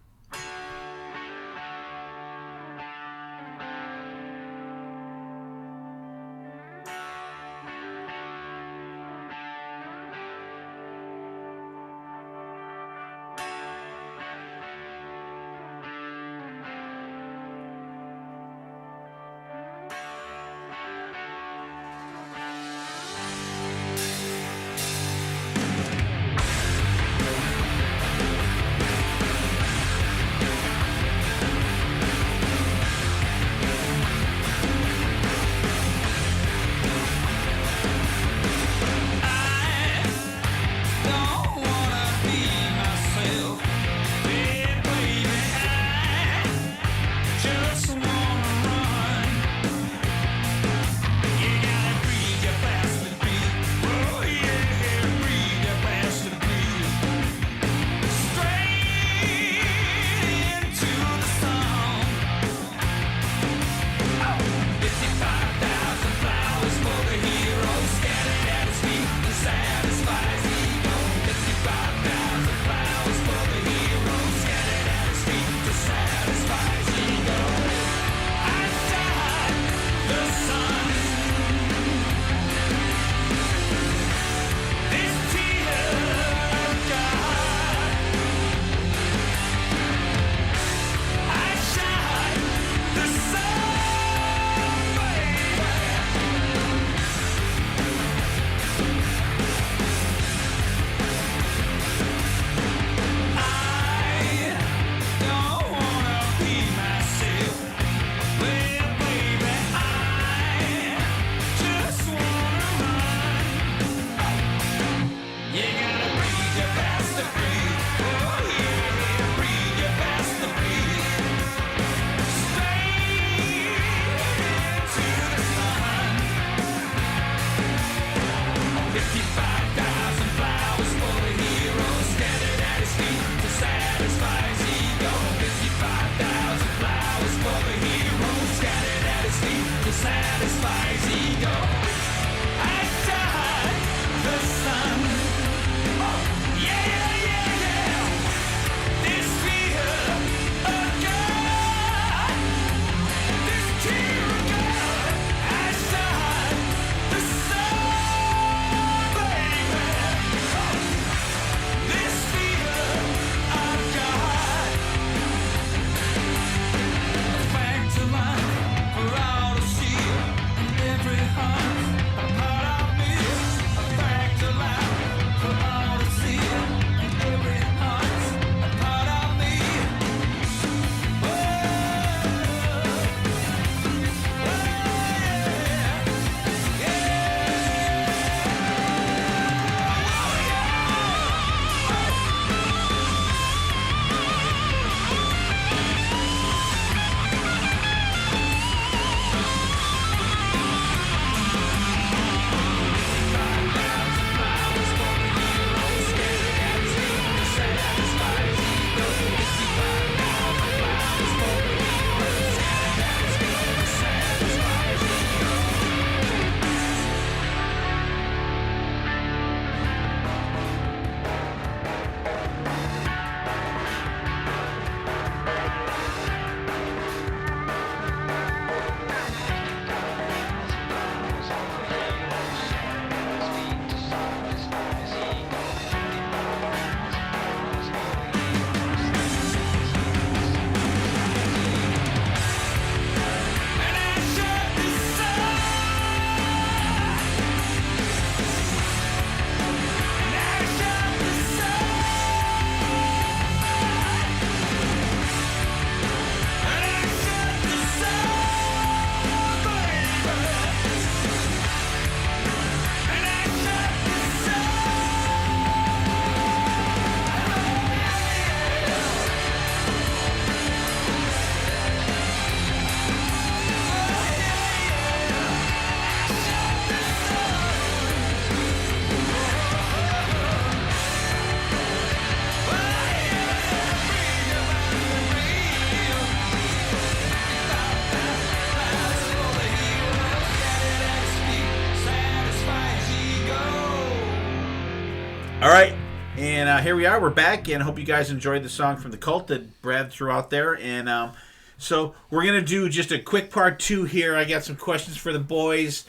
here we are. We're back, and I hope you guys enjoyed the song from The Cult that Brad threw out there. And so we're going to do just a quick part 2 here. I got some questions for the boys,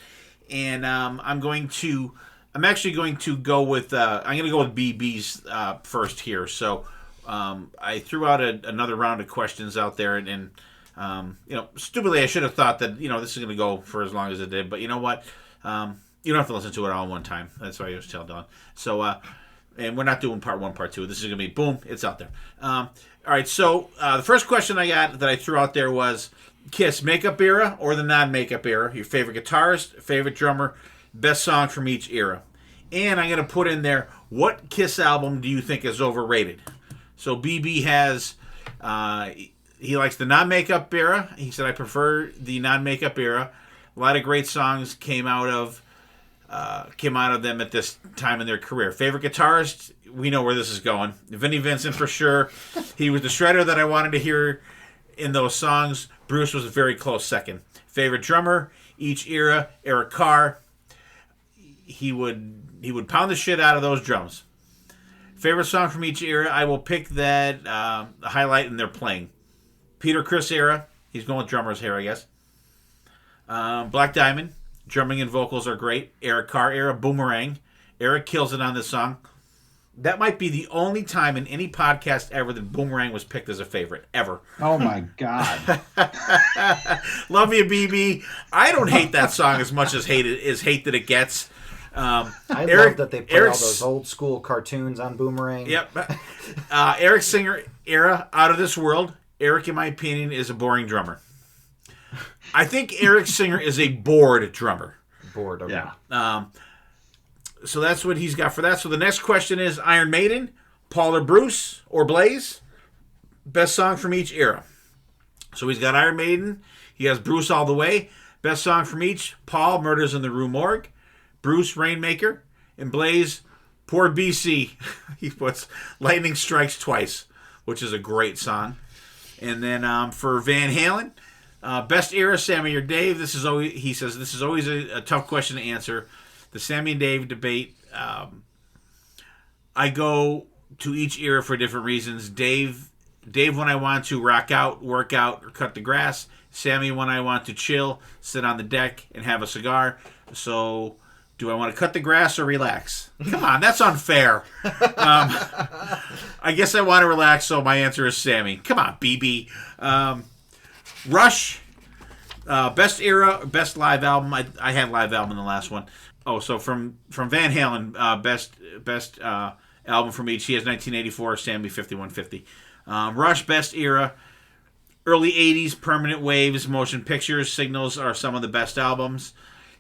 and I'm actually going to go with BB's first here. So I threw out another round of questions out there, and stupidly I should have thought that this is going to go for as long as it did. But you know what? You don't have to listen to it all one time. That's why I was telling Don. So and we're not doing part 1, part 2. This is going to be boom. It's out there. All right. So the first question I got that I threw out there was Kiss makeup era or the non-makeup era. Your favorite guitarist, favorite drummer, best song from each era. And I'm going to put in there, what Kiss album do you think is overrated? So BB has, he likes the non-makeup era. He said, I prefer the non-makeup era. A lot of great songs came out of them at this time in their career. Favorite guitarist, we know where this is going. Vinnie Vincent for sure. He was the shredder that I wanted to hear in those songs. Bruce was a very close second. Favorite drummer, each era, Eric Carr. He would pound the shit out of those drums. Favorite song from each era, I will pick that highlight in their playing. Peter Criss era, he's going with drummers here, I guess. Black Diamond, drumming and vocals are great. Eric Carr era, Boomerang. Eric kills it on this song. That might be the only time in any podcast ever that Boomerang was picked as a favorite, ever. Oh, my God. Love you, BB. I don't hate that song as much as hate that it gets. I love that they play all those old school cartoons on Boomerang. Yep. Eric Singer era, Out of This World. Eric, in my opinion, is a boring drummer. I think Eric Singer is a bored drummer. Bored, okay. Yeah. So that's what he's got for that. So the next question is Iron Maiden, Paul or Bruce or Blaze. Best song from each era. So he's got Iron Maiden. He has Bruce All the Way. Best song from each. Paul, Murders in the Rue Morgue. Bruce, Rainmaker. And Blaze, Poor BC. He puts Lightning Strikes Twice, which is a great song. And then for Van Halen, best era, Sammy or Dave. He says this is always a tough question to answer. The Sammy and Dave debate. I go to each era for different reasons. Dave when I want to rock out, work out, or cut the grass. Sammy when I want to chill, sit on the deck, and have a cigar. So, do I want to cut the grass or relax? Come on, that's unfair. I guess I want to relax, so my answer is Sammy. Come on, BB. Rush, best era, best live album. I had live album in the last one. Oh, so from Van Halen, best album from each. He has 1984, Sammy 5150. Rush, best era. Early 80s, Permanent Waves, Motion Pictures, Signals are some of the best albums.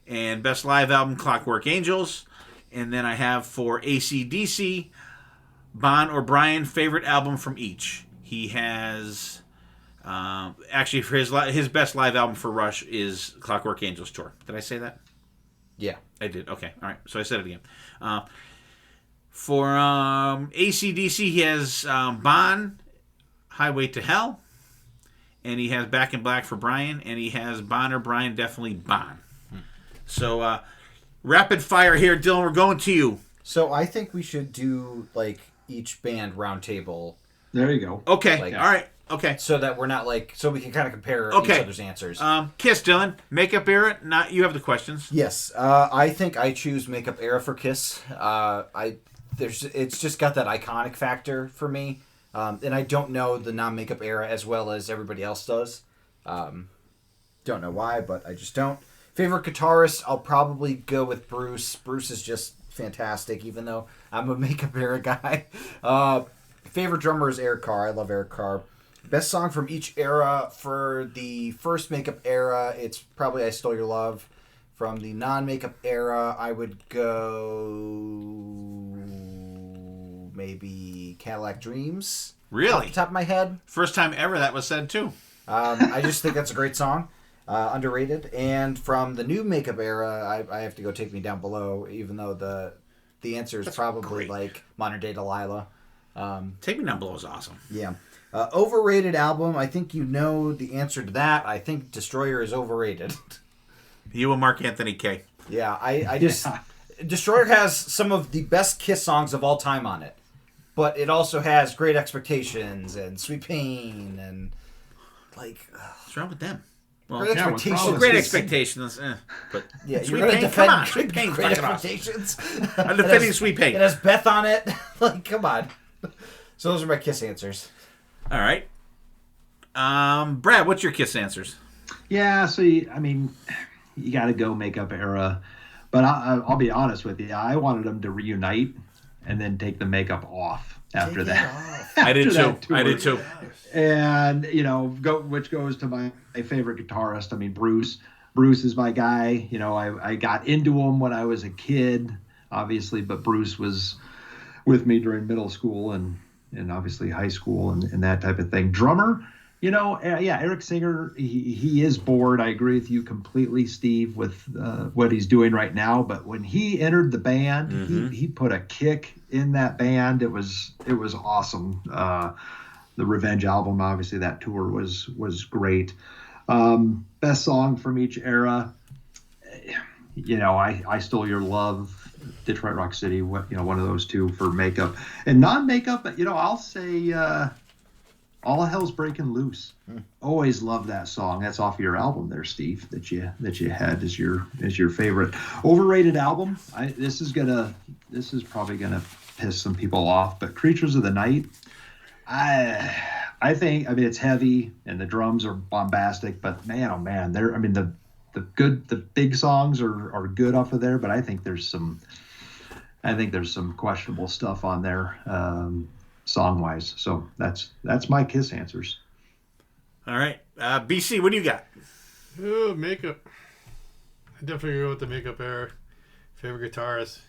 And best live album, Clockwork Angels. And then I have for AC/DC, Bon or Brian, favorite album from each. He has, actually for his best live album for Rush is Clockwork Angels Tour. Did I say that? Yeah. I did. Okay. All right. So I said it again. For AC/DC, he has Bon, Highway to Hell. And he has Back in Black for Brian. And he has Bon or Brian, definitely Bon. So, rapid fire here, Dylan. We're going to you. So I think we should do each band round table. There you go. Okay. All right. Okay. So that we're not so we can kind of compare each other's answers. Kiss, Dylan. Makeup era. Not you have the questions. Yes. I think I choose makeup era for Kiss. It's just got that iconic factor for me. And I don't know the non-makeup era as well as everybody else does. Don't know why, but I just don't. Favorite guitarist, I'll probably go with Bruce. Bruce is just fantastic, even though I'm a makeup era guy. Favorite drummer is Eric Carr. I love Eric Carr. Best song from each era. For the first makeup era, it's probably I Stole Your Love. From the non-makeup era, I would go maybe Cadillac Dreams. Really? Off the top of my head. First time ever that was said, too. I just think that's a great song. Underrated. And from the new makeup era, I have to go Take Me Down Below, even though the answer is probably great. Modern Day Delilah. Take Me Down Below is awesome. Yeah. Overrated album, I think you know the answer to that. I think Destroyer is overrated. You and Mark Anthony K. Yeah, I just... Destroyer has some of the best Kiss songs of all time on it. but it also has Great Expectations and Sweet Pain and like. What's wrong with them? Well, Great Expectations. Great Expectations. But yeah, Sweet Pain. Come on, Sweet Pain. Great Expectations. I'm defending Sweet Pain. It has Beth on it. Like, come on. So those are my Kiss answers. All right. Brad, what's your Kiss answers? Yeah, so you got to go Makeup Era, but I'll be honest with you. I wanted them to reunite and then take the makeup off after that. I did too. And which goes to my favorite guitarist. I mean, Bruce. Bruce is my guy. I got into him when I was a kid, obviously, but Bruce was with me during middle school and obviously high school and that type of thing. Drummer. Eric Singer, he is bored. I agree with you completely, Steve, with what he's doing right now. But when he entered the band, he put a kick in that band. It was awesome. The Revenge album, obviously, that tour was great. Best song from each era. I Stole Your Love, Detroit Rock City. One of those two for makeup and non-makeup. I'll say. All Hell's Breaking Loose. Always love that song. That's off your album there, Steve, that you had as your favorite. Overrated album. This is probably gonna piss some people off, but Creatures of the Night. I think it's heavy and the drums are bombastic, but man, oh man, the big songs are good off of there, but I think there's some questionable stuff on there. Song-wise, so that's my Kiss answers. All right, BC, what do you got? Oh, makeup. I definitely go with the Makeup Era. Favorite guitarist.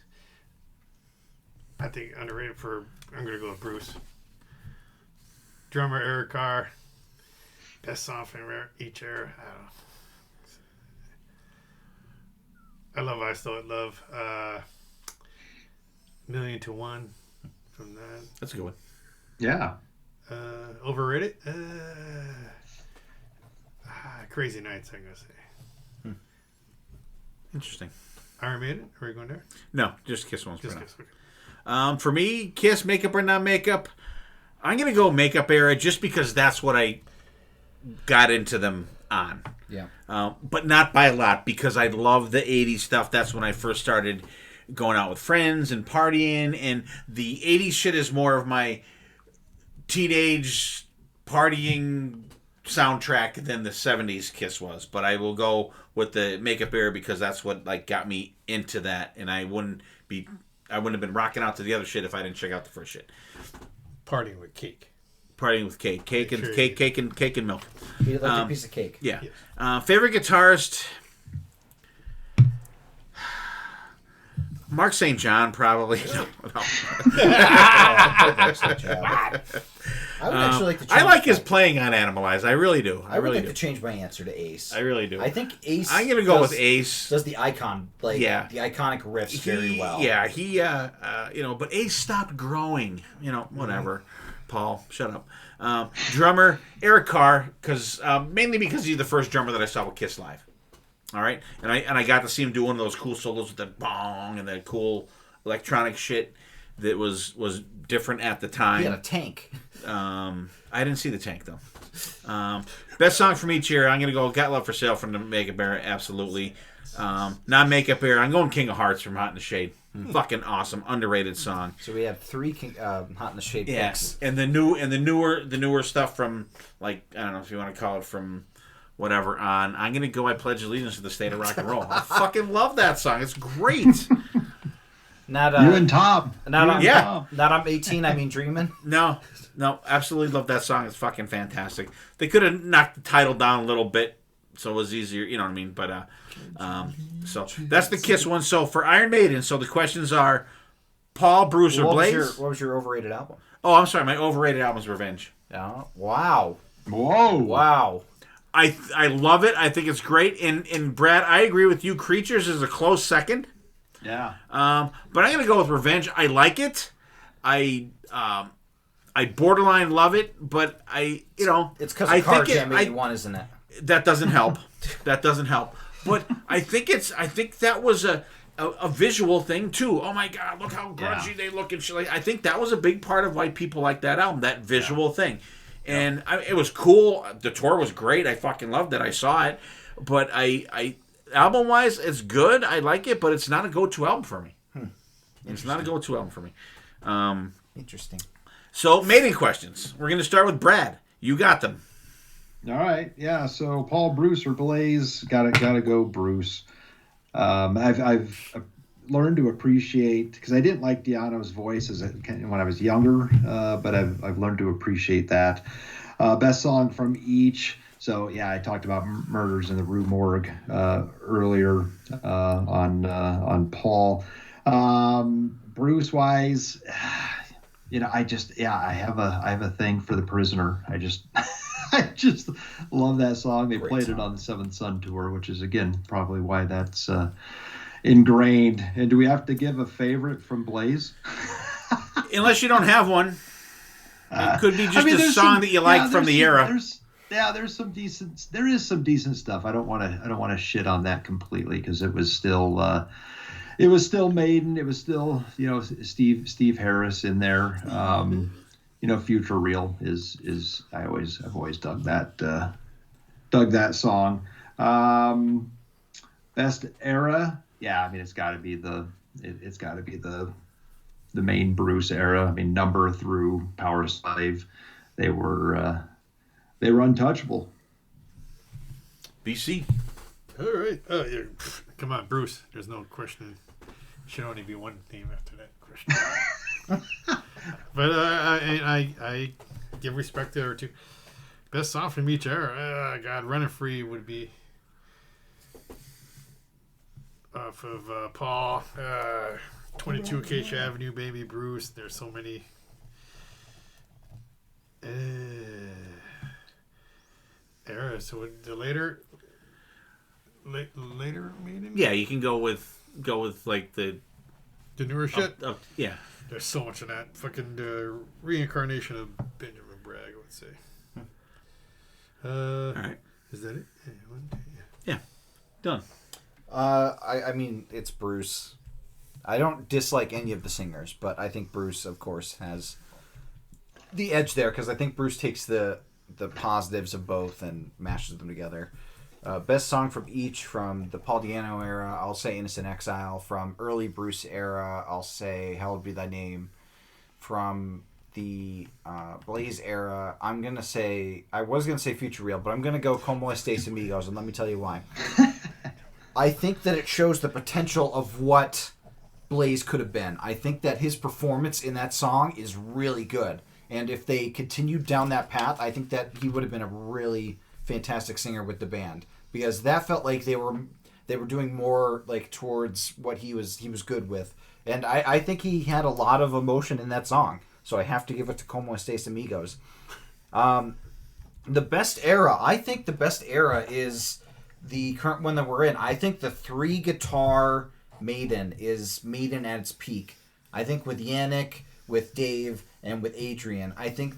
I think underrated I'm gonna go with Bruce. Drummer Eric Carr. Best song from each era. I love I Still Love. 1,000,000 to 1 from that. That's a good one. Yeah. Overrated? Crazy Nights, I'm going to say. Interesting. Iron Maiden? Are we going there? No, just Kiss ones. Just Kiss. Okay. For me, Kiss, makeup or not makeup, I'm going to go Makeup Era just because that's what I got into them on. Yeah. But not by a lot because I love the 80s stuff. That's when I first started going out with friends and partying, and the 80s shit is more of my teenage partying soundtrack than the 70s Kiss was. But I will go with the Makeup Era because that's what got me into that, and I wouldn't have been rocking out to the other shit if I didn't check out the first shit. Partying with cake. Cake and milk. You like a piece of cake. Yeah. Yes. Favorite guitarist. Mark St. John, probably. No. I would actually like to change I like his playing on Animalize. I really do. I would like to change my answer to Ace. I really do. I think Ace. I'm going to go with Ace. Does the icon, the iconic riffs very well. Yeah, he, but Ace stopped growing. Whatever. Paul, shut up. Drummer, Eric Carr, mainly because he's the first drummer that I saw with Kiss live. All right, and I got to see him do one of those cool solos with the bong and that cool electronic shit that was different at the time. He had a tank. I didn't see the tank though. Best song from each year, I'm gonna go "Got Love for Sale" from the Makeup Era, absolutely. Non-Makeup Era, I'm going "King of Hearts" from Hot in the Shade. Fucking awesome, underrated song. So we have 3 Hot in the Shade picks. And the newer stuff from I don't know if you want to call it from. Whatever on. I'm going to go I Pledge Allegiance to the State of Rock and Roll. I fucking love that song. It's great. Not you and Tom. Not I'm 18, I mean Dreamin'. No, absolutely love that song. It's fucking fantastic. They could have knocked the title down a little bit so it was easier, you know what I mean? But so that's the Kiss one. So for Iron Maiden, so the questions are Paul, Bruce, or Blaze? What was your overrated album? Oh, I'm sorry. My overrated album is Revenge. Oh, wow. Whoa. Wow. I love it. I think it's great. And Brad, I agree with you. Creatures is a close second. Yeah. But I'm gonna go with Revenge. I like it. I borderline love it, but it's because of Car Jam 81, isn't it? That doesn't help. But I think that was a visual thing too. Oh my God, look how grungy they look and shit. Like, I think that was a big part of why people like that album, that visual thing. And it was cool. The tour was great. I fucking loved it. I saw it. But I album wise, it's good. I like it, but it's not a go-to album for me. It's not a go-to album for me. Interesting. So, mating questions. We're going to start with Brad. You got them. All right. Yeah. So Paul, Bruce, or Blaze? Gotta go Bruce. I've learned to appreciate, because I didn't like Di'Anno's voice when I was younger, but I've learned to appreciate that. Best song from each. So yeah, I talked about Murders in the Rue Morgue earlier on Paul. Bruce wise, I have a thing for The Prisoner. I just love that song. They played it on the Seventh Son tour, which is again probably why that's ingrained. And do we have to give a favorite from Blaze? Unless you don't have one. It could be just a song that you like from the era. There is some decent stuff. I don't want to shit on that completely, because it was still Maiden. It was still Steve Harris in there. Future Real is I've always dug that song. Best era, yeah. I mean, it's got to be the main Bruce era. I mean, Number through Power Slave, they were untouchable. BC. All right. Oh, yeah. Come on, Bruce. There's no question. Should only be one theme after that question. But I give respect to her too. Best song from each era. God, Running Free would be off of Paul. 22 Acacia Avenue, Baby Bruce. There's so many. Eras. So the later Maiden. Yeah, you can go with like the newer shit. Yeah. There's so much of that. Fucking reincarnation of Benjamin Bragg, I would say. All right. Is that it? Yeah. Done. I mean, it's Bruce. I don't dislike any of the singers, but I think Bruce, of course, has the edge there, because I think Bruce takes the positives of both and mashes them together. Best song from each. From the Paul Di'Anno era, I'll say Innocent Exile. From early Bruce era, I'll say Hallowed Be Thy Name. From the Blaze era, I was gonna say Future Real, but I'm gonna go Como Estes Amigos, and let me tell you why. I think that it shows the potential of what Blaze could have been. I think that his performance in that song is really good, and if they continued down that path, I think that he would have been a really fantastic singer with the band, because that felt like they were doing more like towards what he was good with, and I think he had a lot of emotion in that song, so I have to give it to Como Estes Amigos. The best era, I think the best era is the current one that we're in. I think the 3-guitar Maiden is Maiden at its peak. I think with Yannick, with Dave, and with Adrian, I think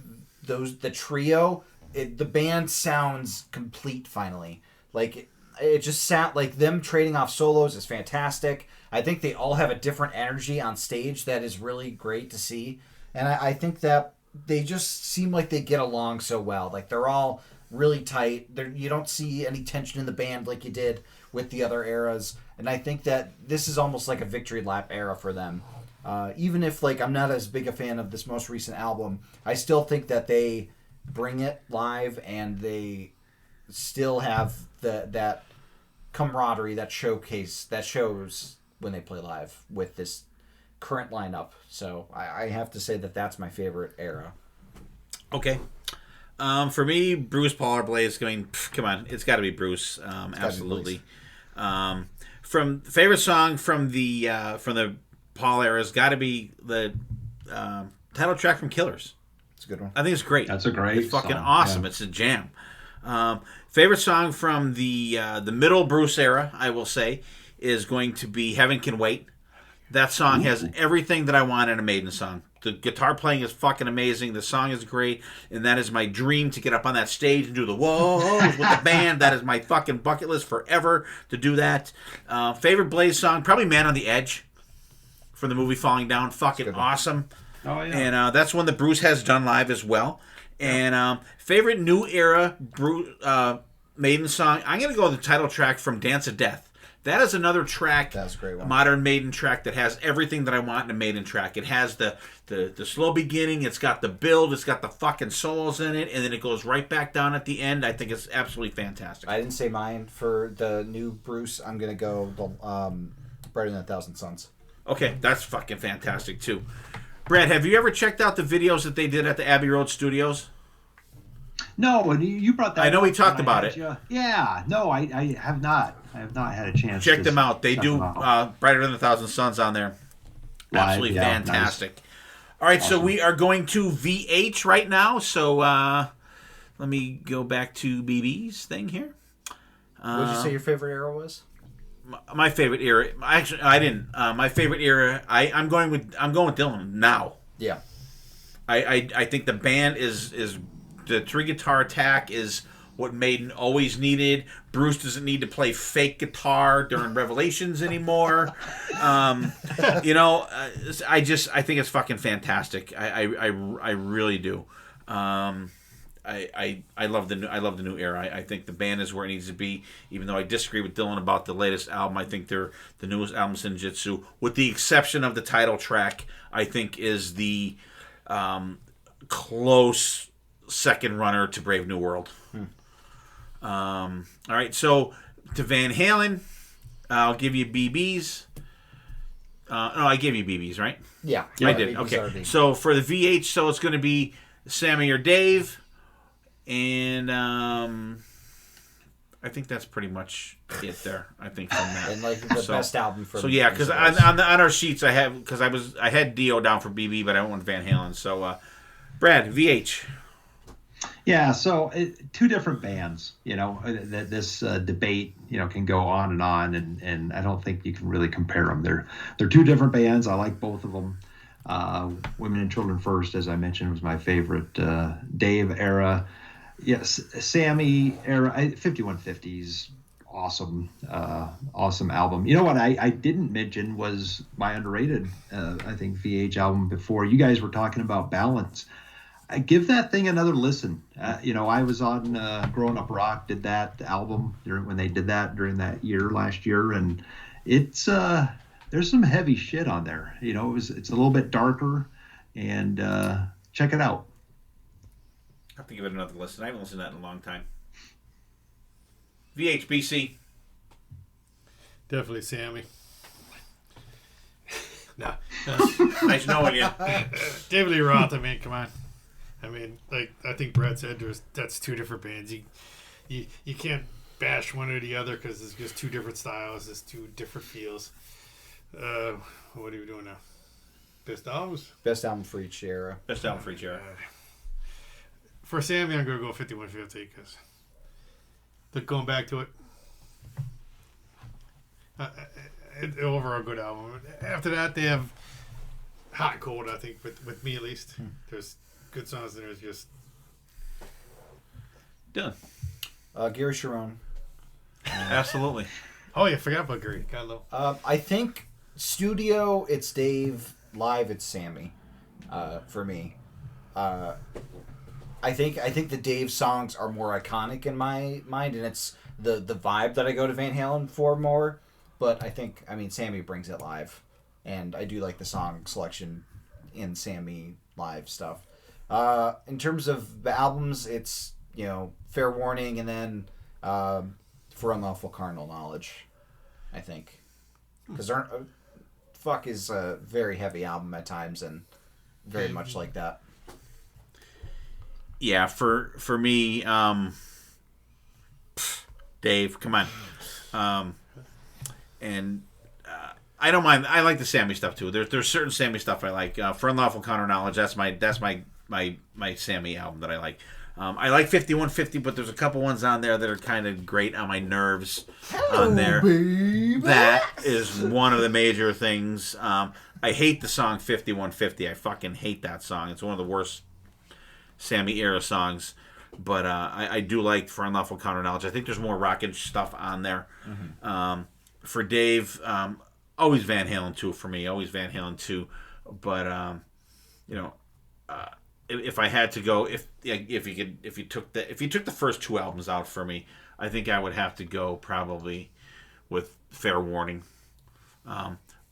the trio, the band sounds complete finally. Like, it just sound like them trading off solos is fantastic. I think they all have a different energy on stage that is really great to see. And I think that they just seem like they get along so well. Like, they're all really tight. You don't see any tension in the band like you did with the other eras. And I think that this is almost like a victory lap era for them. Even if, like, I'm not as big a fan of this most recent album, I still think that they bring it live, and they still have that camaraderie, that showcase, that shows when they play live with this current lineup. So I have to say that that's my favorite era. Okay. For me, Bruce, Paul, or Blaze. Come on, it's got to be Bruce. Absolutely. From favorite song from the Paul era has got to be the title track from Killers. It's a good one. I think it's great. That's a great. It's fucking song. awesome. Yeah. It's a jam. Favorite song from the middle Bruce era, I will say, is going to be Heaven Can Wait. That song has everything that I want in a Maiden song. the guitar playing is fucking amazing. The song is great, and that is my dream to get up on that stage and do the whoa with the band. That is my fucking bucket list forever to do that. Favorite Blaze song, probably "Man on the Edge" from the movie Falling Down. Fucking awesome. Oh yeah. And that's one that Bruce has done live as well. And favorite new era Maiden song, I'm gonna go with the title track from Dance of Death. That is another track, that's a great one. Modern Maiden track that has everything that I want in a Maiden track. It has the slow beginning, it's got the build, it's got the fucking solos in it, and then it goes right back down at the end. I think it's absolutely fantastic. I didn't say mine for the new Bruce. I'm going to go Brighter Than a Thousand Suns. Okay, that's fucking fantastic too. Brad, have you ever checked out the videos that they did at the Abbey Road Studios? No, and you brought that. I know we talked when about it. Yeah, no, I have not. I have not had a chance. Check them out. They do Brighter Than a Thousand Suns on there. Absolutely fantastic. Nice. All right, awesome. So we are going to VH right now. So let me go back to BB's thing here. What did you say your favorite era was? My favorite era. Actually, I didn't. My favorite era. I'm going with Dylan now. Yeah. I think the band is the 3-guitar attack is what Maiden always needed. Bruce doesn't need to play fake guitar during Revelations anymore. I think it's fucking fantastic. I really do. I love the new era. I think the band is where it needs to be. Even though I disagree with Dylan about the latest album, I think the newest album, Senjutsu, with the exception of the title track, I think is the close second runner to Brave New World. All right, so to Van Halen, I'll give you BBs. No, I gave you BBs, right? Yeah, I did. Okay, so for the VH, so it's going to be Sammy or Dave, and I think that's pretty much it there. I think from that, and like the best album for. So yeah, because on our sheets I have I had Dio down for BB, but I went with Van Halen. So Brad, VH. Yeah, so two different bands, this debate, can go on, and I don't think you can really compare them. They're two different bands. I like both of them. Women and Children First, as I mentioned, was my favorite. Dave era, yes. Sammy era, 5150s, awesome album. You know what I didn't mention was my underrated, I think, VH album before. You guys were talking about Balance. Give that thing another listen. I was on Growing Up Rock, did that album when they did that during that year last year, and it's there's some heavy shit on there. It's a little bit darker, and check it out. I have to give it another listen. I haven't listened to that in a long time. VHBC. Definitely Sammy. No. Nice knowing you. David Lee Roth, come on. Like I think Brad said, that's two different bands. You can't bash one or the other because it's just two different styles. It's two different feels. What are you doing now? Best albums? Best album for each era. Best album for each era. For Sammy, I'm going to go 5150 because going back to it, overall good album. After that, they have Hot and Cold, I think, with me at least. There's good songs and there's just... Done. Gary Sharon. Absolutely. Oh, yeah, forgot about Gary. God love. I think studio, it's Dave. Live, it's Sammy. For me. I think the Dave songs are more iconic in my mind, and it's the vibe that I go to Van Halen for more. But Sammy brings it live, and I do like the song selection in Sammy live stuff. In terms of the albums, it's Fair Warning, and then For Unlawful Carnal Knowledge, I think, because Fuck is a very heavy album at times, and very much like that. Yeah, for me, Dave, come on, and I don't mind. I like the Sammy stuff too. There's certain Sammy stuff I like. For Unlawful Counter Knowledge, that's my Sammy album that I like. I like 5150, but there's a couple ones on there that are kind of great on my nerves. Hello, on there. Babe. That is one of the major things. I hate the song 5150. I fucking hate that song. It's one of the worst Sammy era songs. But I do like For Unlawful Counter Knowledge. I think there's more rockage stuff on there. Mm-hmm. For Dave, always Van Halen 2 for me. Always Van Halen 2. But if I had to go, if you took the first two albums out for me, I think I would have to go probably with Fair Warning.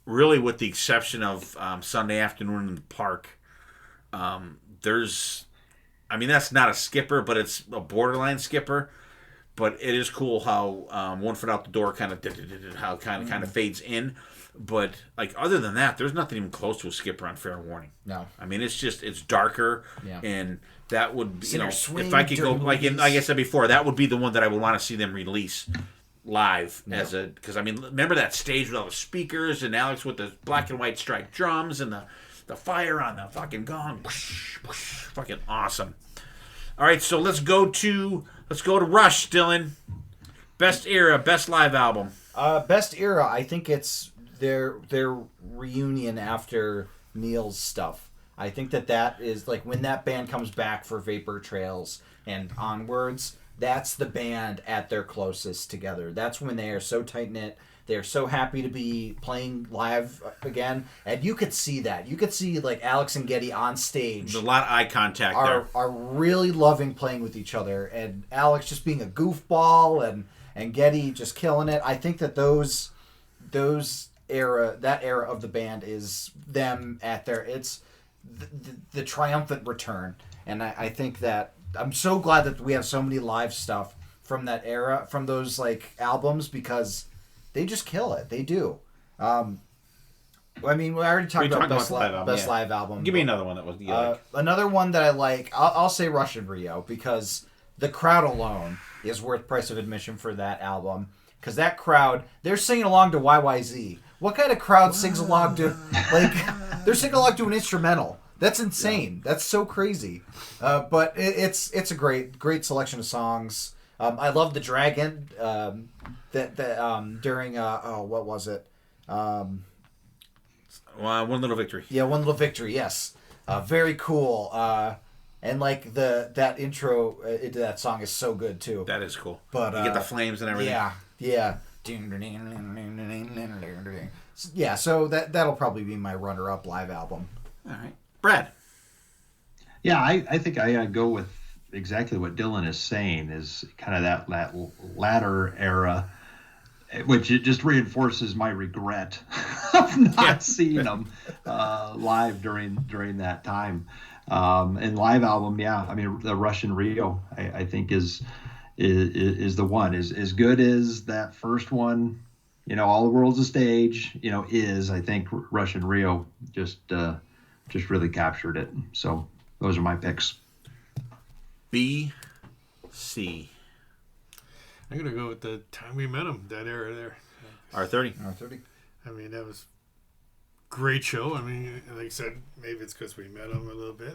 Really, with the exception of Sunday Afternoon in the Park, that's not a skipper, but it's a borderline skipper. But it is cool how One Foot Out the Door kind of fades in. But like other than that, there's nothing even close to a skipper on Fair Warning. No, I mean it's darker, and that would if I could go like I said before, that would be the one that I would want to see them release live because remember that stage with all the speakers and Alex with the black and white striped drums and the fire on the fucking gong, fucking awesome. All right, so let's go to Rush, Dylan. Best era, best live album. Best era, I think it's their reunion after Neil's stuff. I think that is like when that band comes back for Vapor Trails and onwards, that's the band at their closest together. That's when they are so tight-knit. They're so happy to be playing live again. And you could see that. You could see like Alex and Geddy on stage. There's a lot of eye contact there. Are really loving playing with each other. And Alex just being a goofball and Geddy just killing it. I think that that era of the band is them at their, it's the triumphant return. And I think that I'm so glad that we have so many live stuff from that era, from those like albums, because they just kill it. They do. We already talked about best live album. Give me another one that was you like. Another one that I like, I'll say Rush in Rio, because the crowd alone is worth price of admission for that album. Because that crowd, they're singing along to YYZ. What kind of crowd sings along to, they're singing along to an instrumental. That's insane. Yeah. That's so crazy. But it's a great selection of songs. I love the Dragon. During what was it? One Little Victory. Yeah, One Little Victory. Yes, very cool. And like that intro into that song is so good too. That is cool. But you get the flames and everything. Yeah. Yeah. So that'll probably be my runner-up live album. All right, Brad. Yeah, I think I go with exactly what Dylan is saying, is kind of that latter era, which it just reinforces my regret of not seeing them live during that time. And live album, the Rush in Rio, I think is the one. Is as good as that first one, All the World's a Stage, I think Rush in Rio just really captured it. So those are my picks. B, C. I'm going to go with the time we met him, that era there. R30. I mean, that was a great show. I mean, like I said, maybe it's because we met him a little bit.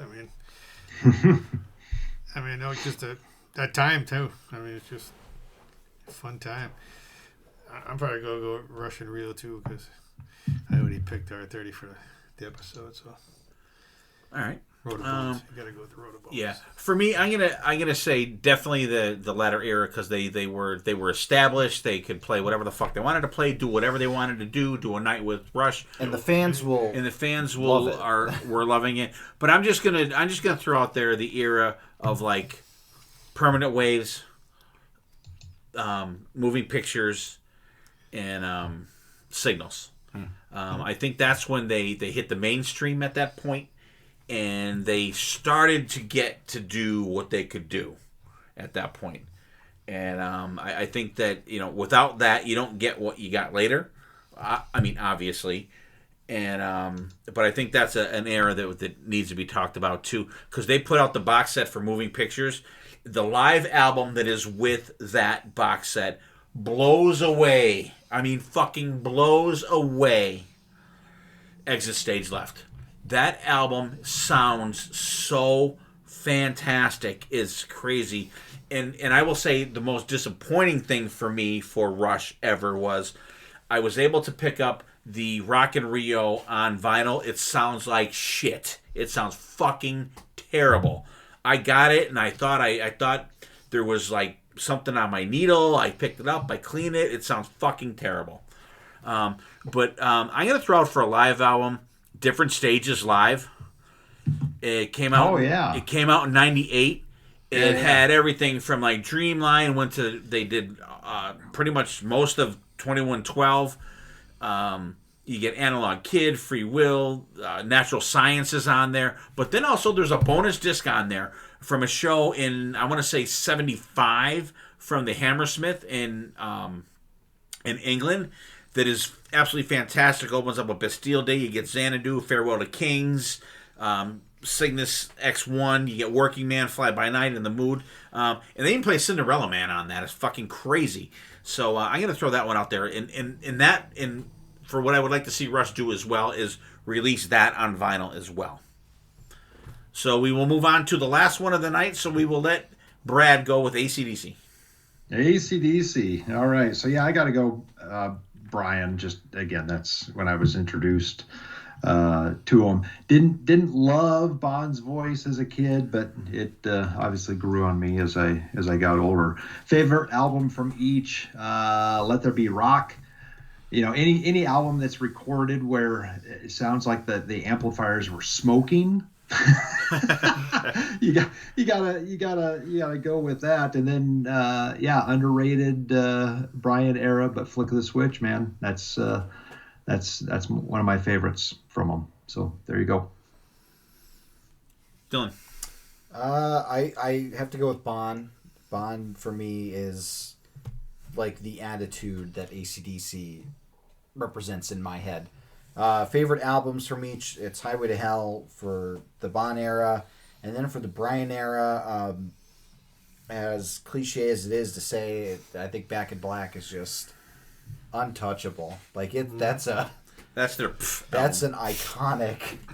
Just that time, too. I mean, it's just a fun time. I'm probably going to go Rush in Rio, too, because I already picked R30 for the episode, so. All right. Rotobones. You gotta go with the Rotobones. Yeah, for me, I'm gonna say definitely the latter era, because they were established. They could play whatever the fuck they wanted to play, do whatever they wanted to do a night with Rush, and the fans will were loving it. But I'm just gonna throw out there the era of like Permanent Waves, Moving Pictures, and Signals. I think that's when they hit the mainstream at that point. And they started to get to do what they could do at that point. And I think that, without that, you don't get what you got later. Obviously. And but I think that's an era that needs to be talked about, too. Because they put out the box set for Moving Pictures. The live album that is with that box set blows away. Fucking blows away Exit Stage Left. That album sounds so fantastic. It's crazy. And I will say the most disappointing thing for me for Rush ever was I was able to pick up the Rock in Rio on vinyl. It sounds like shit. It sounds fucking terrible. I got it, and I thought there was like something on my needle. I picked it up. I cleaned it. It sounds fucking terrible. But I'm gonna throw out for a live album, Different Stages Live. It came out. Oh yeah. It came out in '98. It had everything from like Dreamline. They did pretty much most of 2112. You get Analog Kid, Free Will, Natural Sciences on there. But then also there's a bonus disc on there from a show in, I want to say, 75 from the Hammersmith in England that is absolutely fantastic. Opens up with Bastille Day. You get Xanadu, Farewell to Kings, Cygnus X1. You get Working Man, Fly By Night, In the Mood. And they even play Cinderella Man on that. It's fucking crazy. So I'm going to throw that one out there. And for what I would like to see Rush do as well is release that on vinyl as well. So we will move on to the last one of the night. So we will let Brad go with AC/DC. AC/DC. All right. So yeah, I got to go. Brian. Just again, that's when I was introduced to him. Didn't love Bond's voice as a kid, but it obviously grew on me as I got older. Favorite album from each: Let There Be Rock. Any album that's recorded where it sounds like the amplifiers were smoking. you gotta go with that. And then underrated Brian era, but Flick of the Switch, man, that's one of my favorites from him. So there you go. Dylan. I have to go with Bond. Bond for me is like the attitude that AC/DC represents in my head. Favorite albums from each: it's Highway to Hell for the Bond era, and then for the Brian era, as cliche as it is to say, I think Back in Black is just untouchable. Like that's an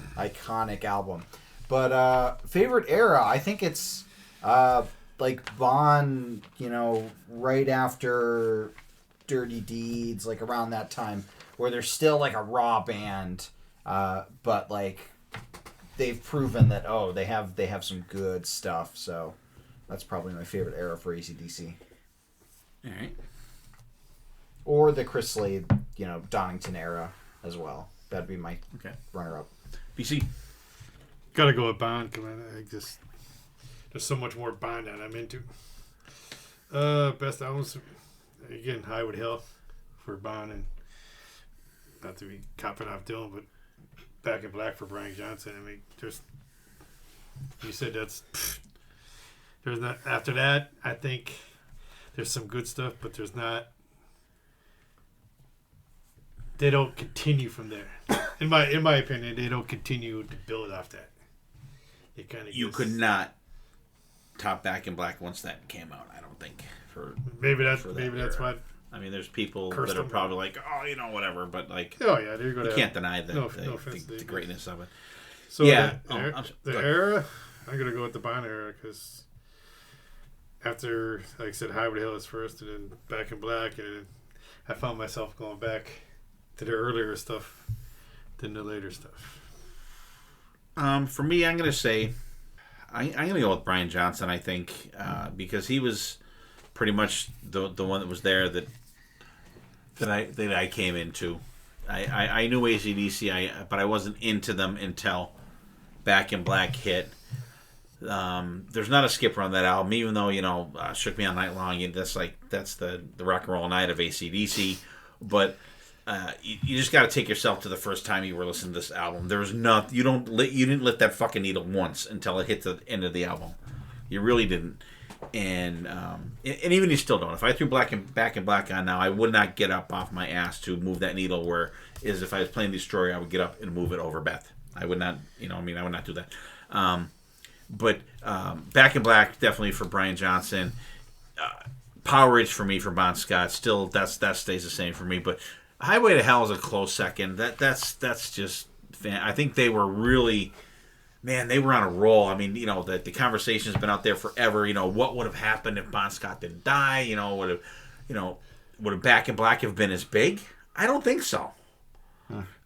iconic album. But favorite era, I think it's like Bond, right after Dirty Deeds, like around that time, where they're still like a raw band, but like they've proven that they have some good stuff. So that's probably my favorite era for AC/DC. All right. Or the Chris Slade, Donington era as well. That'd be my runner-up. BC. Gotta go with Bond. Come on, there's so much more Bond that I'm into. Best albums, again, Highway to Hell for Bond, and not to be copping off Dylan, but Back in Black for Brian Johnson. I mean, you said there's not, after that, I think there's some good stuff, but there's not, they don't continue from there. In my opinion, they don't continue to build off that. You could not top Back in Black once that came out, I don't think. Maybe that's era. what. I mean, there's people that are probably like, whatever, but like, you can't deny the greatness of it. So the era, I'm gonna go with the Bond era because after, like I said, Highway to Hell is first, and then Back in Black, and I found myself going back to the earlier stuff than the later stuff. For me, I'm gonna say I'm gonna go with Brian Johnson. I think because he was pretty much the one that was there that I came into. I knew AC/DC, but I wasn't into them until Back in Black hit. There's not a skipper on that album, even though Shook Me All Night Long. That's the rock and roll night of AC/DC. But you just got to take yourself to the first time you were listening to this album. There was you didn't lift that fucking needle once until it hit the end of the album. You really didn't. And even you still don't. If I threw Back in Black on now, I would not get up off my ass to move that needle. Whereas if I was playing Destroyer, I would get up and move it over Beth. I would not, I would not do that. But Back in Black definitely for Brian Johnson. Power Ridge for me for Bon Scott. Still, that stays the same for me. But Highway to Hell is a close second. That's just. I think they were really. Man, they were on a roll. I mean, the conversation's been out there forever. What would have happened if Bon Scott didn't die? Would have Back in Black have been as big? I don't think so.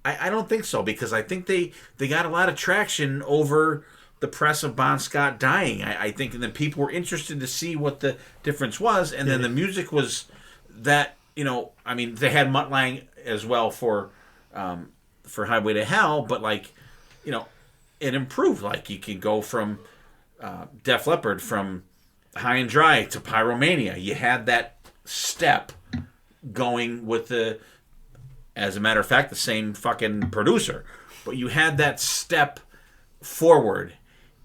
I don't think so, because I think they got a lot of traction over the press of Bon Scott dying. I think that people were interested to see what the difference was, and then the music was that, I mean, they had Mutt Lange as well for Highway to Hell, but like, it improved. Like, you can go from Def Leppard, from High and Dry to Pyromania. You had that step going with as a matter of fact, the same fucking producer, but you had that step forward,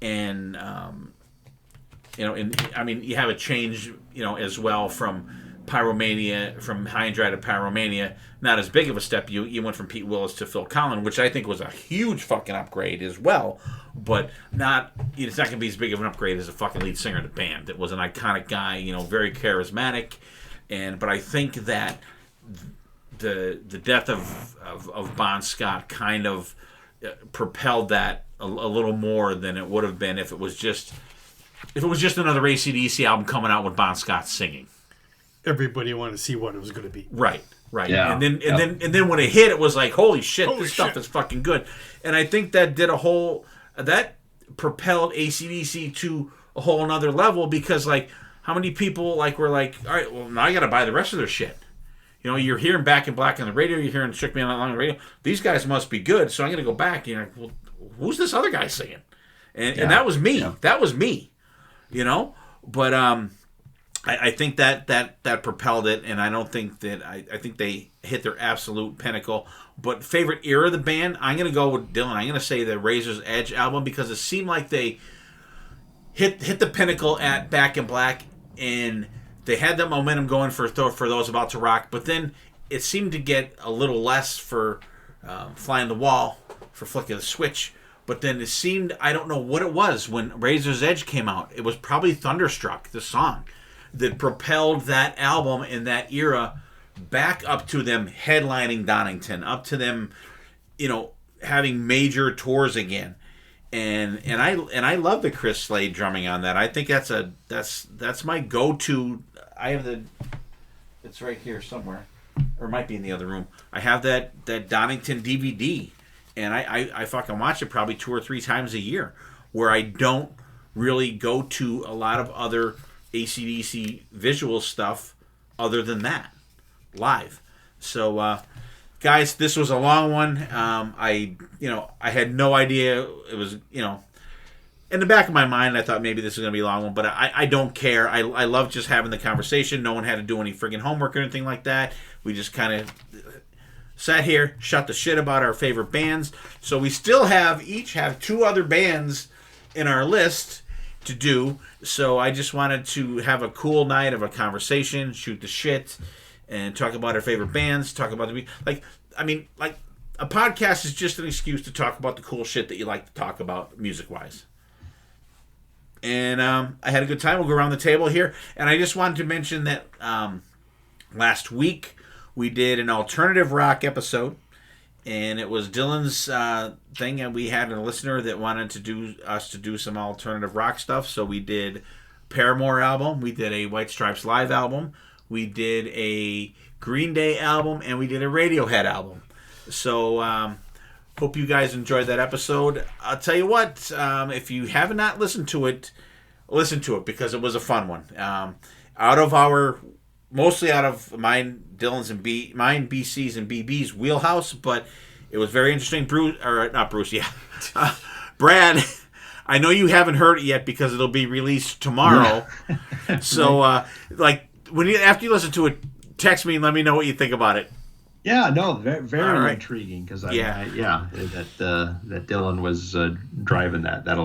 and I mean, you have a change, as well from Pyromania, from High and Dry to Pyromania. Not as big of a step. You went from Pete Willis to Phil Collin, which I think was a huge fucking upgrade as well, but it's not going to be as big of an upgrade as a fucking lead singer of the band. That was an iconic guy, very charismatic, but I think that the death of Bon Scott kind of propelled that a little more than it would have been if it was just another AC/DC album coming out with Bon Scott singing. Everybody wanted to see what it was going to be. Right. Yeah. And then when it hit, it was like, holy shit, this stuff is fucking good. And I think that that propelled AC/DC to a whole another level, because like, how many people were like, all right, well, now I got to buy the rest of their shit. You're hearing Back in Black on the radio, you're hearing Shook Me All Night Long on the radio. These guys must be good, so I'm going to go back. You're like, well, who's this other guy singing? And that was me. Yeah. That was me. But I think that propelled it, and I don't think that I think they hit their absolute pinnacle. But favorite era of the band, I'm going to go with Dylan. I'm going to say the Razor's Edge album, because it seemed like they hit the pinnacle at Back in Black, and they had that momentum going for those about to rock, but then it seemed to get a little less for Flying the Wall, for Flick of the Switch. But then it seemed, I don't know what it was, when Razor's Edge came out. It was probably Thunderstruck, the song, that propelled that album in that era back up to them headlining Donington, up to them, having major tours again. And I love the Chris Slade drumming on that. I think that's my go-to. I have it's right here somewhere, or it might be in the other room. I have that Donington DVD, and I fucking watch it probably 2 or 3 times a year, where I don't really go to a lot of other AC/DC visual stuff other than that live. So guys, this was a long one. I had no idea it was, in the back of my mind, I thought maybe this was going to be a long one, but I don't care. I love just having the conversation. No one had to do any friggin' homework or anything like that. We just kind of sat here, shut the shit about our favorite bands. So we still each have 2 other bands in our list to do. So I just wanted to have a cool night of a conversation, shoot the shit, and talk about our favorite bands, talk about a podcast is just an excuse to talk about the cool shit that you like to talk about music-wise. And I had a good time. We'll go around the table here. And I just wanted to mention that last week we did an alternative rock episode, and it was Dylan's thing, and we had a listener that wanted to do some alternative rock stuff. So we did Paramore album, we did a White Stripes live album, we did a Green Day album, and we did a Radiohead album. So hope you guys enjoyed that episode. I'll tell you what, if you have not listened to it, listen to it, because it was a fun one. Mostly out of mine, Dylan's and mine, BC's and BB's wheelhouse, but it was very interesting. Brad, I know you haven't heard it yet because it'll be released tomorrow. So, after you listen to it, text me and let me know what you think about it. Yeah, no, very intriguing, because that Dylan was driving that. That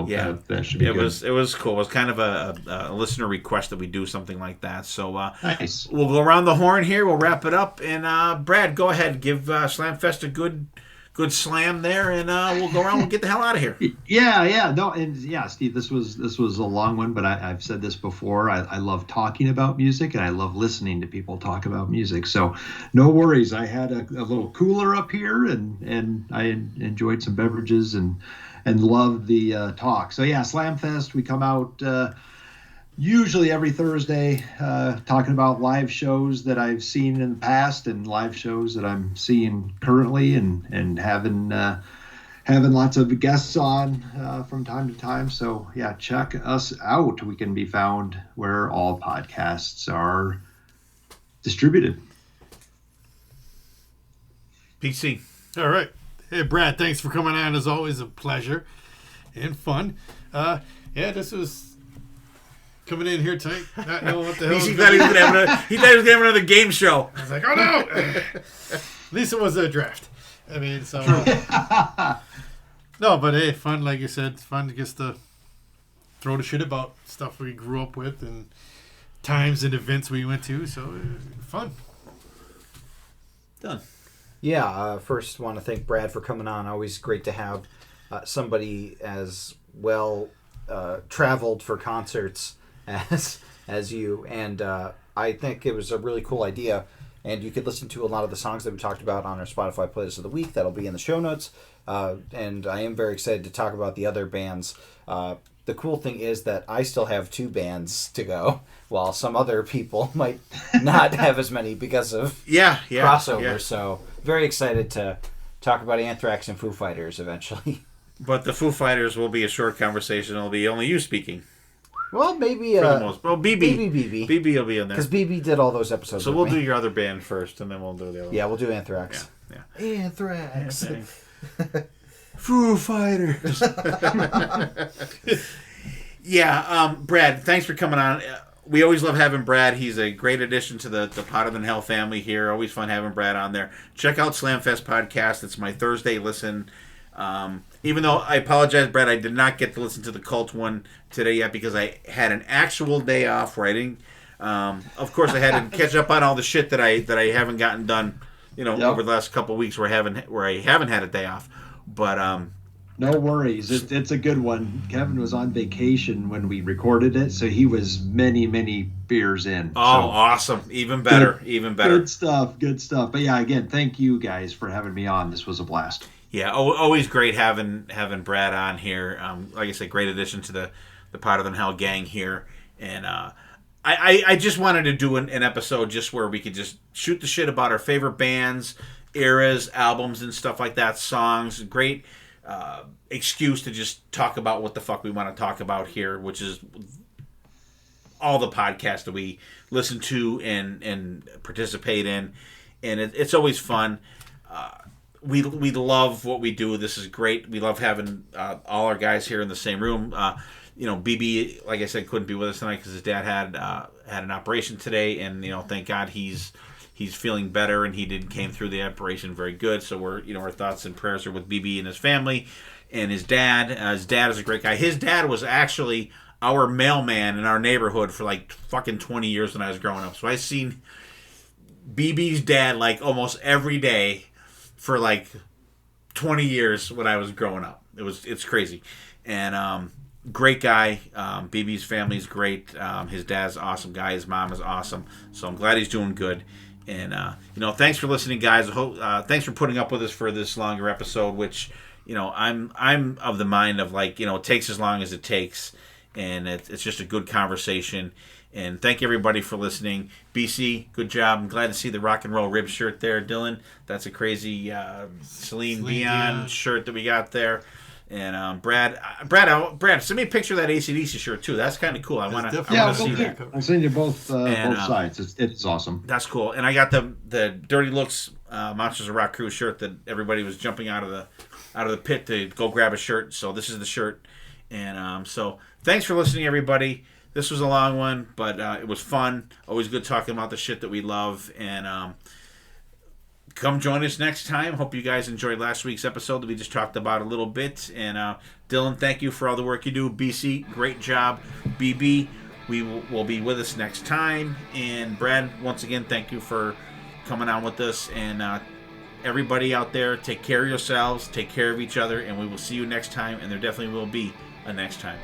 should be good. It was cool. It was kind of a listener request that we do something like that. So nice. We'll go around the horn here. We'll wrap it up, and Brad, go ahead, give Slamfest a good slam there, and we'll go around. We'll get the hell out of here. Steve, this was a long one, but I've said this before. I love talking about music, and I love listening to people talk about music. So no worries. I had a little cooler up here, and I enjoyed some beverages and loved the talk. So yeah, Slamfest. We come out usually every Thursday, talking about live shows that I've seen in the past and live shows that I'm seeing currently, and having lots of guests on from time to time. So yeah, check us out. We can be found where all podcasts are distributed. PC. All right. Hey, Brad, thanks for coming on. As always, a pleasure and fun. Yeah, this was coming in here tonight, not knowing what the hell. He thought he was going to have another game show. I was like, oh no! At least it was a draft. I mean, so. No, but hey, fun, like you said, fun just to throw the shit about stuff we grew up with and times and events we went to. So, fun. Done. Yeah, first want to thank Brad for coming on. Always great to have somebody as well traveled for concerts as you. And I think it was a really cool idea. And you could listen to a lot of the songs that we talked about on our Spotify playlist of the week. That'll be in the show notes. And I am very excited to talk about the other bands. The cool thing is that I still have 2 bands to go, while some other people might not have as many because of crossover. Yeah. So very excited to talk about Anthrax and Foo Fighters eventually. But the Foo Fighters will be a short conversation. It'll be only you speaking. Well, maybe... For the most. Well, BB will be in there. Because BB did all those episodes. So we'll do your other band first, and then we'll do the other one. Yeah, we'll do Anthrax. Yeah. Anthrax. Foo Fighters. Yeah, Brad, thanks for coming on. We always love having Brad. He's a great addition to the Hotter Than Hell family here. Always fun having Brad on there. Check out Slamfest Podcast. It's my Thursday listen. Even though I apologize, Brad, I did not get to listen to the Cult one today yet because I had an actual day off where I didn't. Of course, I had to catch up on all the shit that I haven't gotten done, over the last couple of weeks where I haven't had a day off. But no worries, it's a good one. Kevin was on vacation when we recorded it, so he was many beers in. Oh, so, awesome! Even better. Good stuff. But yeah, again, thank you guys for having me on. This was a blast. Yeah, always great having Brad on here. Like I said, great addition to the Hotter Than Hell gang here. And I just wanted to do an episode just where we could just shoot the shit about our favorite bands, eras, albums, and stuff like that. Songs, great excuse to just talk about what the fuck we want to talk about here, which is all the podcasts that we listen to and participate in. And it's always fun. We love what we do. This is great. We love having all our guys here in the same room. BB, like I said, couldn't be with us tonight because his dad had an operation today, and thank God he's feeling better, and he came through the operation very good. So we're our thoughts and prayers are with BB and his family and his dad. His dad is a great guy. His dad was actually our mailman in our neighborhood for like fucking 20 years when I was growing up. So I seen BB's dad like almost every day for like 20 years when I was growing up. It's crazy. And great guy. BB's family's great. His dad's an awesome guy. His mom is awesome. So I'm glad he's doing good. And thanks for listening, guys. Thanks for putting up with us for this longer episode, which I'm of the mind of like it takes as long as it takes, and it's just a good conversation. And thank everybody for listening. BC, good job. I'm glad to see the rock and roll rib shirt there, Dylan. That's a crazy Celine Dion shirt that we got there. And Brad, send me a picture of that AC/DC shirt too. That's kind of cool. I want to see that. I'll send you both sides. It's awesome. That's cool. And I got the Dirty Looks Monsters of Rock Crew shirt that everybody was jumping out of the pit to go grab a shirt. So this is the shirt. And so thanks for listening, everybody. This was a long one, but it was fun. Always good talking about the shit that we love. And come join us next time. Hope you guys enjoyed last week's episode that we just talked about a little bit. And Dylan, thank you for all the work you do. BC, great job. BB, we will be with us next time. And Brad, once again, thank you for coming on with us. And everybody out there, take care of yourselves, take care of each other, and we will see you next time. And there definitely will be a next time.